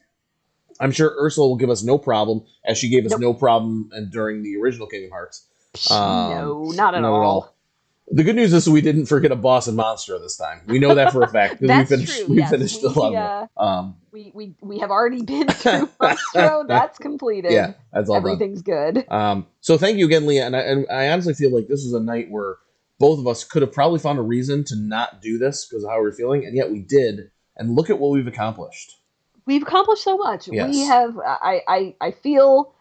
I'm sure Ursula will give us no problem, as she gave us no problem during the original Kingdom Hearts. No, not at all. The good news is we didn't forget a boss in Monstro this time. We know that for a fact. That's true. We finished the level. We have already been through Monstro. That's completed. Yeah, that's all Everything's good. So thank you again, Leah. And I honestly feel like this was a night where both of us could have probably found a reason to not do this because of how we were feeling, and yet we did. And look at what we've accomplished. We've accomplished so much. Yes. We have. I feel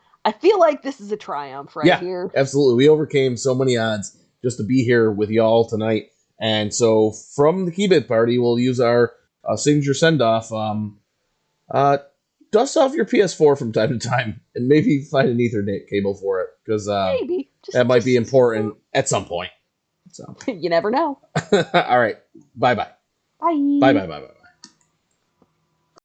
like this is a triumph here. Absolutely. We overcame so many odds just to be here with y'all tonight. And so from the Keyblade Party, we'll use our signature send-off. Dust off your PS4 from time to time and maybe find an Ethernet cable for it because that might be important at some point. So you never know. all right. Bye-bye. Bye. Bye-bye.